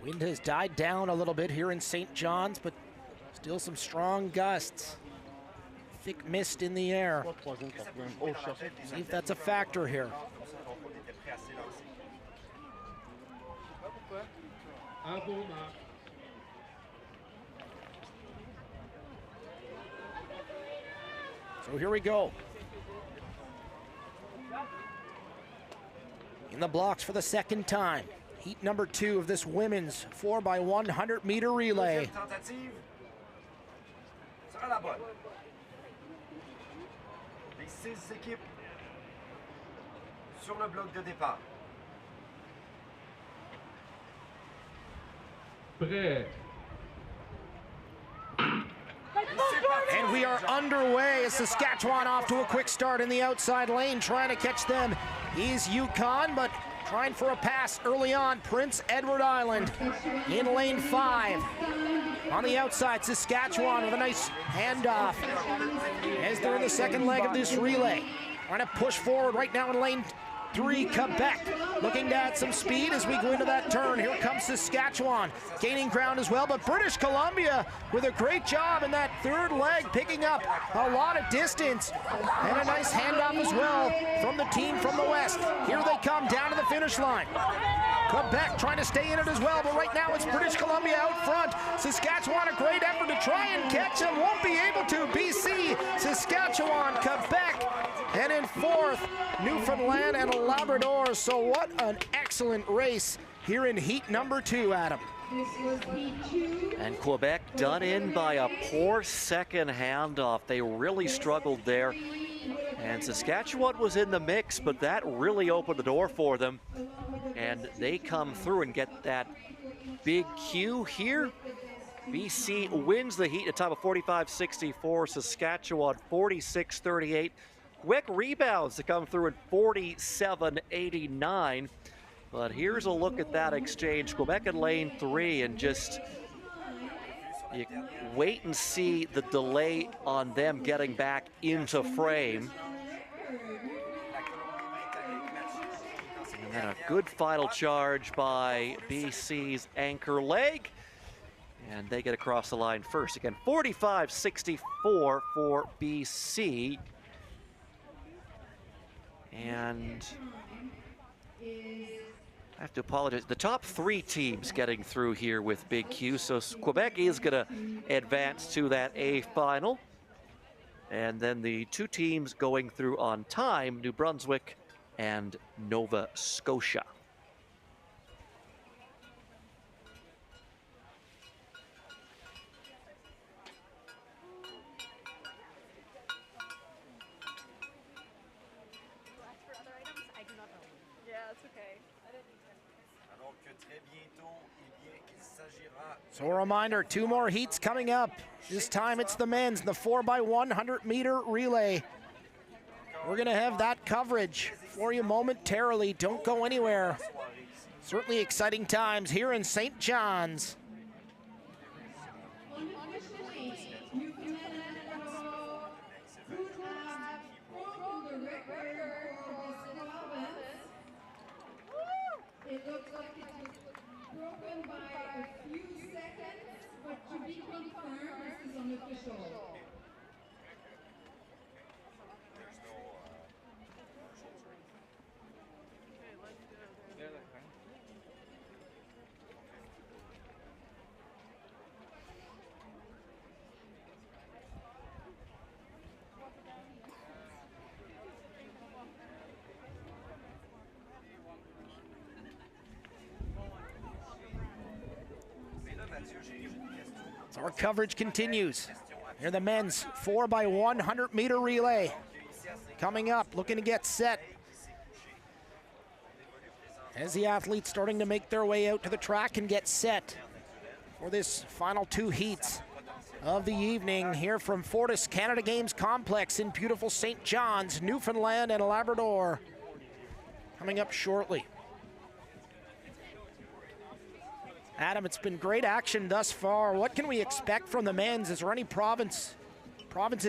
Wind has died down a little bit here in St. John's, but still some strong gusts. Thick mist in the air. See if that's a factor here. So here we go. In the blocks for the second time. Heat number 2 of this women's 4x100 meter relay. Les 6 équipes sur le bloc de départ. Prêt. And we are underway as Saskatchewan off to a quick start in the outside lane. Trying to catch them is Yukon, but trying for a pass early on. Prince Edward Island in lane 5. On the outside, Saskatchewan with a nice handoff as they're in the second leg of this relay. Trying to push forward right now in lane 3, Quebec. Looking to add some speed as we go into that turn. Here comes Saskatchewan, gaining ground as well, but British Columbia with a great job in that third leg, picking up a lot of distance. And a nice handoff as well from the team from the west. Here they come down to the finish line. Quebec trying to stay in it as well, but right now it's British Columbia out front. Saskatchewan, a great effort to try and catch him. Won't be able to. BC, Saskatchewan, Quebec, and in 4th, Newfoundland and Labrador. So what an excellent race here in heat number 2, Adam. And Quebec done in by a poor second handoff. They really struggled there. And Saskatchewan was in the mix, but that really opened the door for them. And they come through and get that big cue here. BC wins the heat at a time of 45.64. Saskatchewan 46.38. Quick rebounds to come through at 47.89. But here's a look at that exchange. Quebec in lane 3, and just you wait and see the delay on them getting back into frame. And then a good final charge by BC's Anchor Leg. And they get across the line first. Again, 45-64 for BC. And I have to apologize. The top 3 teams getting through here with Big Q. So Quebec is going to advance to that A final. And then the 2 teams going through on time, New Brunswick and Nova Scotia. So a reminder, 2 more heats coming up. This time it's the men's, the 4x100 meter relay. We're gonna have that coverage for you momentarily. Don't go anywhere. Certainly exciting times here in St. John's. It looks like it was broken by a few seconds, but to be confirmed, this is unofficial. So our coverage continues. Here the men's 4x100 meter relay. Coming up, looking to get set. As the athletes starting to make their way out to the track and get set for this final 2 heats of the evening here from Fortis Canada Games Complex in beautiful St. John's, Newfoundland and Labrador. Coming up shortly. Adam, it's been great action thus far. What can we expect from the men's? Is there any provinces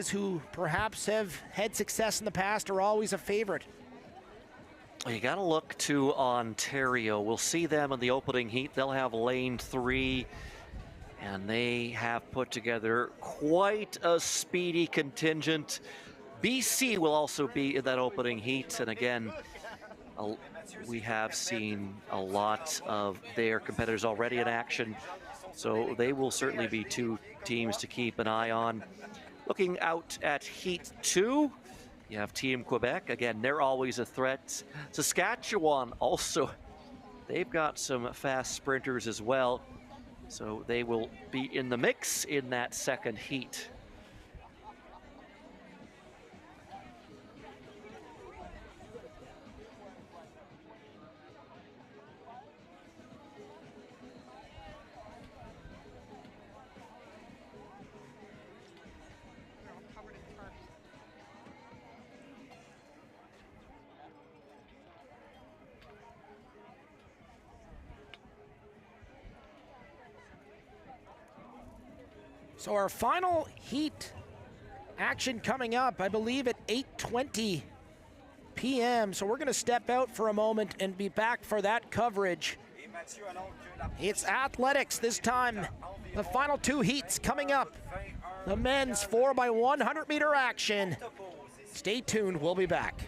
who perhaps have had success in the past are always a favorite? You got to look to Ontario. We'll see them in the opening heat. They'll have lane 3, and they have put together quite a speedy contingent. BC will also be in that opening heat, and again, we have seen a lot of their competitors already in action, so they will certainly be 2 teams to keep an eye on. Looking out at Heat 2, you have Team Quebec. Again, they're always a threat. Saskatchewan also, they've got some fast sprinters as well, so they will be in the mix in that second heat. So our final heat action coming up, I believe at 8:20 p.m. So we're going to step out for a moment and be back for that coverage. It's athletics this time. The final 2 heats coming up. The men's 4x100 meter action. Stay tuned, we'll be back.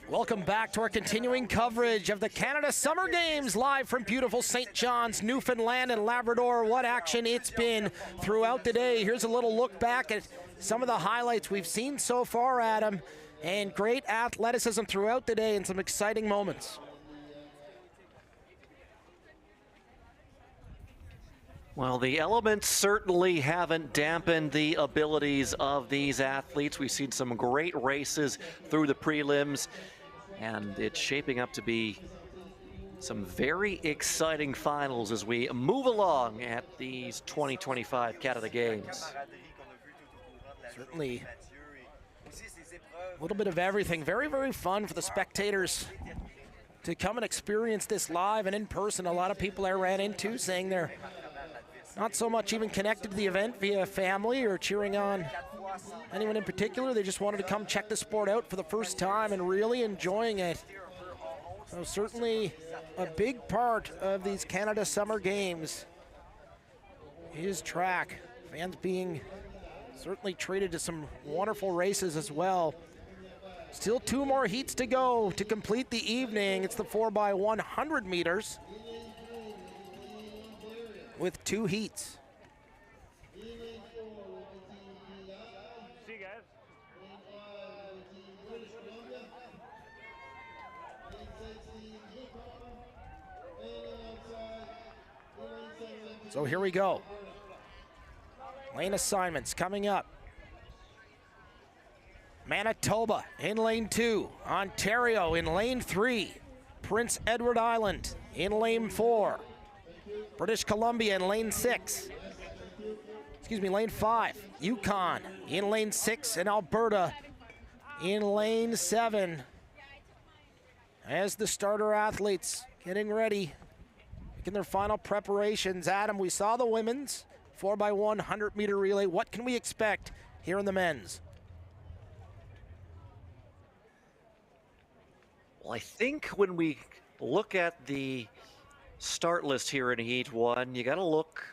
Welcome back to our continuing coverage of the Canada Summer Games live from beautiful St. John's, Newfoundland and Labrador. What action it's been throughout the day. Here's a little look back at some of the highlights we've seen so far, Adam, and great athleticism throughout the day and some exciting moments. Well, the elements certainly haven't dampened the abilities of these athletes. We've seen some great races through the prelims, and it's shaping up to be some very exciting finals as we move along at these 2025 Canada Games. Certainly a little bit of everything. Very, very fun for the spectators to come and experience this live and in person. A lot of people I ran into saying they're not so much even connected to the event via family or cheering on anyone in particular. They just wanted to come check the sport out for the first time and really enjoying it. So certainly a big part of these Canada Summer Games is track. Fans being certainly treated to some wonderful races as well. Still 2 more heats to go to complete the evening. It's the 4x100 meters. With 2 heats. See you guys. So here we go. Lane assignments coming up. Manitoba in lane 2. Ontario in lane 3. Prince Edward Island in lane 4. British Columbia in lane 6. Lane 5. Yukon in lane 6 and Alberta in lane 7. As the starter athletes getting ready, making their final preparations. Adam, we saw the women's 4x100 meter relay. What can we expect here in the men's? Well, I think when we look at the start list here in Heat 1, you got to look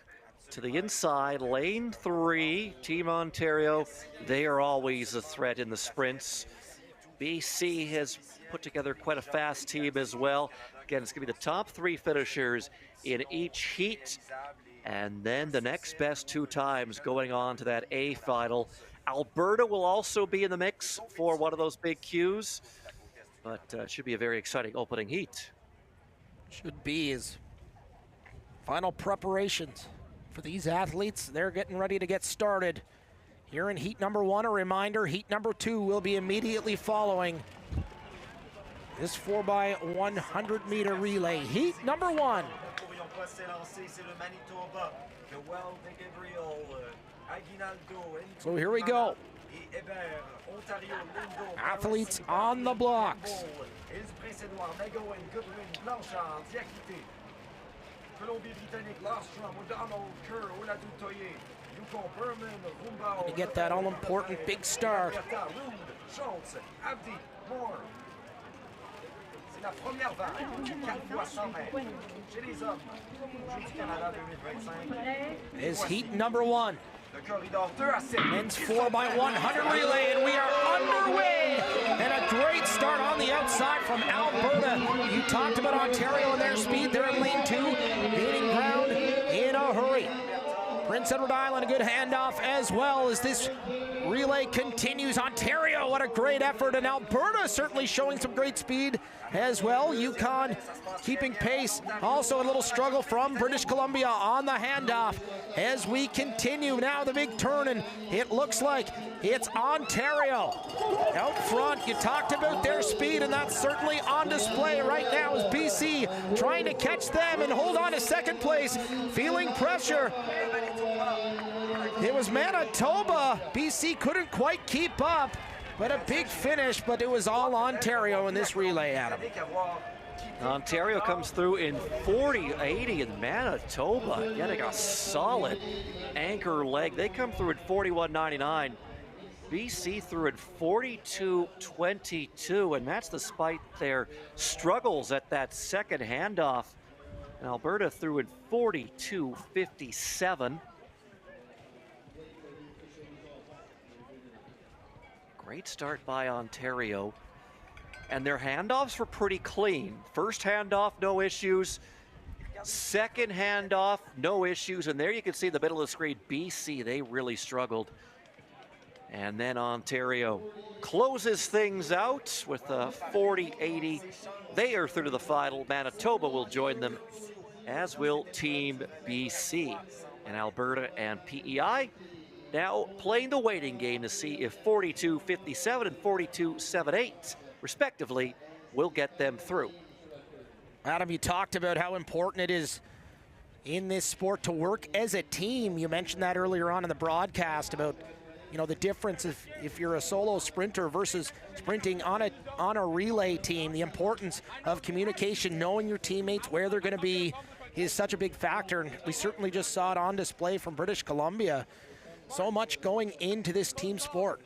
to the inside. Lane 3, Team Ontario, they are always a threat in the sprints. BC has put together quite a fast team as well. Again, it's going to be the top 3 finishers in each heat, and then the next best 2 times going on to that A final. Alberta will also be in the mix for one of those big Qs, but it should be a very exciting opening heat. Should be as final preparations for these athletes. They're getting ready to get started. Here in heat number 1, a reminder, heat number 2 will be immediately following this 4x100 meter relay. Heat number 1. So here we go. Athletes on the blocks. To get that all-important big start. Is heat number 1. Men's 4x100 relay, and we are underway. And a great start on the outside from Alberta. You talked about Ontario and their speed. They're in lane 2, gaining ground in a hurry. Prince Edward Island, a good handoff as well as this relay continues. Ontario, what a great effort, and Alberta certainly showing some great speed as well. Yukon keeping pace. Also a little struggle from British Columbia on the handoff as we continue. Now the big turn, and it looks like it's Ontario out front. You talked about their speed, and that's certainly on display right now as BC trying to catch them and hold on to second place, feeling pressure. It was Manitoba. BC couldn't quite keep up, but a big finish, but it was all Ontario in this relay, Adam. Ontario comes through in 40.80, and Manitoba getting a solid anchor leg. They come through at 41.99. BC through at 42.22, and that's despite their struggles at that second handoff. And Alberta through at 42.57. Great start by Ontario. And their handoffs were pretty clean. First handoff, no issues. Second handoff, no issues. And there you can see the middle of the screen, BC, they really struggled. And then Ontario closes things out with a 40-80. They are through to the final. Manitoba will join them, as will Team BC. And Alberta and PEI now playing the waiting game to see if 42-57 and 42-78, respectively, will get them through. Adam, you talked about how important it is in this sport to work as a team. You mentioned that earlier on in the broadcast about, you know, the difference if you're a solo sprinter versus sprinting on a relay team. The importance of communication, knowing your teammates, where they're going to be, is such a big factor. And we certainly just saw it on display from British Columbia. So much going into this team sport.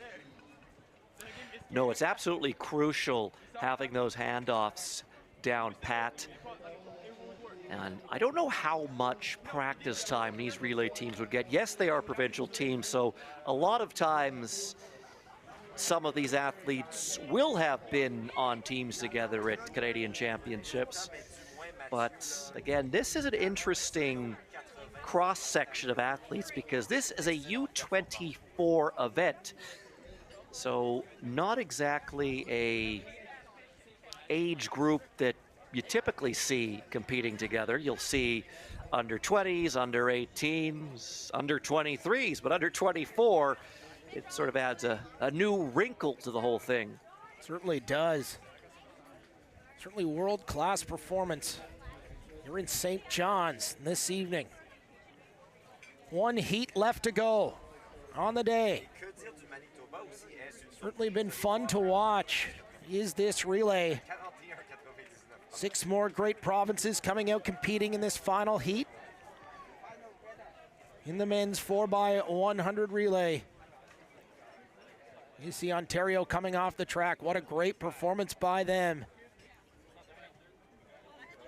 No, it's absolutely crucial having those handoffs down pat. And I don't know how much practice time these relay teams would get. Yes, they are provincial teams, so a lot of times some of these athletes will have been on teams together at Canadian Championships. But again, this is an interesting cross-section of athletes because this is a U24 event. So not exactly a age group that you typically see competing together. You'll see under 20s, under 18s, under 23s, but under 24, it sort of adds a new wrinkle to the whole thing. Certainly does. Certainly world-class performance. You're in St. John's this evening. One heat left to go on the day. Certainly been fun to watch. Is this relay? 6 more great provinces coming out competing in this final heat. In the men's 4x100 relay. You see Ontario coming off the track. What a great performance by them.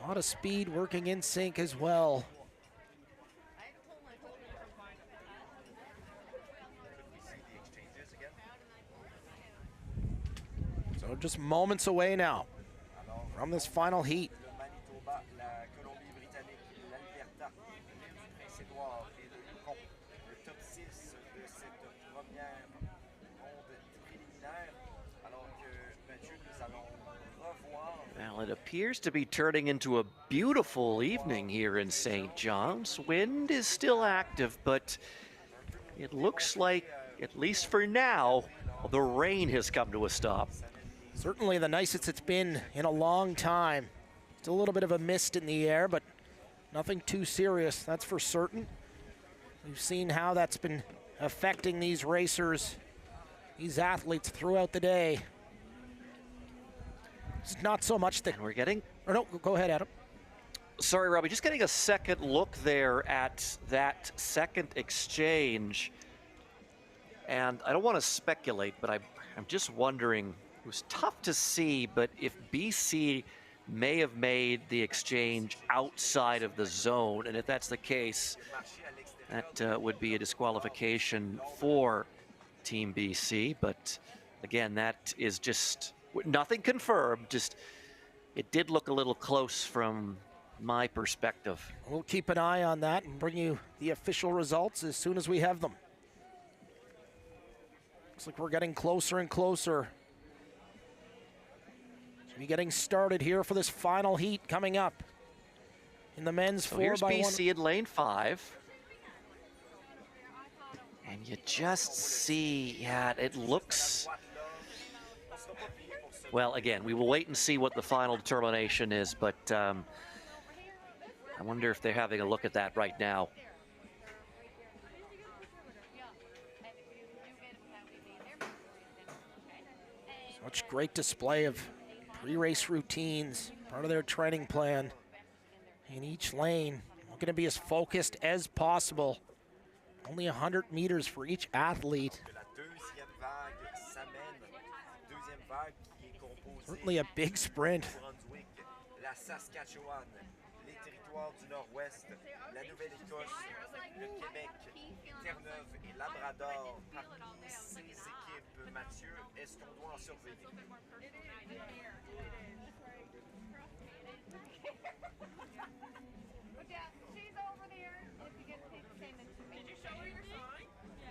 A lot of speed working in sync as well. So just moments away now from this final heat. Well, it appears to be turning into a beautiful evening here in St. John's. Wind is still active, but it looks like, at least for now, the rain has come to a stop. Certainly the nicest it's been in a long time. Still a little bit of a mist in the air, but nothing too serious, that's for certain. We've seen how that's been affecting these racers, these athletes throughout the day. It's not so much that we're getting... Or no, go ahead, Adam. Sorry, Robbie, just getting a second look there at that second exchange. And I don't want to speculate, but I'm just wondering, it was tough to see, but if BC may have made the exchange outside of the zone, and if that's the case, that would be a disqualification for Team BC. But again, that is just nothing confirmed, just it did look a little close from my perspective. We'll keep an eye on that and bring you the official results as soon as we have them. Looks like we're getting closer and closer. We're getting started here for this final heat coming up in the men's 4x1. Here's BC in lane 5. And you just see, yeah, it looks... Well, again, we will wait and see what the final determination is, but I wonder if they're having a look at that right now. Such great display of pre-race routines, part of their training plan. In each lane, looking to be as focused as possible. Only 100 meters for each athlete. Certainly a big sprint. territoire du Nord-Ouest, la Nouvelle-Écosse, le Québec, Terre-Neuve et Labrador. Parmi ces équipes, Mathieu, est-ce qu'on doit en surveiller? She's over there. If you get the same as me. Did you show her your sign? Yeah.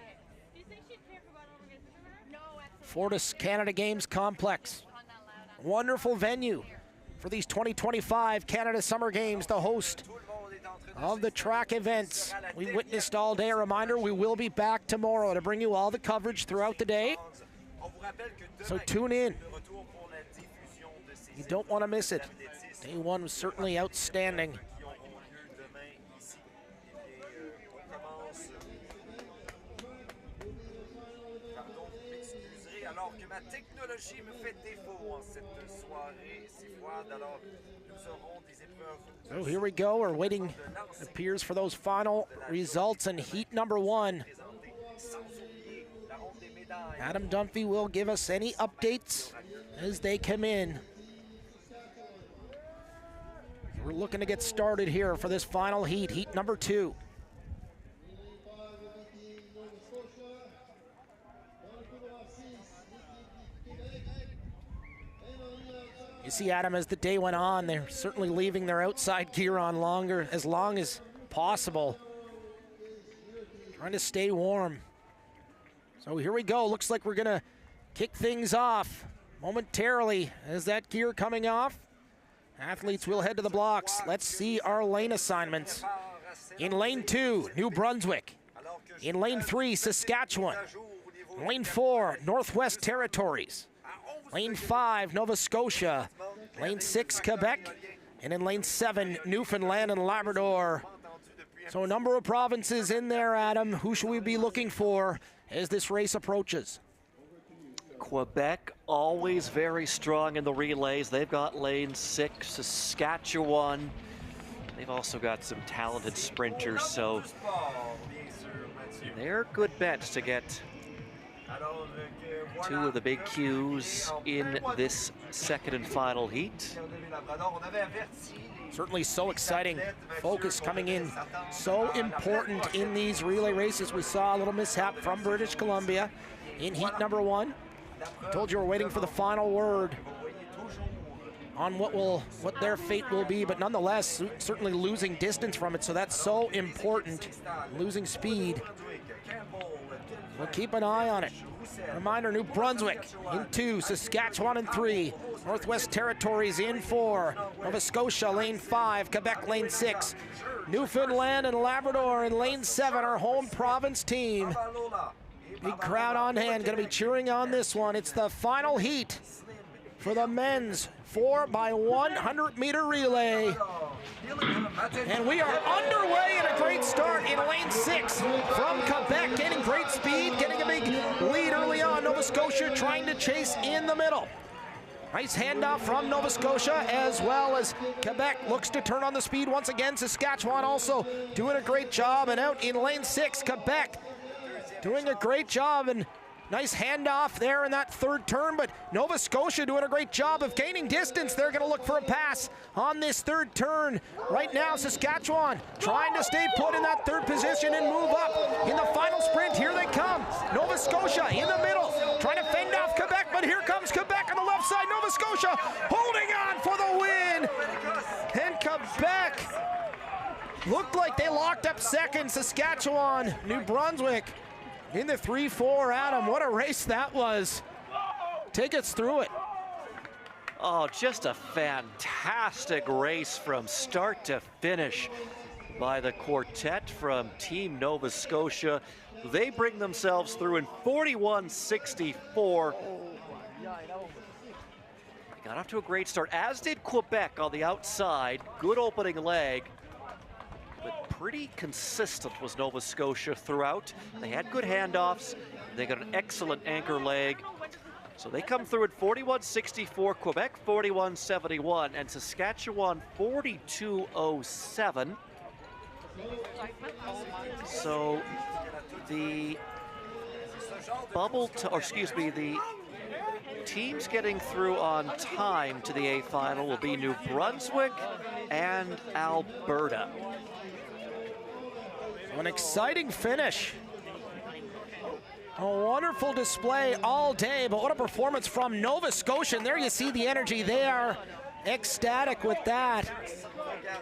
Do you think she'd care if we went over and get her? No, absolutely. Fortis Canada Games Complex. Wonderful venue for these 2025 Canada Summer Games, the host of the track events we witnessed all day. A reminder, we will be back tomorrow to bring you all the coverage throughout the day. So tune in. You don't want to miss it. Day one was certainly outstanding. Alors que ma technologie me fait défaut en cette soirée si froide, alors nous aurons des épreuves. So here we go. We're waiting, it appears, for those final results in heat number one. Adam Dunphy will give us any updates as they come in. We're looking to get started here for this final heat, heat number two. You see, Adam, as the day went on, they're certainly leaving their outside gear on longer, as long as possible. Trying to stay warm. So here we go. Looks like we're going to kick things off momentarily. As that gear coming off, athletes will head to the blocks. Let's see our lane assignments. In lane 2, New Brunswick. In lane 3, Saskatchewan. In lane 4, Northwest Territories. Lane 5, Nova Scotia. Lane 6, Quebec. And in lane 7, Newfoundland and Labrador. So a number of provinces in there, Adam. Who should we be looking for as this race approaches? Quebec, always very strong in the relays. They've got lane 6, Saskatchewan. They've also got some talented sprinters, so they're good bets to get two of the big cues in this second and final heat. Certainly so exciting. Focus coming in so important in these relay races. We saw a little mishap from British Columbia in heat number one. I told you we're waiting for the final word on what their fate will be, but nonetheless, certainly losing distance from it, so that's so important. Losing speed. We'll keep an eye on it. Reminder, New Brunswick in 2, Saskatchewan in 3, Northwest Territories in 4, Nova Scotia lane 5, Quebec lane 6, Newfoundland and Labrador in lane 7, our home province team. Big crowd on hand, going to be cheering on this one. It's the final heat for the men's 4x100 meter relay. And we are underway in a great start in lane 6 from Quebec, getting great speed, getting a big lead early on. Nova Scotia trying to chase in the middle. Nice handoff from Nova Scotia, as well as Quebec looks to turn on the speed once again. Saskatchewan also doing a great job, and out in lane 6, Quebec doing a great job, and nice handoff there in that third turn, but Nova Scotia doing a great job of gaining distance. They're going to look for a pass on this third turn. Right now, Saskatchewan trying to stay put in that third position and move up in the final sprint. Here they come. Nova Scotia in the middle, trying to fend off Quebec, but here comes Quebec on the left side. Nova Scotia holding on for the win. And Quebec looked like they locked up second. Saskatchewan, New Brunswick in the 3-4, Adam. What a race that was. Take us through it. Oh, just a fantastic race from start to finish by the quartet from Team Nova Scotia. They bring themselves through in 41.64. They got off to a great start, as did Quebec on the outside. Good opening leg, but pretty consistent was Nova Scotia throughout. They had good handoffs. They got an excellent anchor leg. So they come through at 41.64, Quebec 41.71, and Saskatchewan 42.07. So the the teams getting through on time to the A final will be New Brunswick, and Alberta. An exciting finish. A wonderful display all day, but what a performance from Nova Scotia. And there you see the energy. They are ecstatic with that.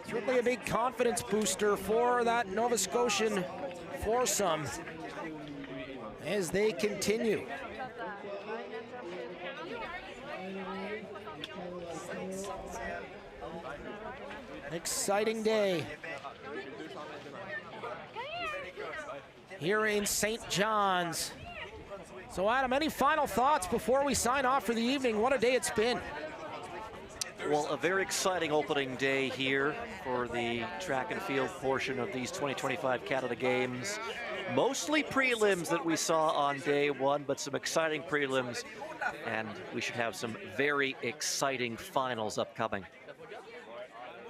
Certainly a big confidence booster for that Nova Scotian foursome as they continue. Exciting day here in St. John's. So Adam, any final thoughts before we sign off for the evening? What a day it's been. Well, a very exciting opening day here for the track and field portion of these 2025 Canada Games. Mostly prelims that we saw on day one, but some exciting prelims, and we should have some very exciting finals upcoming.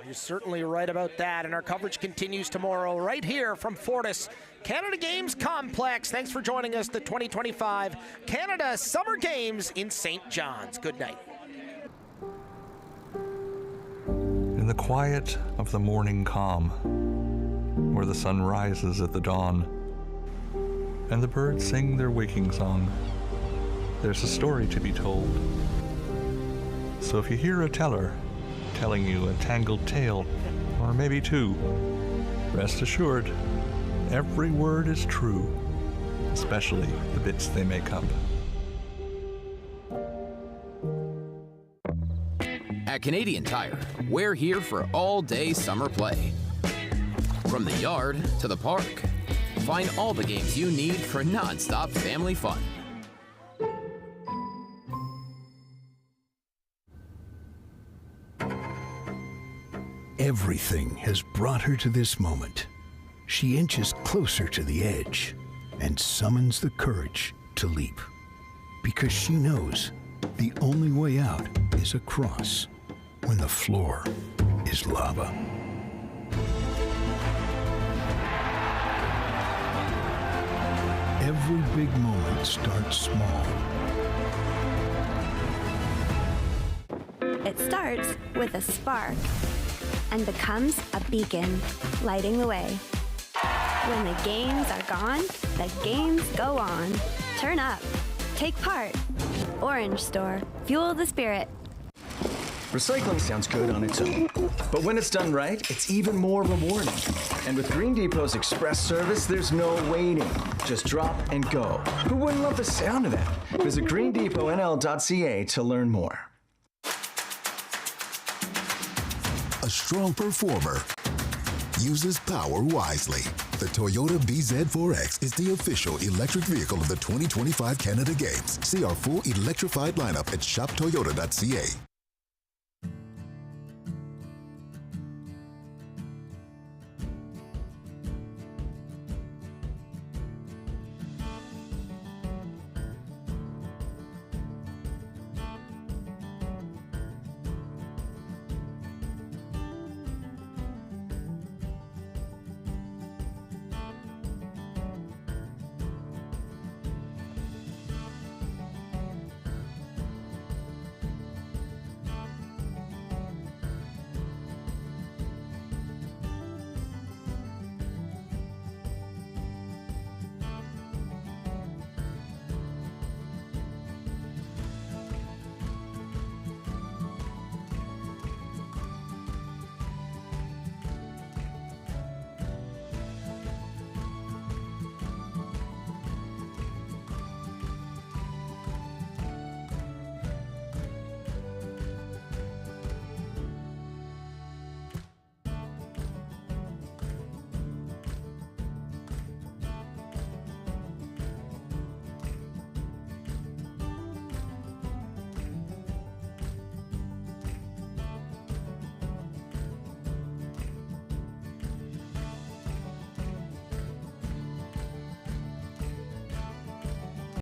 You're certainly right about that, and our coverage continues tomorrow right here from Fortis Canada Games Complex. Thanks for joining us, the 2025 Canada Summer Games in St. John's. Good night. In the quiet of the morning calm, where the sun rises at the dawn, and the birds sing their waking song, there's a story to be told. So if you hear a teller telling you a tangled tale, or maybe two, rest assured, every word is true, especially the bits they make up. At Canadian Tire, we're here for all-day summer play. From the yard to the park, find all the games you need for non-stop family fun. Everything has brought her to this moment. She inches closer to the edge and summons the courage to leap. Because she knows the only way out is across when the floor is lava. Every big moment starts small. It starts with a spark and becomes a beacon, lighting the way. When the games are gone, the games go on. Turn up. Take part. Orange Store. Fuel the spirit. Recycling sounds good on its own, but when it's done right, it's even more rewarding. And with Green Depot's express service, there's no waiting. Just drop and go. Who wouldn't love the sound of that? Visit greendepotnl.ca to learn more. A strong performer uses power wisely. The Toyota BZ4X is the official electric vehicle of the 2025 Canada Games. See our full electrified lineup at shoptoyota.ca.